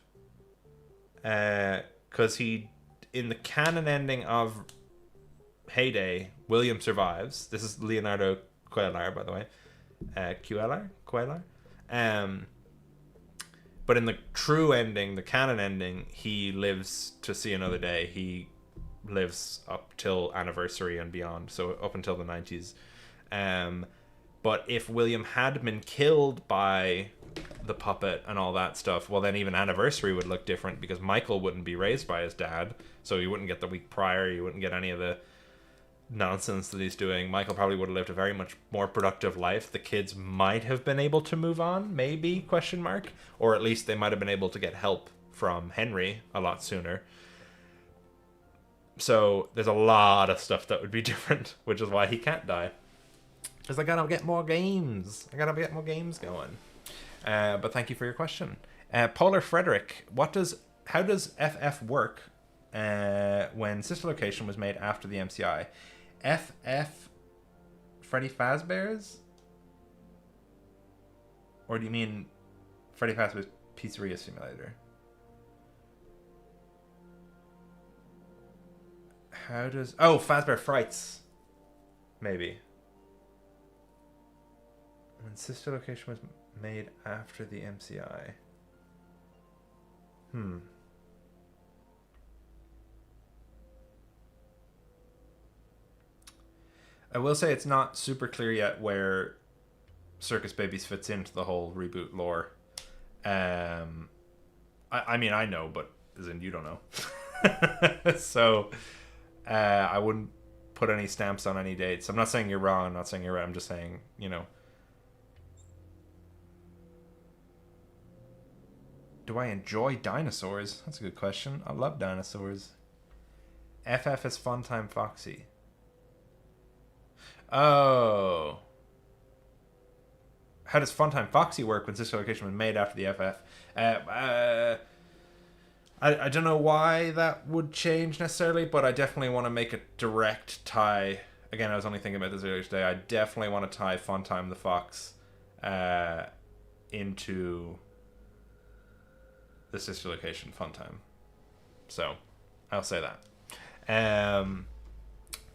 Because in the canon ending of Heyday, William survives. This is Leonardo Cuellar, by the way. Cuellar? But in the true ending, the canon ending, he lives to see another day. He lives up till anniversary and beyond, so up until the 90s. But if William had been killed by the puppet and all that stuff, well, then even Anniversary would look different because Michael wouldn't be raised by his dad, so you wouldn't get the week prior, you wouldn't get any of the nonsense that he's doing. Michael probably would have lived a very much more productive life. The kids might have been able to move on, maybe, question mark, or at least they might have been able to get help from Henry a lot sooner. So there's a lot of stuff that would be different, which is why he can't die. Because I gotta get more games. I gotta get more games going. But thank you for your question. Polar Frederick, how does FF work when Sister Location was made after the MCI? FF Freddy Fazbear's? Or do you mean Freddy Fazbear's Pizzeria Simulator? How does... Oh, Fazbear Frights. Maybe. When Sister Location was made after the MCI. I will say it's not super clear yet where Circus Babies fits into the whole reboot lore. I mean, I know, but as in you don't know. So I wouldn't put any stamps on any dates. I'm not saying you're wrong. I'm not saying you're right. I'm just saying, you know. Do I enjoy dinosaurs? That's a good question. I love dinosaurs. FF is Funtime Foxy. Oh. How does Funtime Foxy work when Sister Location was made after the FF? I don't know why that would change necessarily, but I definitely want to make a direct tie. Again, I was only thinking about this earlier today. I definitely want to tie Funtime the Fox into the Sister Location Funtime. So, I'll say that.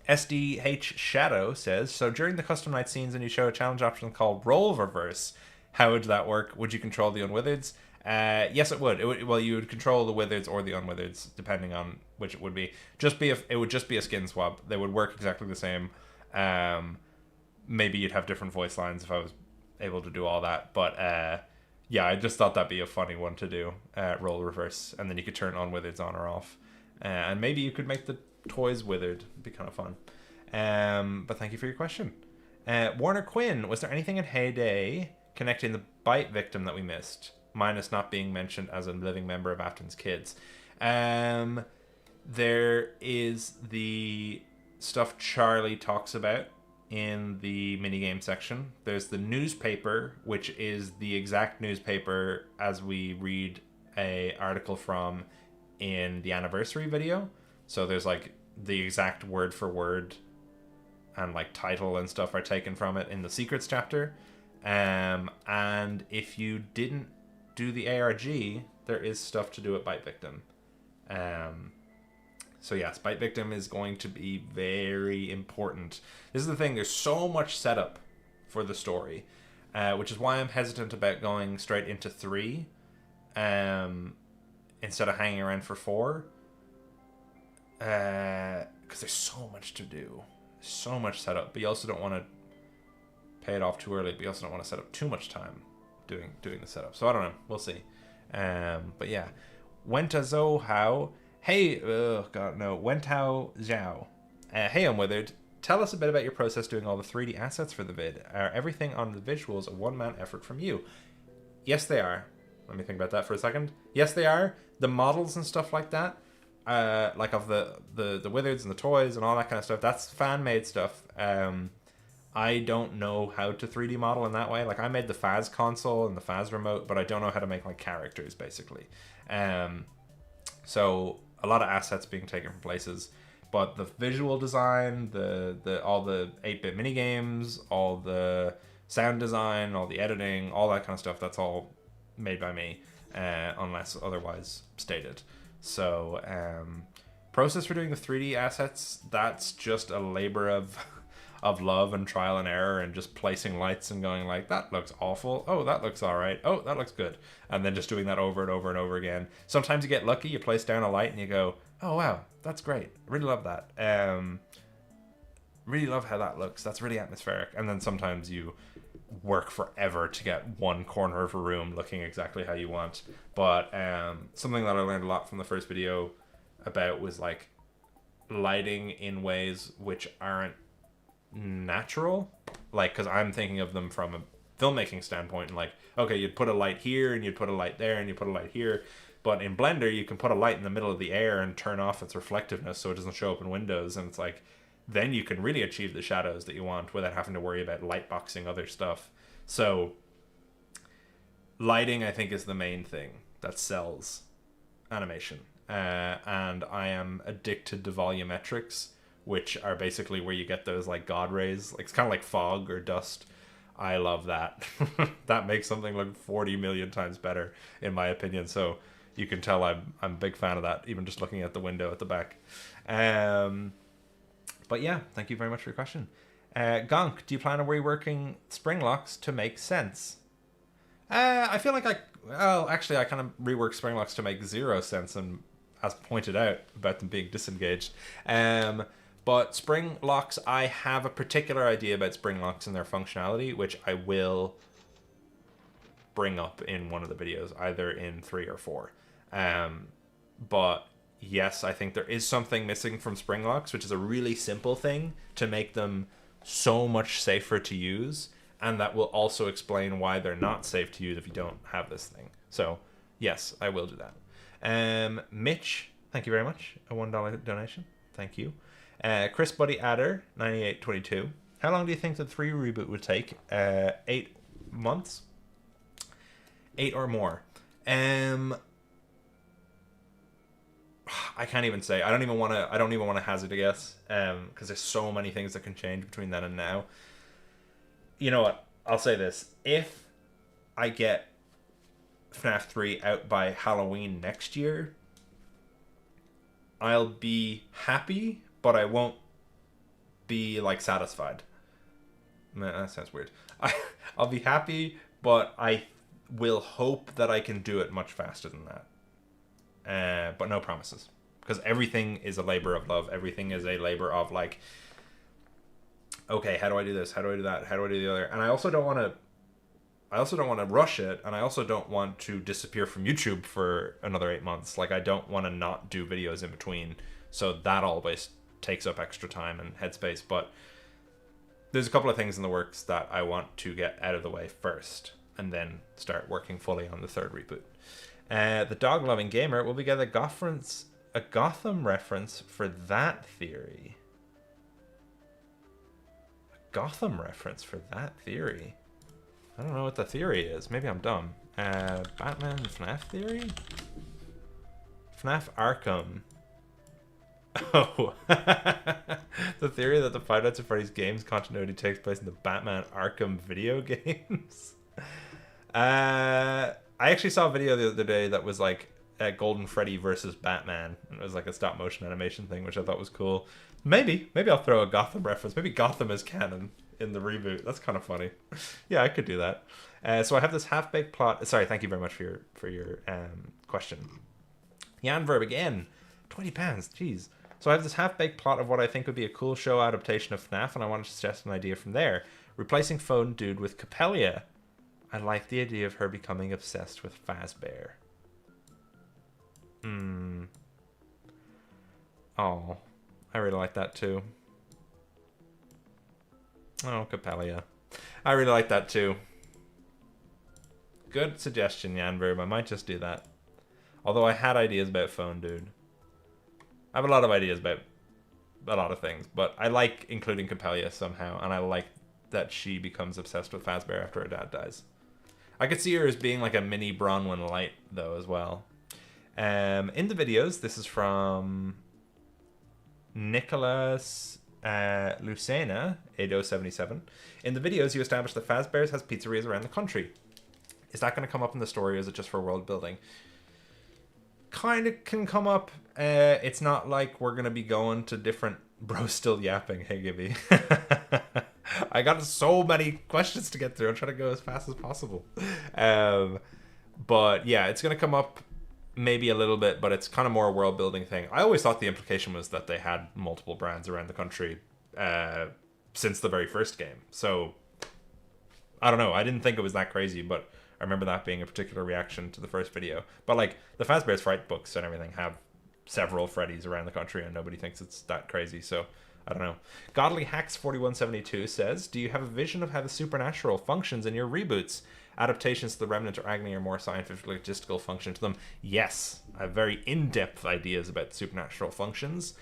SDH Shadow says, so during the custom night scenes and you show a challenge option called Roll Reverse, how would that work? Would you control the Unwithereds? Yes, it would. Well, you would control the Withereds or the Unwithereds, depending on which it would be. It would just be a skin swap. They would work exactly the same. Maybe you'd have different voice lines if I was able to do all that. But yeah, I just thought that'd be a funny one to do. Roll Reverse, and then you could turn Unwithereds on or off. And maybe you could make the toys withered. It'd be kind of fun. But thank you for your question. Warner Quinn, was there anything in Heyday connecting the bite victim that we missed, minus not being mentioned as a living member of Afton's kids? There is the stuff Charlie talks about in the minigame section. There's the newspaper, which is the exact newspaper as we read a article from in the anniversary video. So there's like the exact word for word and like title and stuff are taken from it in the secrets chapter. And if you didn't do the ARG, there is stuff to do at Bite Victim. So yes, Bite Victim is going to be very important. This is the thing, there's so much setup for the story, which is why I'm hesitant about going straight into 3 instead of hanging around for 4. Because there's so much to do. So much setup, but you also don't want to pay it off too early, but you also don't want to set up too much time doing the setup. So I don't know. We'll see. But yeah. Wenta Zhou Hao. Hey, oh god, no. Wentao Zhao. Hey, Unwithered. Tell us a bit about your process doing all the 3D assets for the vid. Are everything on the visuals a one-man effort from you? Yes, they are. Let me think about that for a second. Yes, they are. The models and stuff like that, like of the Withereds and the toys and all that kind of stuff, that's fan-made stuff. I don't know how to 3D model in that way. Like, I made the Faz console and the Faz remote, but I don't know how to make like characters, basically. So a lot of assets being taken from places, but the visual design, all the 8-bit minigames, all the sound design, all the editing, all that kind of stuff, that's all made by me, unless otherwise stated. So process for doing the 3D assets, that's just a labor of love and trial and error and just placing lights and going like, that looks awful, oh that looks all right, oh that looks good, and then just doing that over and over and over again. Sometimes you get lucky, you place down a light and you go, oh wow, that's great, I really love that. Really love how that looks. That's really atmospheric. And then sometimes you work forever to get one corner of a room looking exactly how you want. But something that I learned a lot from the first video about was like lighting in ways which aren't natural. Like, because I'm thinking of them from a filmmaking standpoint, and like, okay, you'd put a light here and you'd put a light there and you put a light here. But in Blender, you can put a light in the middle of the air and turn off its reflectiveness so it doesn't show up in windows. And it's like, then you can really achieve the shadows that you want without having to worry about light boxing other stuff. So lighting, I think, is the main thing that sells animation. And I am addicted to volumetrics, which are basically where you get those like God rays. Like, it's kind of like fog or dust. I love that. That makes something look 40 million times better, in my opinion. So you can tell I'm a big fan of that, even just looking at the window at the back. But yeah, thank you very much for your question. Gonk, do you plan on reworking spring locks to make sense? I feel like I kind of rework spring locks to make zero sense, and as pointed out about them being disengaged. But spring locks, I have a particular idea about spring locks and their functionality, which I will bring up in one of the videos, either in 3 or 4. But yes, I think there is something missing from spring locks, which is a really simple thing to make them so much safer to use, and that will also explain why they're not safe to use if you don't have this thing. So yes, I will do that. Mitch, thank you very much. A $1 donation. Thank you. Chris Buddy Adder 9822. How long do you think the 3 reboot would take? 8 months? 8 or more. I can't even say. I don't even want to hazard a guess, because there's so many things that can change between then and now. You know what? I'll say this. If I get FNAF 3 out by Halloween next year, I'll be happy, but I won't be like satisfied. Man, that sounds weird. I'll be happy, but I will hope that I can do it much faster than that. But no promises, because everything is a labor of love. Everything is a labor of like, okay, how do I do this? How do I do that? How do I do the other? And I also don't want to rush it, and I also don't want to disappear from YouTube for another 8 months. Like, I don't want to not do videos in between, so that always takes up extra time and headspace. But there's a couple of things in the works that I want to get out of the way first, and then start working fully on the 3rd reboot. The dog loving gamer will we get a Gotham reference for that theory. A Gotham reference for that theory. I don't know what the theory is. Maybe I'm dumb. Batman FNAF theory? FNAF Arkham. Oh. The theory that the Five Nights at Freddy's games continuity takes place in the Batman Arkham video games. I actually saw a video the other day that was like Golden Freddy versus Batman. And it was like a stop motion animation thing, which I thought was cool. Maybe I'll throw a Gotham reference. Maybe Gotham is canon in the reboot. That's kind of funny. Yeah, I could do that. So I have this half-baked plot. Sorry, thank you very much for your question. Jan Verb again, £20. Jeez. So I have this half-baked plot of what I think would be a cool show adaptation of FNAF, and I want to suggest an idea from there. Replacing Phone Dude with Capellia. I like the idea of her becoming obsessed with Fazbear. Oh, I really like that too. Oh, Capellia. I really like that too. Good suggestion, Janverb. I might just do that. Although I had ideas about Phone Dude. I have a lot of ideas about a lot of things, but I like including Capellia somehow, and I like that she becomes obsessed with Fazbear after her dad dies. I could see her as being like a mini Bronwyn Light, though, as well. In the videos, this is from Nicholas Lucena, 8077. In the videos, you establish that Fazbear's has pizzerias around the country. Is that going to come up in the story, or is it just for world building? Kind of can come up. It's not like we're going to be going to different... Bro, still yapping. Hey, Gibby. I got so many questions to get through. I'm trying to go as fast as possible. But yeah, it's going to come up maybe a little bit, but it's kind of more a world building thing. I always thought the implication was that they had multiple brands around the country, since the very first game. So I don't know. I didn't think it was that crazy, but I remember that being a particular reaction to the first video. But like the Fazbear's Fright books and everything have several Freddys around the country, and nobody thinks it's that crazy. So I don't know. Godly Hacks 4172 says, "Do you have a vision of how the supernatural functions in your reboots? Adaptations to The Remnant or Agony are more scientific logistical function to them." Yes, I have very in-depth ideas about the supernatural functions.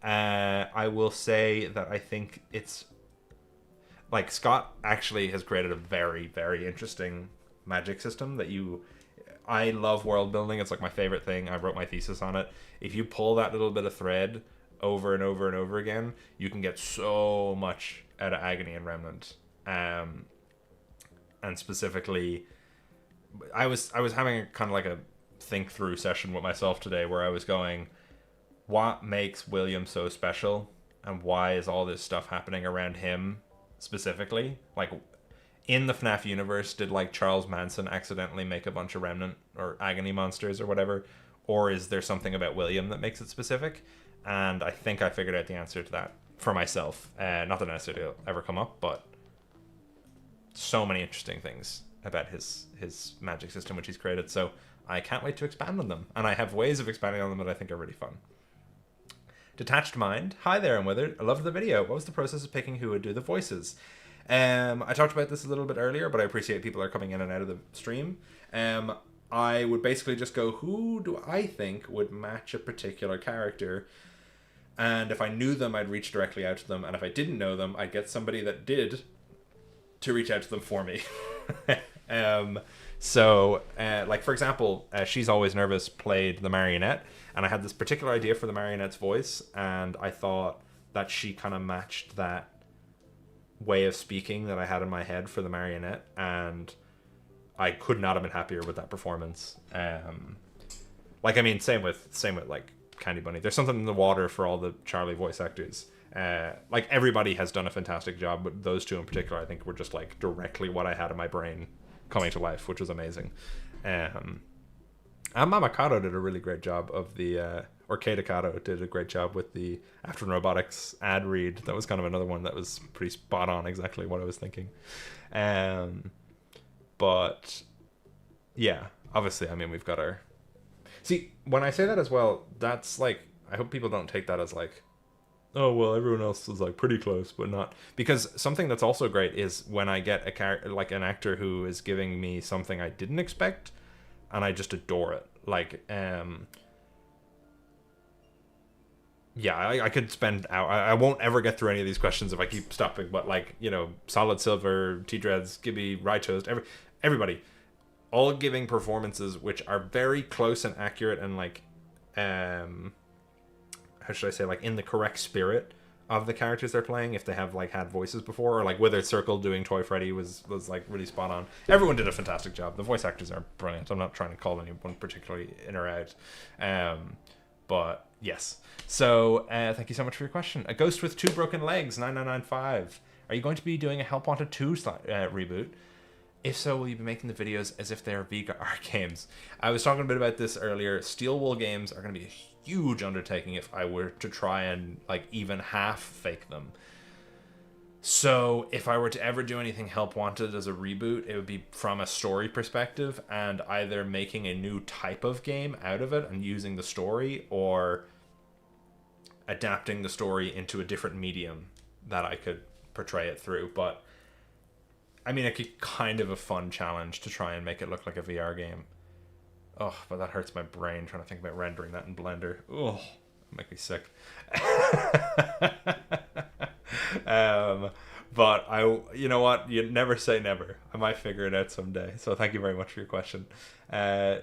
I will say that I think it's like Scott actually has created a very, very interesting magic system that I love world building. It's like my favorite thing. I wrote my thesis on it. If you pull that little bit of thread over and over and over again, you can get so much out of Agony and Remnant. And specifically, I was having a kind of like a think through session with myself today where I was going, what makes William so special, and why is all this stuff happening around him specifically? Like, in the FNAF universe, did like Charles Manson accidentally make a bunch of Remnant or Agony monsters or whatever? Or is there something about William that makes it specific? And I think I figured out the answer to that for myself. Not that necessarily it'll ever come up, but so many interesting things about his magic system which he's created. So I can't wait to expand on them. And I have ways of expanding on them that I think are really fun. Detached Mind. Hi there, I'm Withered. I loved the video. What was the process of picking who would do the voices? I talked about this a little bit earlier, but I appreciate people are coming in and out of the stream. I would basically just go, who do I think would match a particular character? And if I knew them, I'd reach directly out to them. And if I didn't know them, I'd get somebody that did to reach out to them for me. Like, for example, She's Always Nervous played the marionette, and I had this particular idea for the marionette's voice, and I thought that she kind of matched that way of speaking that I had in my head for the marionette, and I could not have been happier with that performance. Same with like Candy Bunny. There's something in the water for all the Charlie voice actors. Like, everybody has done a fantastic job, but those two in particular, I think, were just like directly what I had in my brain coming to life, which was amazing. And Mama Kato did a really great job of the or Kata Kato did a great job with the Afton Robotics ad read. That was kind of another one that was pretty spot on, exactly what I was thinking. But yeah, obviously, I mean, we've got our... See, when I say that as well, that's like, I hope people don't take that as like, oh, well, everyone else is like pretty close, but not. Because something that's also great is when I get a character, like an actor who is giving me something I didn't expect, and I just adore it. Like, yeah, I could spend hours. I won't ever get through any of these questions if I keep stopping, but like, you know, Solid Silver, T-Dreads, Gibby, Rye Toast, everybody, all giving performances which are very close and accurate and like, how should I say, like in the correct spirit of the characters they're playing, if they have like had voices before, or like Withered Circle doing Toy Freddy was like really spot on. Everyone did a fantastic job. The voice actors are brilliant. I'm not trying to call anyone particularly in or out, but yes. So thank you so much for your question. A Ghost with Two Broken Legs 9995. Are you going to be doing a Help Wanted 2 reboot? If so, will you be making the videos as if they are VR games? I was talking a bit about this earlier. Steel Wool Games are going to be a huge undertaking if I were to try and like even half fake them. So if I were to ever do anything Help Wanted as a reboot, it would be from a story perspective and either making a new type of game out of it and using the story, or adapting the story into a different medium that I could portray it through. But I mean, it'd be kind of a fun challenge to try and make it look like a VR game. Oh, but that hurts my brain trying to think about rendering that in Blender. Oh, it'll make me sick. But you know what? You never say never. I might figure it out someday. So thank you very much for your question.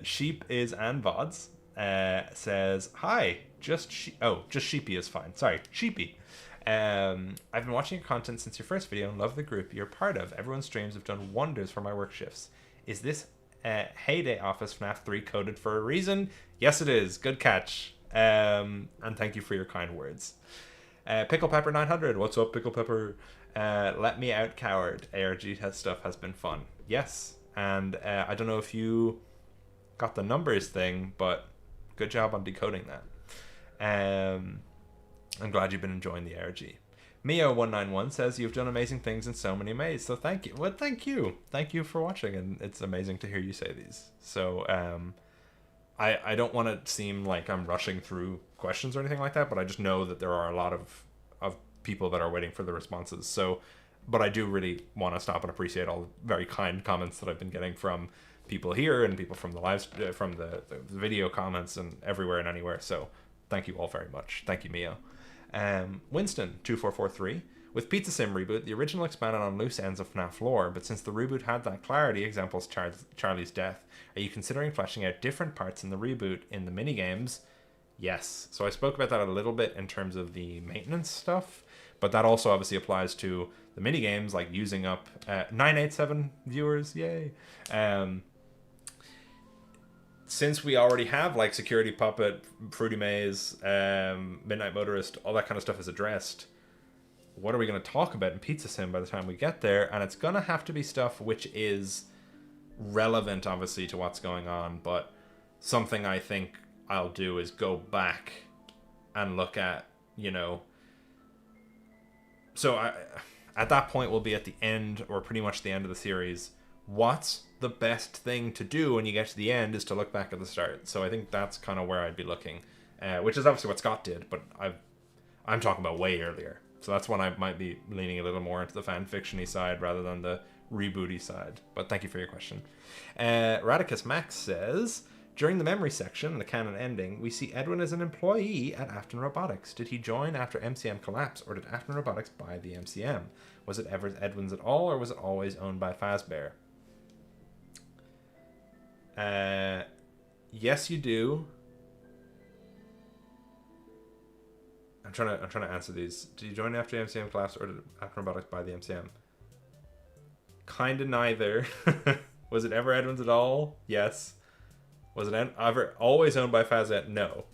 Sheep is and Vods says, hi, just Sheepy is fine. Sorry, Sheepy. I've been watching your content since your first video and love the group you're part of. Everyone's streams have done wonders for my work shifts. Is this Heyday Office FNAF 3 coded for a reason? Yes, it is. Good catch. And thank you for your kind words. Pickle Pepper 900. What's up, Pickle Pepper? Let me out, coward. ARG stuff has been fun. Yes. And I don't know if you got the numbers thing, but good job on decoding that. I'm glad you've been enjoying the ARG. Mio191 says, you've done amazing things in so many ways, so thank you. Well, thank you for watching, and it's amazing to hear you say these. So I don't want to seem like I'm rushing through questions or anything like that, but I just know that there are a lot of people that are waiting for the responses. So, but I do really want to stop and appreciate all the very kind comments that I've been getting from people here and people from the from the video comments and everywhere and anywhere. So thank you all very much. Thank you, Mio. Winston2443, with Pizza Sim Reboot, the original expanded on loose ends of FNAF lore, but since the reboot had that clarity, examples Charlie's death, are you considering fleshing out different parts in the reboot in the minigames? Yes. So I spoke about that a little bit in terms of the maintenance stuff, but that also obviously applies to the minigames, like using up 987 viewers, yay. Since we already have like Security Puppet, Fruity Maze, Midnight Motorist, all that kind of stuff is addressed, what are we going to talk about in Pizza Sim by the time we get there? And it's going to have to be stuff which is relevant, obviously, to what's going on, but something I think I'll do is go back and look at, you know... So at that point, we'll be at the end, or pretty much the end of the series. What's the best thing to do when you get to the end is to look back at the start. So I think that's kind of where I'd be looking, which is obviously what Scott did, but I'm talking about way earlier. So that's when I might be leaning a little more into the fan fiction-y side rather than the rebooty side. But thank you for your question. Radicus Max says, during the memory section, the canon ending, we see Edwin as an employee at Afton Robotics. Did he join after MCM collapsed, or did Afton Robotics buy the MCM? Was it ever Edwin's at all, or was it always owned by Fazbear? Yes, you do. I'm trying to answer these. Did you join after the MCM collapsed, or did Afton Robotics buy the MCM? Kind of neither. Was it ever Edwin's at all? Yes. Was it ever always owned by Fazbear? No.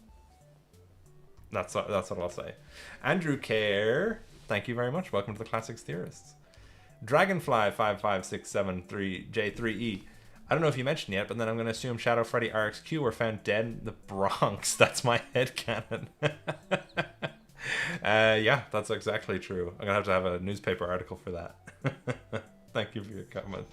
That's what I'll say. Andrew Kerr, thank you very much. Welcome to the Classics Theorists. Dragonfly55673J3E. I don't know if you mentioned yet, but then I'm going to assume Shadow Freddy RXQ were found dead in the Bronx. That's my headcanon. Yeah, that's exactly true. I'm going to have a newspaper article for that. Thank you for your comment.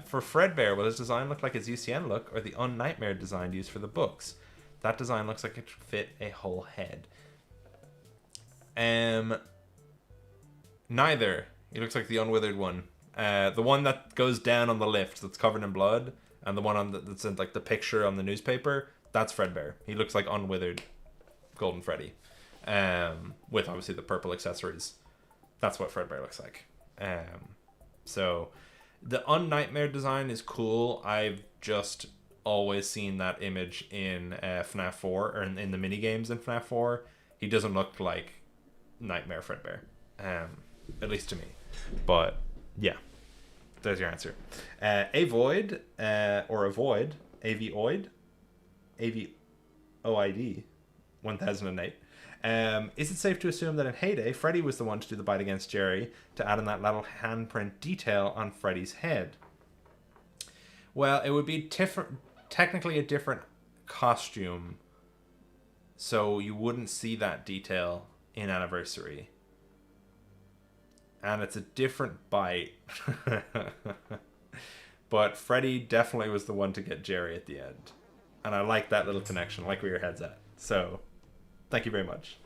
For Fredbear, will his design look like his UCN look or the Un-Nightmare design used for the books? That design looks like it should fit a whole head. Neither. He looks like the Unwithered one. The one that goes down on the lift that's covered in blood, and the one that's in like the picture on the newspaper, that's Fredbear. He looks like Unwithered Golden Freddy, with obviously the purple accessories. That's what Fredbear looks like. So the Un-Nightmare design is cool. I've just always seen that image in FNAF 4, or in the minigames in FNAF 4. He doesn't look like Nightmare Fredbear, at least to me. But yeah, there's your answer. Avoid, or Avoid, Avioid, Avioid, 1008. Is it safe to assume that in Heyday, Freddy was the one to do the bite against Jerry to add in that little handprint detail on Freddy's head? Well, it would be technically a different costume, so you wouldn't see that detail in Anniversary. And it's a different bite. But Freddy definitely was the one to get Jerry at the end. And I like that little connection, like where your head's at. So, thank you very much.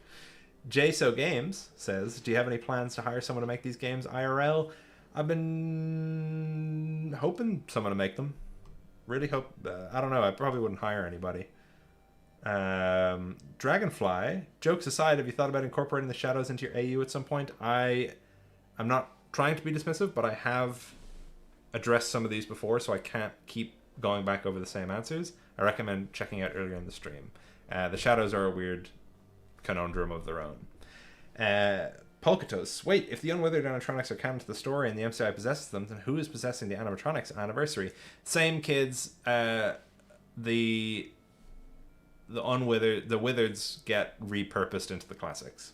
JSO Games says, do you have any plans to hire someone to make these games IRL? I've been hoping someone to make them. Really hope. I don't know. I probably wouldn't hire anybody. Dragonfly, jokes aside, have you thought about incorporating the shadows into your AU at some point? I'm not trying to be dismissive, but I have addressed some of these before, so I can't keep going back over the same answers. I recommend checking out earlier in the stream. The shadows are a weird conundrum of their own. Polkatos, wait, if the unwithered animatronics are canon to the story and the MCI possesses them, then who is possessing the animatronics at Anniversary? Same kids. The withereds get repurposed into the classics,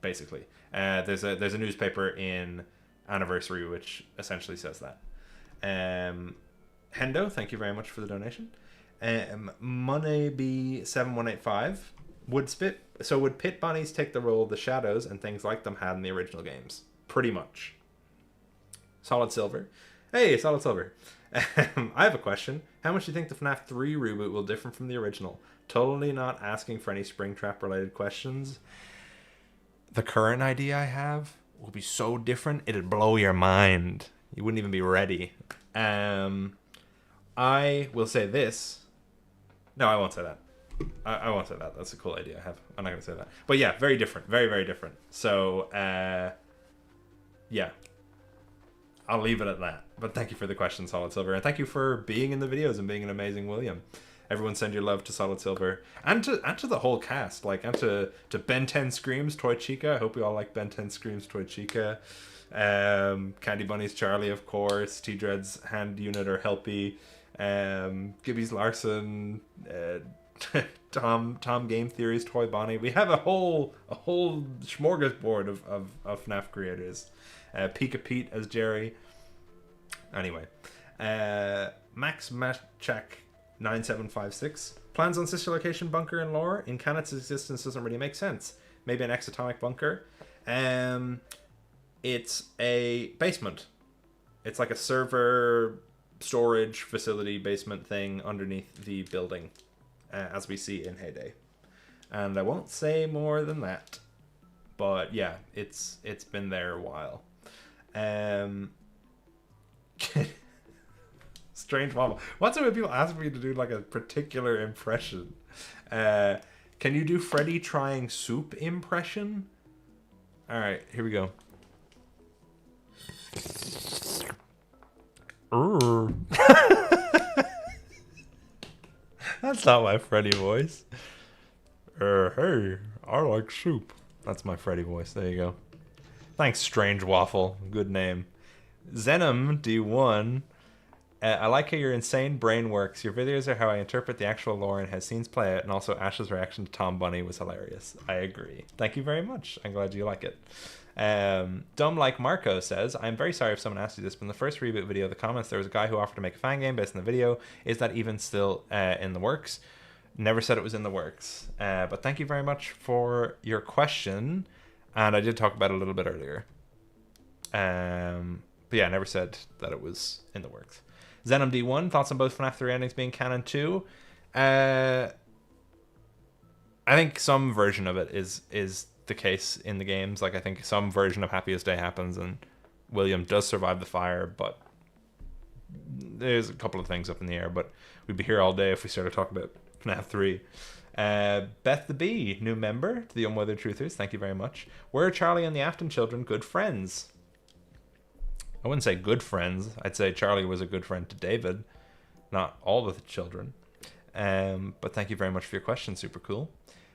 basically. There's a newspaper in Anniversary which essentially says that. Hendo, thank you very much for the donation. Moneyb7185, would pit bunnies take the role of the shadows and things like them had in the original games? Pretty much. Solid Silver. Hey, Solid Silver. I have a question. How much do you think the FNAF 3 reboot will differ from the original? Totally not asking for any Springtrap related questions. The current idea I have will be so different, it'd blow your mind. You wouldn't even be ready. I will say this. No, I won't say that. I won't say that. That's a cool idea I have. I'm not going to say that. But yeah, very different. Very, very different. So, yeah. I'll leave it at that. But thank you for the question, Solid Silver. And thank you for being in the videos and being an amazing William. Everyone send your love to Solid Silver. And to the whole cast. Like, and to Ben 10 Screams, Toy Chica. I hope we all like Ben 10 Screams, Toy Chica. Candy Bunny's Charlie, of course. T-Dread's Hand Unit or Helpy. Gibby's Larson. Tom Game Theory's Toy Bonnie. We have a whole smorgasbord of FNAF creators. Pika Pete as Jerry. Anyway, Max Machak 9756 plans on sister location bunker and lore. In canon, its existence doesn't really make sense. Maybe an exatomic bunker. It's a basement. It's like a server storage facility basement thing underneath the building, as we see in Heyday. And I won't say more than that. But yeah, it's been there a while. Strange Waffle. What's it when people ask me to do like a particular impression? Can you do Freddy trying soup impression? Alright, here we go. That's not my Freddy voice. Hey, I like soup. That's my Freddy voice. There you go. Thanks, Strange Waffle. Good name. Zenom D1. I like how your insane brain works. Your videos are how I interpret the actual lore and how scenes play out, and also Ash's reaction to Tom Bunny was hilarious. I agree. Thank you very much. I'm glad you like it. Dumb Like Marco says, I'm very sorry if someone asked you this, but in the first Reboot video, the comments, there was a guy who offered to make a fan game based on the video. Is that even still in the works? Never said it was in the works. But thank you very much for your question. And I did talk about it a little bit earlier. But yeah, I never said that it was in the works. Zenom D1, thoughts on both FNAF 3 endings being canon too? I think some version of it is the case in the games. Like, I think some version of Happiest Day happens and William does survive the fire, but there's a couple of things up in the air. But we'd be here all day if we started talking about FNAF 3. Beth the Bee, new member to the Unweathered Truthers. Thank you very much. Were Charlie and the Afton children good friends? I wouldn't say good friends. I'd say Charlie was a good friend to David. Not all of the children. But thank you very much for your question. Super cool.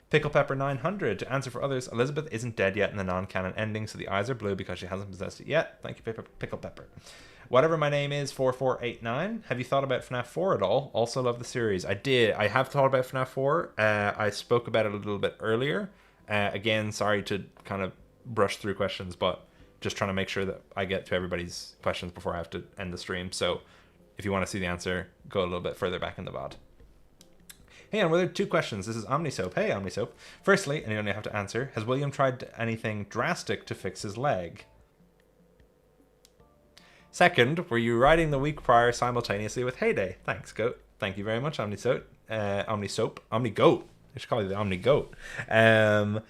Pickle Pepper 900. To answer for others, Elizabeth isn't dead yet in the non-canon ending, so the eyes are blue because she hasn't possessed it yet. Thank you, Pickle Pepper. Whatever my name is, 4489. Have you thought about FNAF 4 at all? Also love the series. I did. I have thought about FNAF 4. I spoke about it a little bit earlier. Again, sorry to kind of brush through questions, but just trying to make sure that I get to everybody's questions before I have to end the stream. So if you want to see the answer, go a little bit further back in the VOD. Hey, and there are 2 questions. This is Omnisoap. Hey, Omnisoap. Firstly, and you only have to answer, has William tried anything drastic to fix his leg? Second, were you writing the week prior simultaneously with Heyday? Thanks, Goat. Thank you very much, Omnisoap. Omnigoat. I should call you the Omnigoat.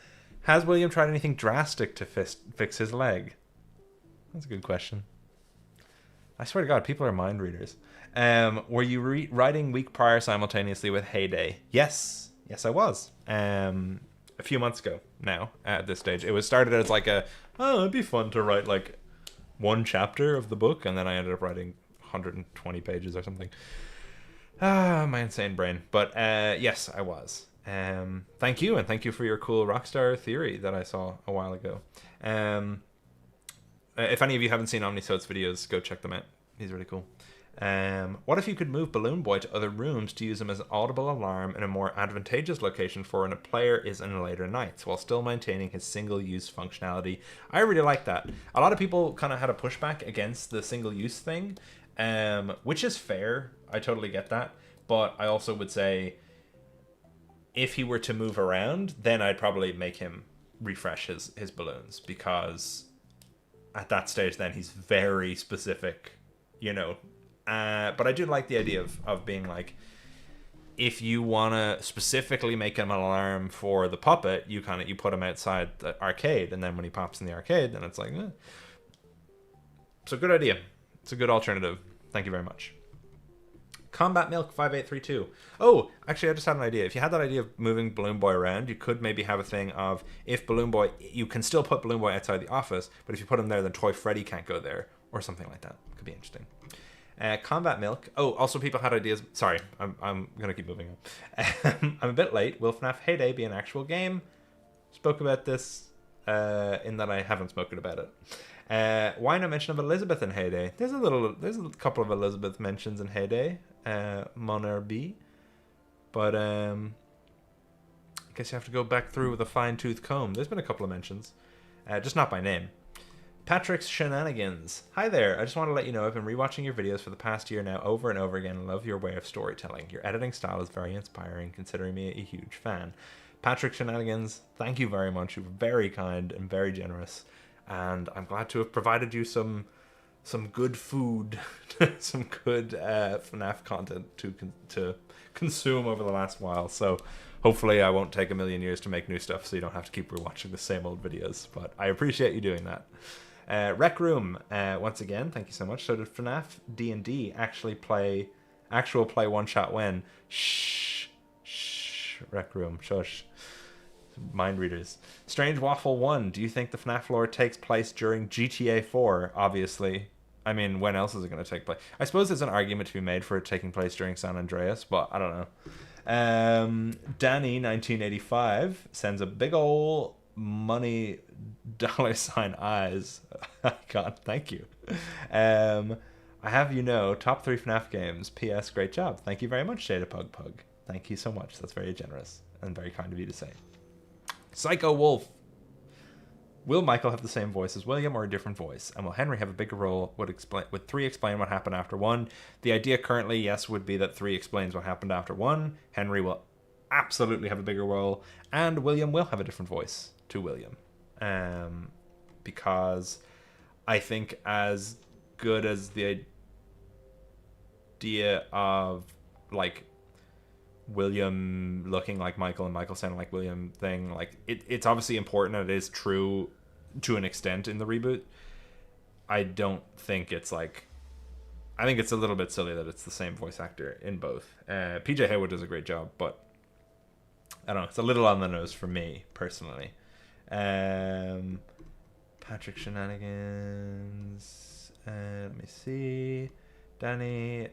Has William tried anything drastic to fix his leg? That's a good question. I swear to God, people are mind readers. Were you writing week prior simultaneously with Heyday? Yes. Yes, I was. A few months ago now, at this stage. It was started as like it'd be fun to write like one chapter of the book, and then I ended up writing 120 pages or something. My insane brain. But yes, I was. Thank you, and thank you for your cool Rockstar theory that I saw a while ago. If any of you haven't seen Omnisoat's videos, go check them out. He's really cool. What if you could move Balloon Boy to other rooms to use him as an audible alarm in a more advantageous location for when a player is in later nights, while still maintaining his single-use functionality? I really like that. A lot of people kind of had a pushback against the single-use thing, which is fair. I totally get that. But I also would say if he were to move around, then I'd probably make him refresh his balloons, because at that stage then he's very specific, you know. But I do like the idea of being like, if you want to specifically make him an alarm for the puppet, you put him outside the arcade, and then when he pops in the arcade, then it's like, eh. So good idea. It's a good alternative. Thank you very much. Combat Milk 5832. Oh, actually, I just had an idea. If you had that idea of moving Balloon Boy around, you could maybe have a thing of, if Balloon Boy, you can still put Balloon Boy outside the office, but if you put him there, then Toy Freddy can't go there, or something like that. Could be interesting. Combat Milk. Oh, also people had ideas. Sorry, I'm gonna keep moving on. I'm a bit late. Will FNAF Heyday be an actual game? Spoke about this in that I haven't spoken about it. Why no mention of Elizabeth in Heyday? There's a couple of Elizabeth mentions in Heyday. Moner B, but I guess you have to go back through with a fine-tooth comb. There's been a couple of mentions, just not by name. Patrick's Shenanigans. Hi there. I just want to let you know I've been rewatching your videos for the past year now over and over again and love your way of storytelling. Your editing style is very inspiring, considering me a huge fan. Patrick Shenanigans, thank you very much. You were very kind and very generous, and I'm glad to have provided you some good food, some good FNAF content to consume over the last while. So hopefully I won't take a million years to make new stuff, so you don't have to keep rewatching the same old videos. But I appreciate you doing that. Rec Room, once again, thank you so much. So did FNAF D&D actually play one shot when? Shh, Rec Room, shush. Mind readers. Strange Waffle 1. Do you think the FNAF lore takes place during GTA 4? Obviously. I mean, when else is it going to take place? I suppose there's an argument to be made for it taking place during San Andreas, but I don't know. Danny 1985 sends a big ol' money $ eyes. God, thank you. I have top 3 FNAF games. P.S. Great job. Thank you very much, Shada Pug Pug. Thank you so much. That's very generous and very kind of you to say. Psycho Wolf. Will Michael have the same voice as William or a different voice? And will Henry have a bigger role? Would 3 explain what happened after 1? The idea currently, yes, would be that 3 explains what happened after 1. Henry will absolutely have a bigger role. And William will have a different voice to William. Because I think as good as the idea of, like, William looking like Michael and Michael sounding like William thing, like it's obviously important and it is true to an extent in the reboot. I don't think it's like, I think it's a little bit silly that it's the same voice actor in both. PJ Haywood does a great job, but I don't know, it's a little on the nose for me personally. Patrick Shenanigans, let me see, Danny.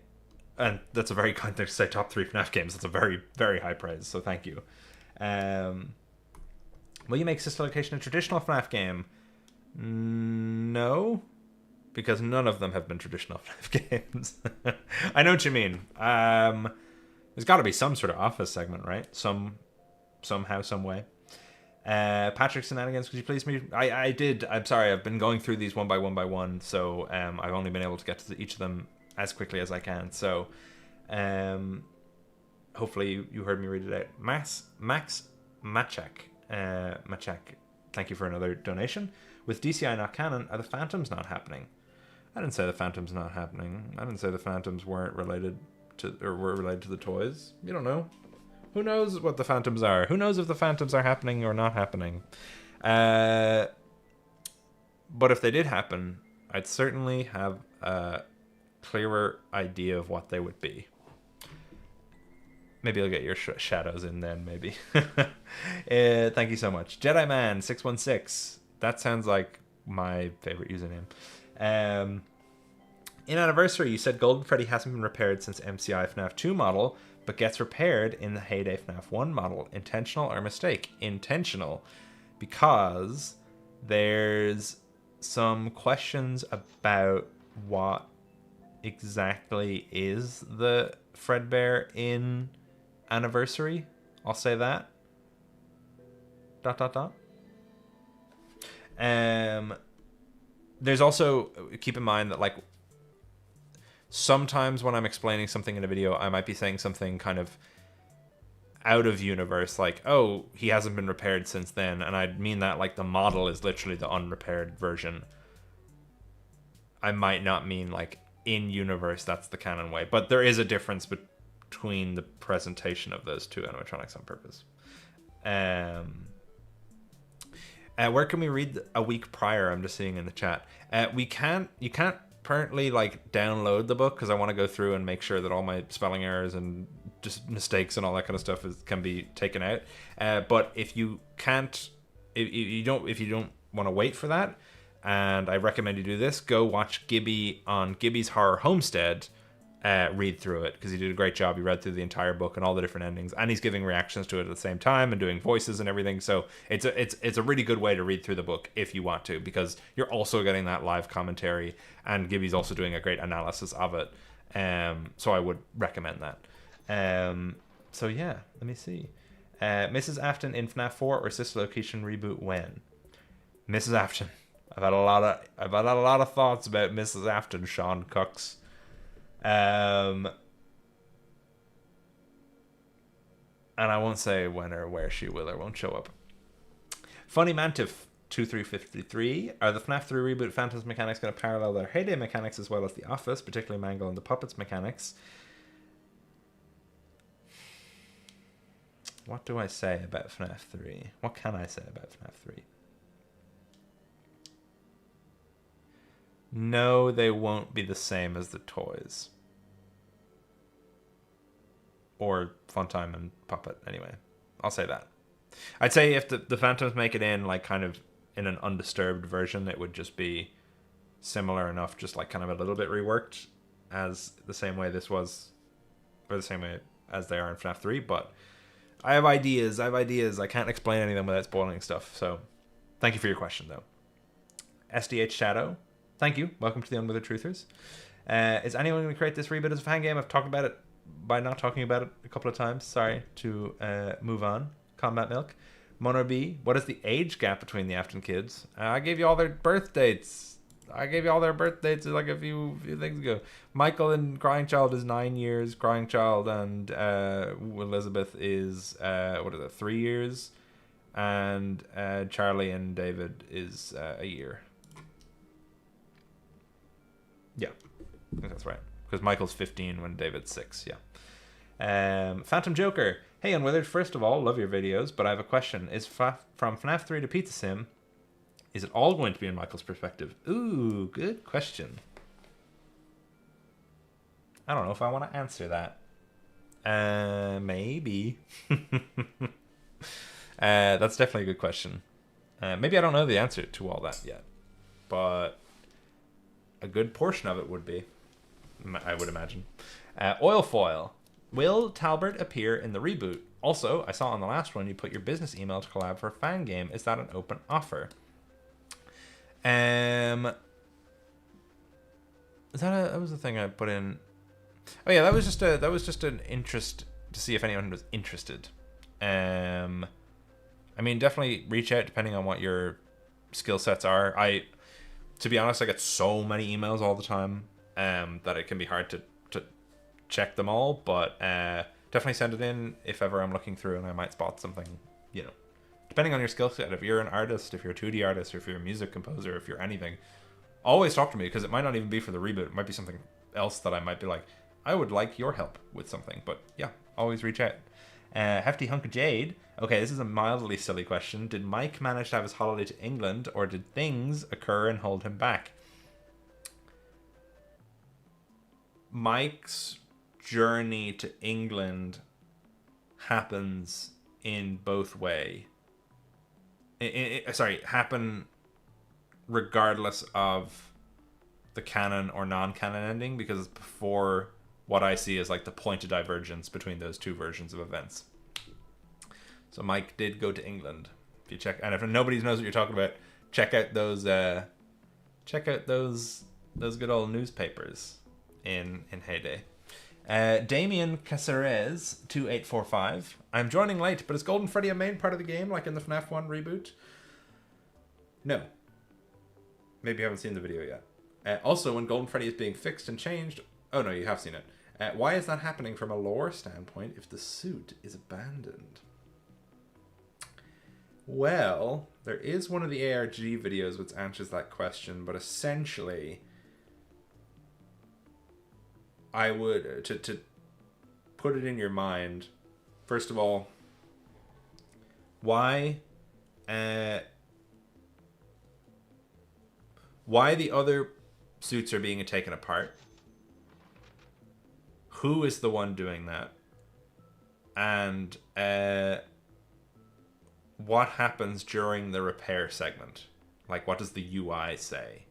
And that's a very kind thing to say, top 3 FNAF games. That's a very, very high praise, so thank you. Will you make Sister Location a traditional FNAF game? No, because none of them have been traditional FNAF games. I know what you mean. There's got to be some sort of office segment, right? Somehow, some way. Patrick Shenanigans, could you please me? I did. I'm sorry. I've been going through these one by one, so I've only been able to get to each of them as quickly as I can. So hopefully you heard me read it out. Max Machak, thank you for another donation. With DCI not canon, are the Phantoms not happening? I didn't say the Phantoms not happening. I didn't say the Phantoms weren't related to, or were related to the toys. You don't know. Who knows what the Phantoms are? Who knows if the Phantoms are happening or not happening? But if they did happen, I'd certainly have clearer idea of what they would be. Maybe I'll get your shadows in then, maybe. Thank you so much. Jedi Man 616. That sounds like my favorite username. In Anniversary, you said Golden Freddy hasn't been repaired since MCI FNAF 2 model, but gets repaired in the Heyday FNAF 1 model. Intentional or mistake? Intentional. Because there's some questions about what exactly is the Fredbear in Anniversary. I'll say that. ... There's also, keep in mind that, like, sometimes when I'm explaining something in a video, I might be saying something kind of out of universe, like, oh, he hasn't been repaired since then, and I mean that like the model is literally the unrepaired version. I might not mean like in universe that's the canon way, but there is a difference between the presentation of those two animatronics on purpose. Where can we read a week prior? I'm just seeing in the chat. You can't apparently like download the book, because I want to go through and make sure that all my spelling errors and just mistakes and all that kind of stuff can be taken out. But if you can't, if you don't want to wait for that, and I recommend you do this, go watch Gibby on Gibby's Horror Homestead. Read through it, because he did a great job. He read through the entire book and all the different endings, and he's giving reactions to it at the same time and doing voices and everything. So it's a really good way to read through the book if you want to, because you're also getting that live commentary, and Gibby's also doing a great analysis of it. So I would recommend that. So yeah, let me see. Mrs. Afton in FNAF 4 or Sister Location reboot when? Mrs. Afton. I've had a lot of thoughts about Mrs. Afton, Sean Cox. And I won't say when or where she will or won't show up. Funny Mantif 2353. Are the FNAF 3 reboot Phantoms mechanics going to parallel their Heyday mechanics as well as The Office, particularly Mangle and the Puppets mechanics? What do I say about FNAF 3? What can I say about FNAF 3? No, they won't be the same as the toys. Or Funtime and Puppet, anyway. I'll say that. I'd say if the Phantoms make it in, like, kind of in an undisturbed version, it would just be similar enough, just, like, kind of a little bit reworked as the same way this was, or the same way as they are in FNAF 3, but I have ideas. I can't explain any of them without spoiling stuff, so thank you for your question, though. SDH Shadow. Thank you. Welcome to the Unwithered Truthers. Is anyone going to create this reboot as a fan game? I've talked about it by not talking about it a couple of times. Sorry to move on. Combat Milk. Mono B. What is the age gap between the Afton kids? I gave you all their birth dates. Like a few things ago. Michael and Crying Child is 9 years. Crying Child and Elizabeth is 3 years. And Charlie and David is a year. Yeah, I think that's right. Because Michael's 15 when David's 6, yeah. Phantom Joker. Hey, Unwithered, first of all, love your videos, but I have a question. Is from FNAF 3 to Pizza Sim, is it all going to be in Michael's perspective? Ooh, good question. I don't know if I want to answer that. Maybe. That's definitely a good question. Maybe I don't know the answer to all that yet, but a good portion of it would be, I would imagine. Oil Foil. Will Talbert appear in the reboot? Also, I saw on the last one you put your business email to collab for a fan game. Is that an open offer? That was the thing I put in. Oh yeah, that was just an interest to see if anyone was interested. I mean, definitely reach out depending on what your skill sets are. To be honest, I get so many emails all the time that it can be hard to check them all, but definitely send it in if ever I'm looking through and I might spot something, depending on your skill set. If you're an artist, if you're a 2D artist, or if you're a music composer, if you're anything, always talk to me, because it might not even be for the reboot. It might be something else that I might be like, I would like your help with something. But yeah, always reach out. Hefty Hunk of Jade. Okay, this is a mildly silly question. Did Mike manage to have his holiday to England, or did things occur and hold him back? Mike's journey to England happens in both way. Happen regardless of the canon or non-canon ending, because before what I see is like the point of divergence between those two versions of events. So Mike did go to England. If you check, and if nobody knows what you're talking about, check out those good old newspapers in Heyday. Damien Caceres 2845. I'm joining late, but is Golden Freddy a main part of the game, like in the FNAF 1 reboot? No. Maybe you haven't seen the video yet. Also, when Golden Freddy is being fixed and changed... Oh no, you have seen it. Why is that happening from a lore standpoint if the suit is abandoned? Well, there is one of the ARG videos which answers that question, but essentially, I would, to put it in your mind, first of all, why the other suits are being taken apart, who is the one doing that, and what happens during the repair segment. Like, what does the UI say?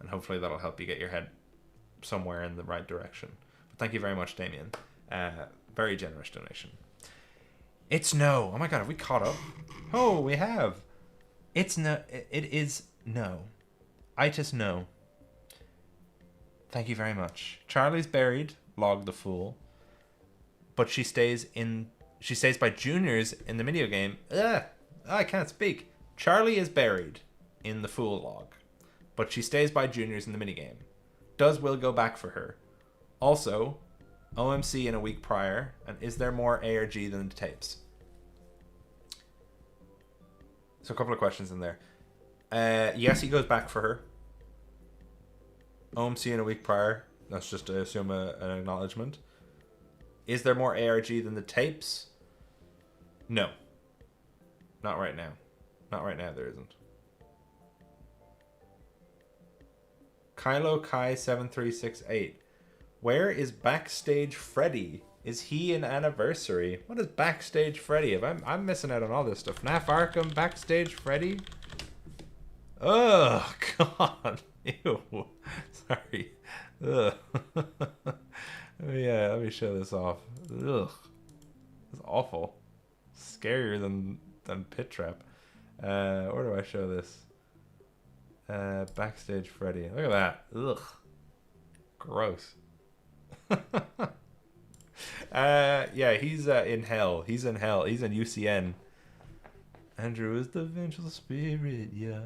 And hopefully that'll help you get your head somewhere in the right direction. But thank you very much, Damien. Very generous donation. It's no. Oh my god, have we caught up? Oh, we have. It's no. It is no. Itis no. Thank you very much. Charlie's buried. Log the fool. But she stays by juniors in the video game. I can't speak. Charlie is buried in the fool log, but she stays by juniors in the minigame. Does Will go back for her? Also, OMC in a week prior, and is there more ARG than the tapes? So a couple of questions in there. Yes, he goes back for her. OMC in a week prior. That's just to assume an acknowledgement. Is there more ARG than the tapes? No. Not right now. Not right now, there isn't. Kylo Kai 7368. Where is Backstage Freddy? Is he an anniversary? What is Backstage Freddy? I'm missing out on all this stuff. FNAF Arkham, Backstage Freddy? Oh, God. Ew. Sorry. Ugh. Yeah, let me show this off. Ugh. It's awful. Scarier than Pit Trap. Where do I show this? Backstage Freddy. Look at that. Ugh. Gross. Yeah, he's in hell. He's in hell. He's in UCN. Andrew is the vengeful spirit, yeah.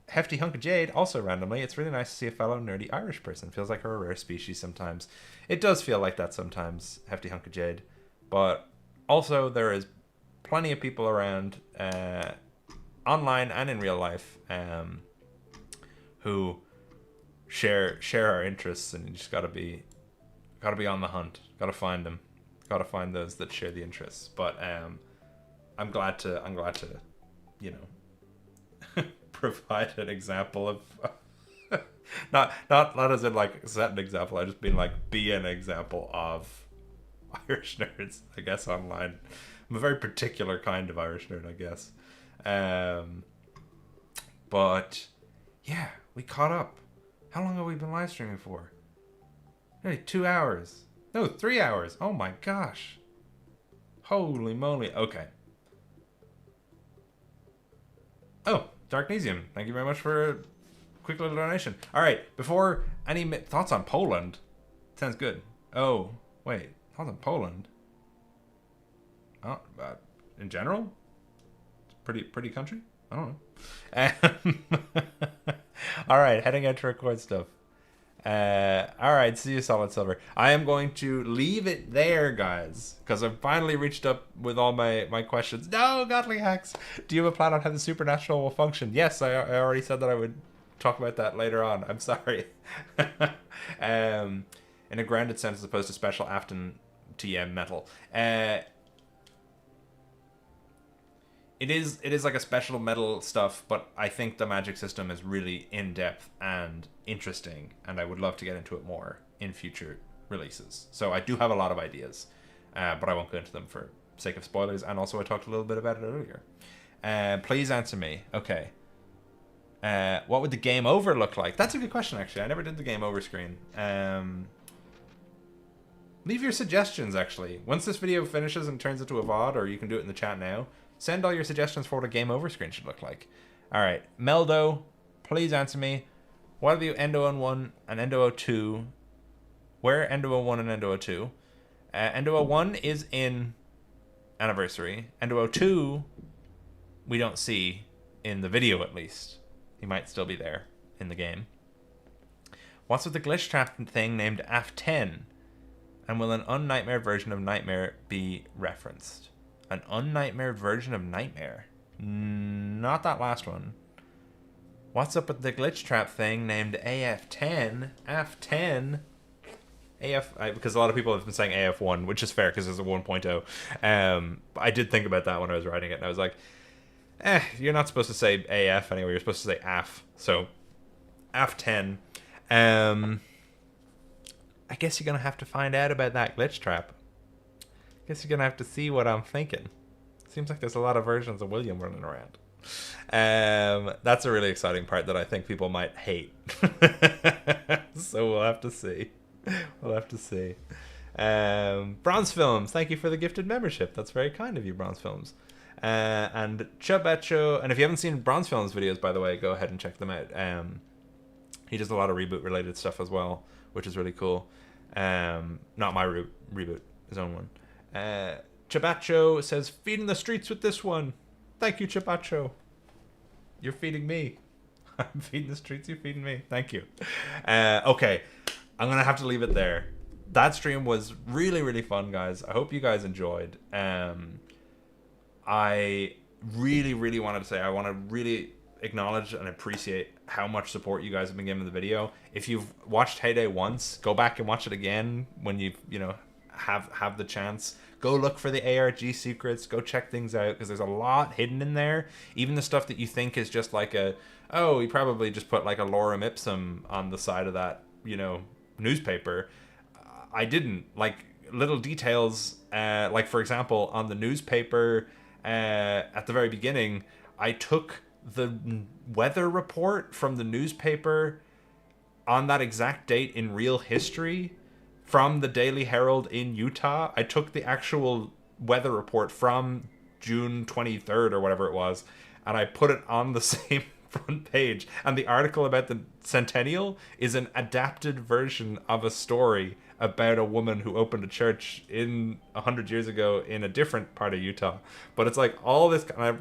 Hefty Hunk of Jade, also randomly. It's really nice to see a fellow nerdy Irish person. Feels like we're a rare species sometimes. It does feel like that sometimes, Hefty Hunk of Jade. But also, there is plenty of people around, online and in real life, who share our interests, and you just gotta be on the hunt. Gotta find them. Gotta find those that share the interests. But I'm glad to you know, provide an example of not as in like set an example. I just mean like be an example of Irish nerds, I guess, online. I'm a very particular kind of Irish nerd, I guess. But yeah, we caught up. How long have we been live streaming for? Nearly 2 hours. No, 3 hours. Oh my gosh. Holy moly. Okay. Oh, Darknesium. Thank you very much for a quick little donation. All right. Before any thoughts on Poland. Sounds good. Oh, wait. Thoughts on Poland? Oh, in general? It's pretty country? I don't know. All right. Heading out to record stuff. All right, see you, Solid Silver. I am going to leave it there, guys, because I've finally reached up with all my questions. No, Godly Hacks. Do you have a plan on how the supernatural will function? Yes, I already said that I would talk about that later on. I'm sorry. In a grounded sense as opposed to special Afton TM metal. It is like a special metal stuff, but I think the magic system is really in-depth and interesting, and I would love to get into it more in future releases. So I do have a lot of ideas, but I won't go into them for sake of spoilers, and also I talked a little bit about it earlier. Please answer me. Okay. What would the game over look like? That's a good question, actually. I never did the game over screen. Leave your suggestions, actually. Once this video finishes and turns into a VOD, or you can do it in the chat now, send all your suggestions for what a game over screen should look like. All right, Meldo, please answer me. What are the Endo 1 and Endo 2? Where are Endo 1 and Endo 2? Endo 1 is in Anniversary. Endo 2, we don't see in the video, at least. He might still be there in the game. What's with the glitch trap thing named Afton? And will an unnightmare version of Nightmare be referenced? An unnightmare version of Nightmare? Not that last one. What's up with the glitch trap thing named AF10? AF10? Because a lot of people have been saying AF1, which is fair because it's a 1.0. I did think about that when I was writing it, and I was like, you're not supposed to say AF anyway, you're supposed to say AF. So, AF10. I guess you're going to have to find out about that glitch trap. I guess you're going to have to see what I'm thinking. Seems like there's a lot of versions of William running around. That's a really exciting part that I think people might hate. So we'll have to see. We'll have to see. Bronze Films, thank you for the gifted membership. That's very kind of you, Bronze Films. And Chubacho, and if you haven't seen Bronze Films videos, by the way, go ahead and check them out. He does a lot of Reboot related stuff as well, which is really cool. Not my Reboot, his own one. Chubacho says, feeding the streets with this one. Thank you, Chubacho. You're feeding me. I'm feeding the streets, you're feeding me. Thank you. Okay, I'm going to have to leave it there. That stream was really, really fun, guys. I hope you guys enjoyed. I really, really wanted to say, I want to really acknowledge and appreciate how much support you guys have been giving the video. If you've watched Heyday once, go back and watch it again when you have the chance. Go look for the ARG secrets. Go check things out because there's a lot hidden in there. Even the stuff that you think is just like he probably just put like a lorem ipsum on the side of that, newspaper. I didn't. Like little details, like for example, on the newspaper at the very beginning, I took the weather report from the newspaper on that exact date in real history from the Daily Herald in Utah. I took the actual weather report from June 23rd or whatever it was, and I put it on the same front page. And the article about the centennial is an adapted version of a story about a woman who opened a church 100 years ago in a different part of Utah. But it's like all this there's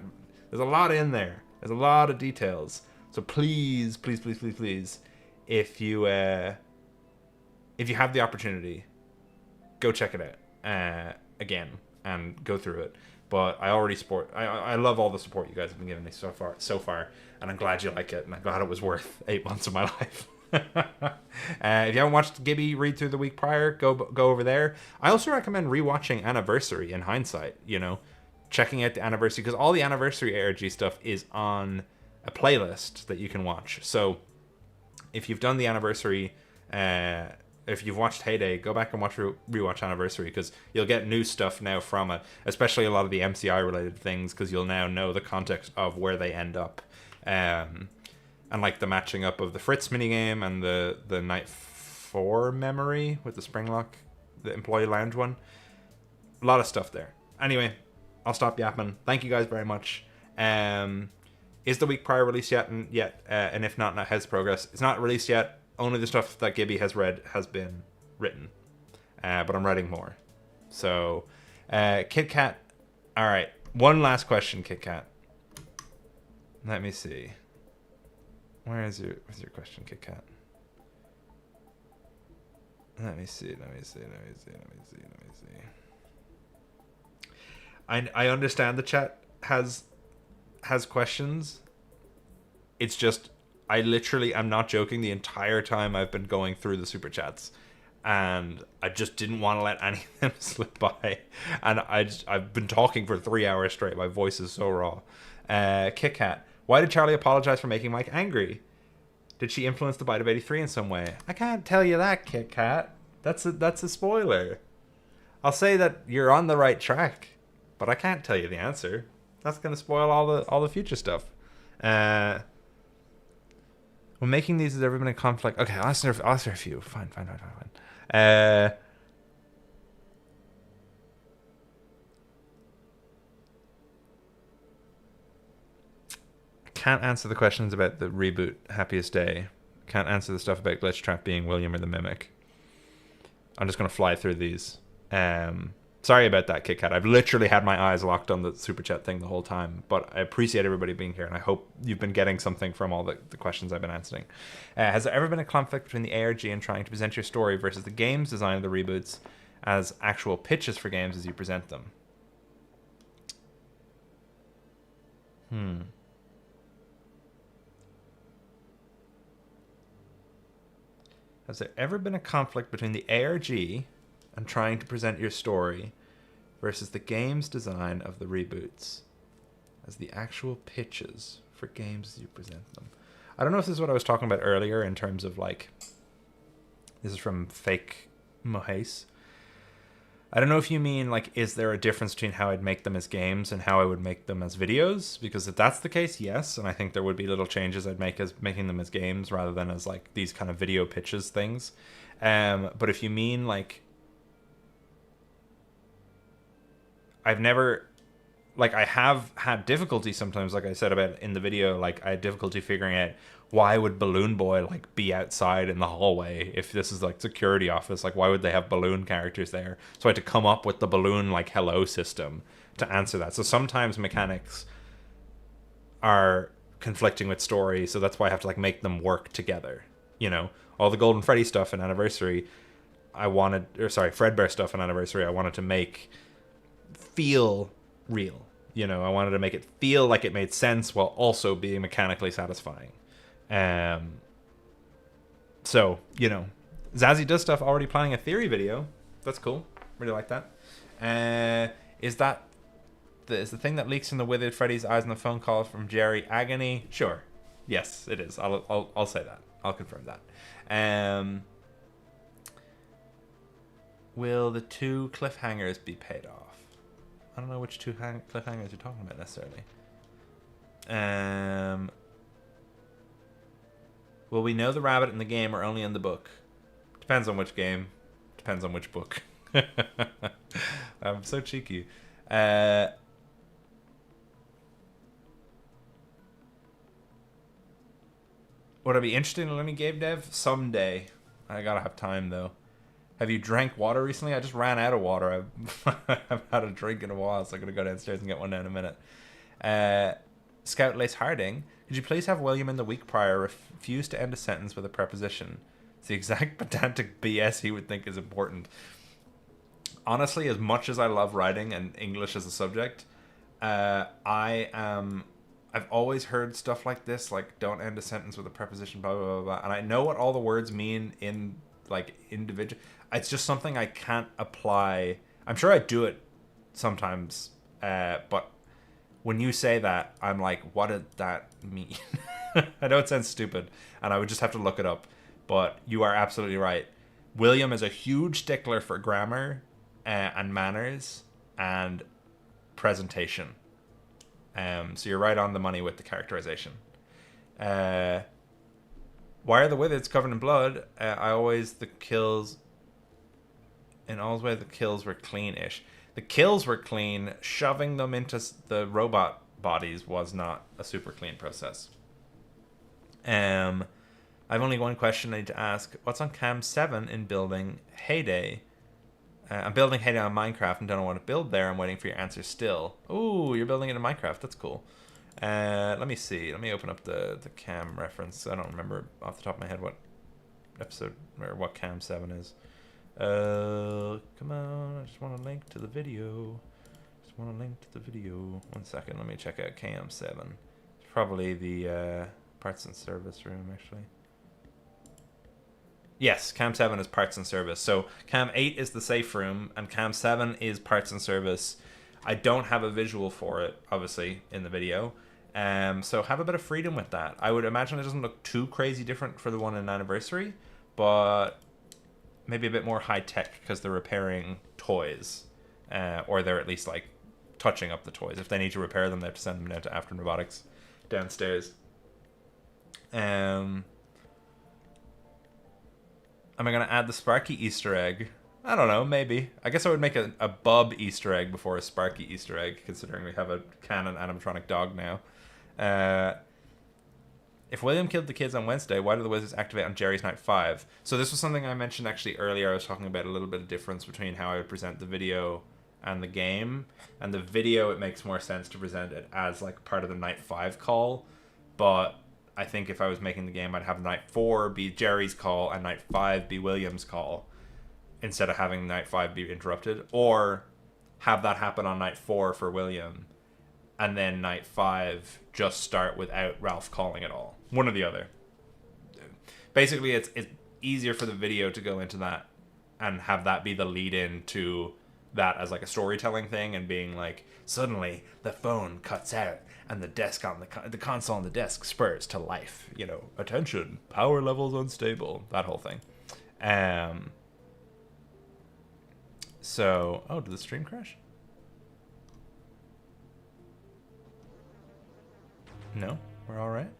a lot in there. There's a lot of details. So please, please, please, please, please, if you have the opportunity, go check it out again and go through it. But I already I love all the support you guys have been giving me so far, and I'm glad you like it, and I'm glad it was worth 8 months of my life. If you haven't watched Gibby read through the week prior, go over there. I also recommend rewatching Anniversary in hindsight, checking out the Anniversary, because all the Anniversary ARG stuff is on a playlist that you can watch. So if you've done the Anniversary, if you've watched Heyday, go back and rewatch Anniversary, because you'll get new stuff now from it, especially a lot of the MCI related things, because you'll now know the context of where they end up, and like the matching up of the Fritz minigame and the Night 4 memory with the Springlock, the Employee Lounge one. A lot of stuff there. Anyway, I'll stop yapping. Thank you guys very much. Is the week prior released yet? And if not, has progress. It's not released yet. Only the stuff that Gibby has read has been written. But I'm writing more. So, Kit Kat. All right. One last question, Kit Kat. Let me see. Where's your question, Kit Kat? Let me see. I understand the chat has questions. It's just, I literally am not joking, the entire time I've been going through the super chats, and I just didn't want to let any of them slip by, and I've been talking for 3 hours straight. My voice is so raw. Kit Kat, why did Charlie apologize for making Mike angry? Did she influence the Bite of 83 in some way? I can't tell you that, Kit Kat. That's a spoiler. I'll say that you're on the right track, but I can't tell you the answer. That's gonna spoil all the future stuff. When making these, has there ever been a conflict? Okay, I'll answer a few. Fine. Can't answer the questions about the reboot Happiest Day. Can't answer the stuff about Glitch Trap being William or the Mimic. I'm just gonna fly through these. Sorry about that, Kit Kat. I've literally had my eyes locked on the super chat thing the whole time, but I appreciate everybody being here, and I hope you've been getting something from all the questions I've been answering. Has there ever been a conflict between the ARG and trying to present your story versus the game's design of the reboots as actual pitches for games as you present them? Has there ever been a conflict between the ARG and trying to present your story versus the game's design of the reboots as the actual pitches for games as you present them? I don't know if this is what I was talking about earlier in terms of like, this is from Fake Mohace. I don't know if you mean like, is there a difference between how I'd make them as games and how I would make them as videos? Because if that's the case, yes. And I think there would be little changes I'd make as making them as games rather than as like these kind of video pitches things. But if you mean like, I've never, like I have had difficulty sometimes, like I said about in the video, like I had difficulty figuring out why would Balloon Boy like be outside in the hallway if this is like security office? Like why would they have balloon characters there? So I had to come up with the balloon like hello system to answer that. So sometimes mechanics are conflicting with story, so that's why I have to like make them work together. You know, all the Golden Freddy stuff in Anniversary, Fredbear stuff in Anniversary, I wanted to make feel real. You know, I wanted to make it feel like it made sense while also being mechanically satisfying. So, you know, Zazzy does stuff, already planning a theory video. That's cool. Really like that. Is the thing that leaks in the Withered Freddy's eyes on the phone call from Jerry agony? Sure. Yes, it is. I'll say that. I'll confirm that. Will the 2 cliffhangers be paid off? I don't know which 2 cliffhangers you're talking about necessarily. Will we know the rabbit in the game or only in the book? Depends on which game. Depends on which book. I'm so cheeky. Would I be interested in learning game dev? Someday. I gotta have time though. Have you drank water recently? I just ran out of water. I've had a drink in a while, so I'm gonna go downstairs and get one now in a minute. Scout Lace Harding, could you please have William in the week prior refuse to end a sentence with a preposition? It's the exact pedantic BS he would think is important. Honestly, as much as I love writing and English as a subject, I've always heard stuff like this, like don't end a sentence with a preposition, blah, blah, blah, blah. And I know what all the words mean in like individual. It's just something I can't apply. I'm sure I do it sometimes, but when you say that, I'm like, what did that mean? I know it sounds stupid, and I would just have to look it up. But you are absolutely right. William is a huge stickler for grammar and manners and presentation. So you're right on the money with the characterization. Why are the Witheds covered in blood? In all ways the kills were clean-ish. The kills were clean. Shoving them into the robot bodies was not a super clean process. I've only one question I need to ask. What's on cam 7 in building Heyday? I'm building Heyday on Minecraft and don't know what to build there. I'm waiting for your answer still. Ooh, you're building it in Minecraft. That's cool. Let me see. Let me open up the cam reference. I don't remember off the top of my head what episode or what cam 7 is. Come on. I just want to link to the video. One second. Let me check out cam 7. It's probably the parts and service room, actually. Yes, cam 7 is parts and service. So cam 8 is the safe room, and cam 7 is parts and service. I don't have a visual for it, obviously, in the video. So have a bit of freedom with that. I would imagine it doesn't look too crazy different for the one in Anniversary, but maybe a bit more high-tech because they're repairing toys. Or they're at least, like, touching up the toys. If they need to repair them, they have to send them down to Afton Robotics downstairs. Am I going to add the Sparky Easter egg? I don't know, maybe. I guess I would make a Bub Easter egg before a Sparky Easter egg, considering we have a canon animatronic dog now. If William killed the kids on Wednesday, why do the wizards activate on Jerry's night 5? So this was something I mentioned actually earlier. I was talking about a little bit of difference between how I would present the video and the game. And the video, it makes more sense to present it as like part of the night 5 call. But I think if I was making the game, I'd have night 4 be Jerry's call and night 5 be William's call, instead of having night 5 be interrupted. Or have that happen on night 4 for William, and then night 5 just start without Ralph calling at all. One or the other. Basically, it's easier for the video to go into that and have that be the lead-in to that as like a storytelling thing, and being like, suddenly the phone cuts out and the desk on the console on the desk spurs to life. You know, attention, power levels unstable, that whole thing. So, oh, did the stream crash? No, we're all right.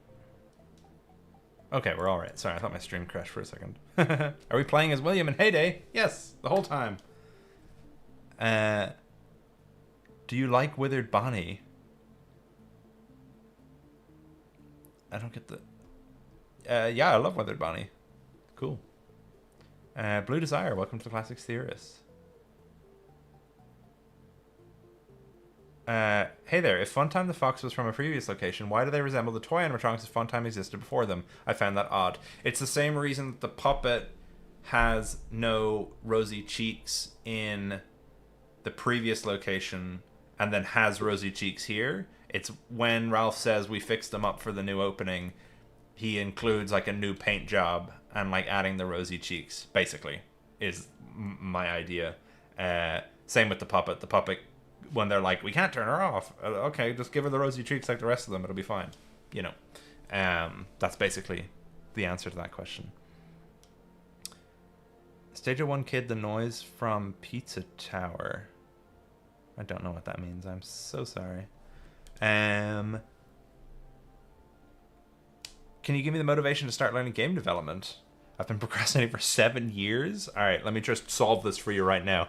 Okay, we're all right. Sorry, I thought my stream crashed for a second. Are we playing as William in Heyday? Yes, the whole time. Do you like Withered Bonnie? I don't get the... yeah, I love Withered Bonnie. Cool. Blue Desire, welcome to the Classics Theorists. Hey there, if Funtime the Fox was from a previous location, why do they resemble the toy animatronics if Funtime existed before them? I found that odd. It's the same reason that the puppet has no rosy cheeks in the previous location and then has rosy cheeks here. It's when Ralph says we fixed them up for the new opening, he includes like a new paint job and like adding the rosy cheeks, basically, is my idea. Same with the puppet. The puppet, when they're like, we can't turn her off. Okay, just give her the rosy cheeks like the rest of them. It'll be fine. You know, that's basically the answer to that question. Stage 1 Kid, the noise from Pizza Tower. I don't know what that means. I'm so sorry. Can you give me the motivation to start learning game development? I've been procrastinating for 7 years. All right, let me just solve this for you right now.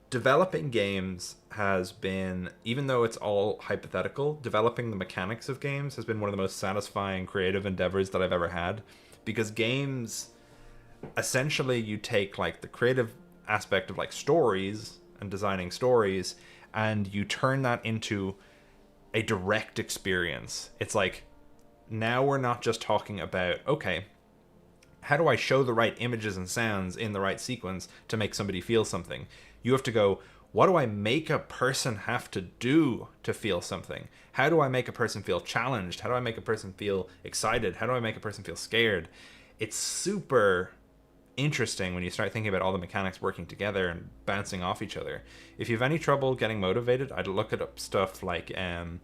Developing games has been, even though it's all hypothetical, developing the mechanics of games has been one of the most satisfying creative endeavors that I've ever had. Because games, essentially you take like the creative aspect of like stories and designing stories, and you turn that into a direct experience. It's like, now we're not just talking about, okay, how do I show the right images and sounds in the right sequence to make somebody feel something? You have to go, what do I make a person have to do to feel something? How do I make a person feel challenged? How do I make a person feel excited? How do I make a person feel scared? It's super interesting when you start thinking about all the mechanics working together and bouncing off each other. If you have any trouble getting motivated, I'd look at up stuff like Game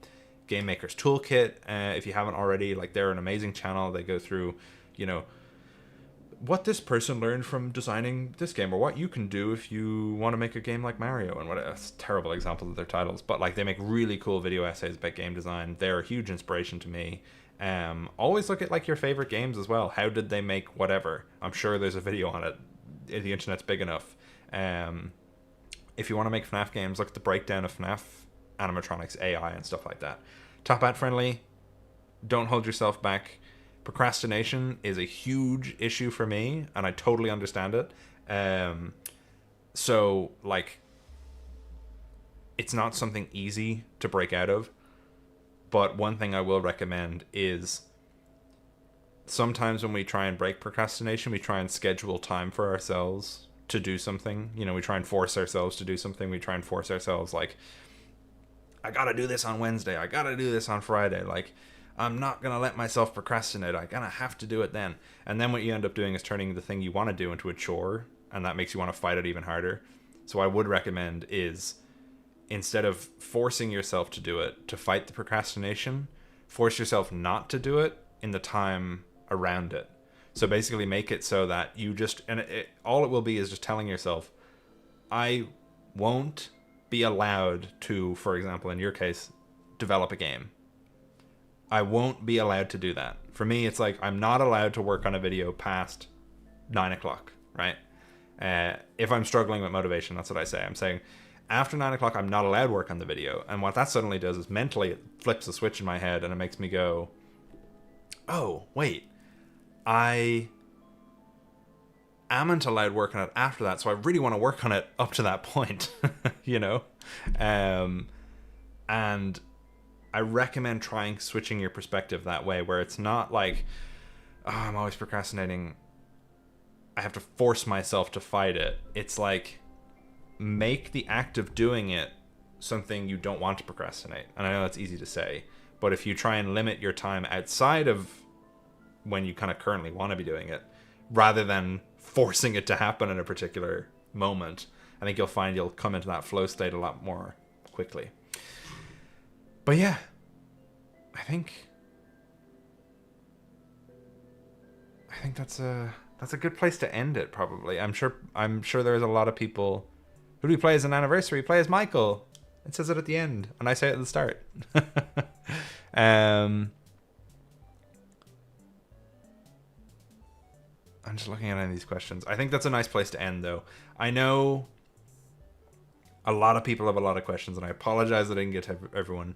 Maker's Toolkit. If you haven't already, like, they're an amazing channel. They go through, you know, what this person learned from designing this game, or what you can do if you want to make a game like Mario, and what a terrible example of their titles, but like they make really cool video essays about game design. They're a huge inspiration to me. Always look at like your favorite games as well. How did they make whatever? I'm sure there's a video on it. The internet's big enough. If you want to make FNAF games, look at the breakdown of FNAF animatronics, AI, and stuff like that. Top hat friendly. Don't hold yourself back. Procrastination is a huge issue for me, and I totally understand it. So, like, it's not something easy to break out of. But one thing I will recommend is sometimes when we try and break procrastination, we try and schedule time for ourselves to do something. You know, we try and force ourselves to do something. We try and force ourselves, like, I gotta do this on Wednesday. I gotta do this on Friday. Like, I'm not going to let myself procrastinate. I'm going to have to do it then. And then what you end up doing is turning the thing you want to do into a chore, and that makes you want to fight it even harder. So what I would recommend is, instead of forcing yourself to do it, to fight the procrastination, force yourself not to do it in the time around it. So basically make it so that you just, and all it will be is just telling yourself, I won't be allowed to, for example, in your case, develop a game. I won't be allowed to do that. For me, it's like, I'm not allowed to work on a video past 9 o'clock, right? If I'm struggling with motivation, that's what I say. I'm saying, after 9 o'clock, I'm not allowed to work on the video. And what that suddenly does is mentally, it flips a switch in my head, and it makes me go, oh, wait, I amn't allowed work on it after that, so I really want to work on it up to that point, you know? And I recommend trying switching your perspective that way, where it's not like, oh, I'm always procrastinating, I have to force myself to fight it. It's like, make the act of doing it something you don't want to procrastinate. And I know that's easy to say, but if you try and limit your time outside of when you kind of currently want to be doing it, rather than forcing it to happen in a particular moment, I think you'll find you'll come into that flow state a lot more quickly. But yeah, I think that's a good place to end it, probably. I'm sure there's a lot of people. Who do we play as an anniversary? We play as Michael. It says it at the end, and I say it at the start. I'm just looking at any of these questions. I think that's a nice place to end, though. I know a lot of people have a lot of questions, and I apologize that I didn't get to everyone.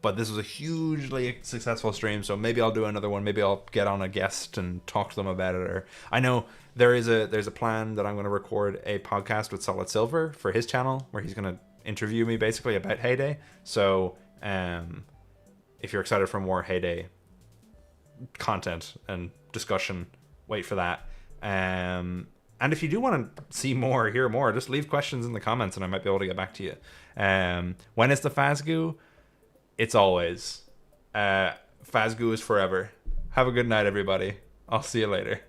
But this was a hugely successful stream, so maybe I'll do another one. Maybe I'll get on a guest and talk to them about it. Or I know there's a plan that I'm going to record a podcast with Solid Silver for his channel, where he's going to interview me basically about Heyday. So if you're excited for more Heyday content and discussion, wait for that. And if you do want to see more, hear more, just leave questions in the comments, and I might be able to get back to you. When is the Fazgoo? It's always. Fazgoo is forever. Have a good night, everybody. I'll see you later.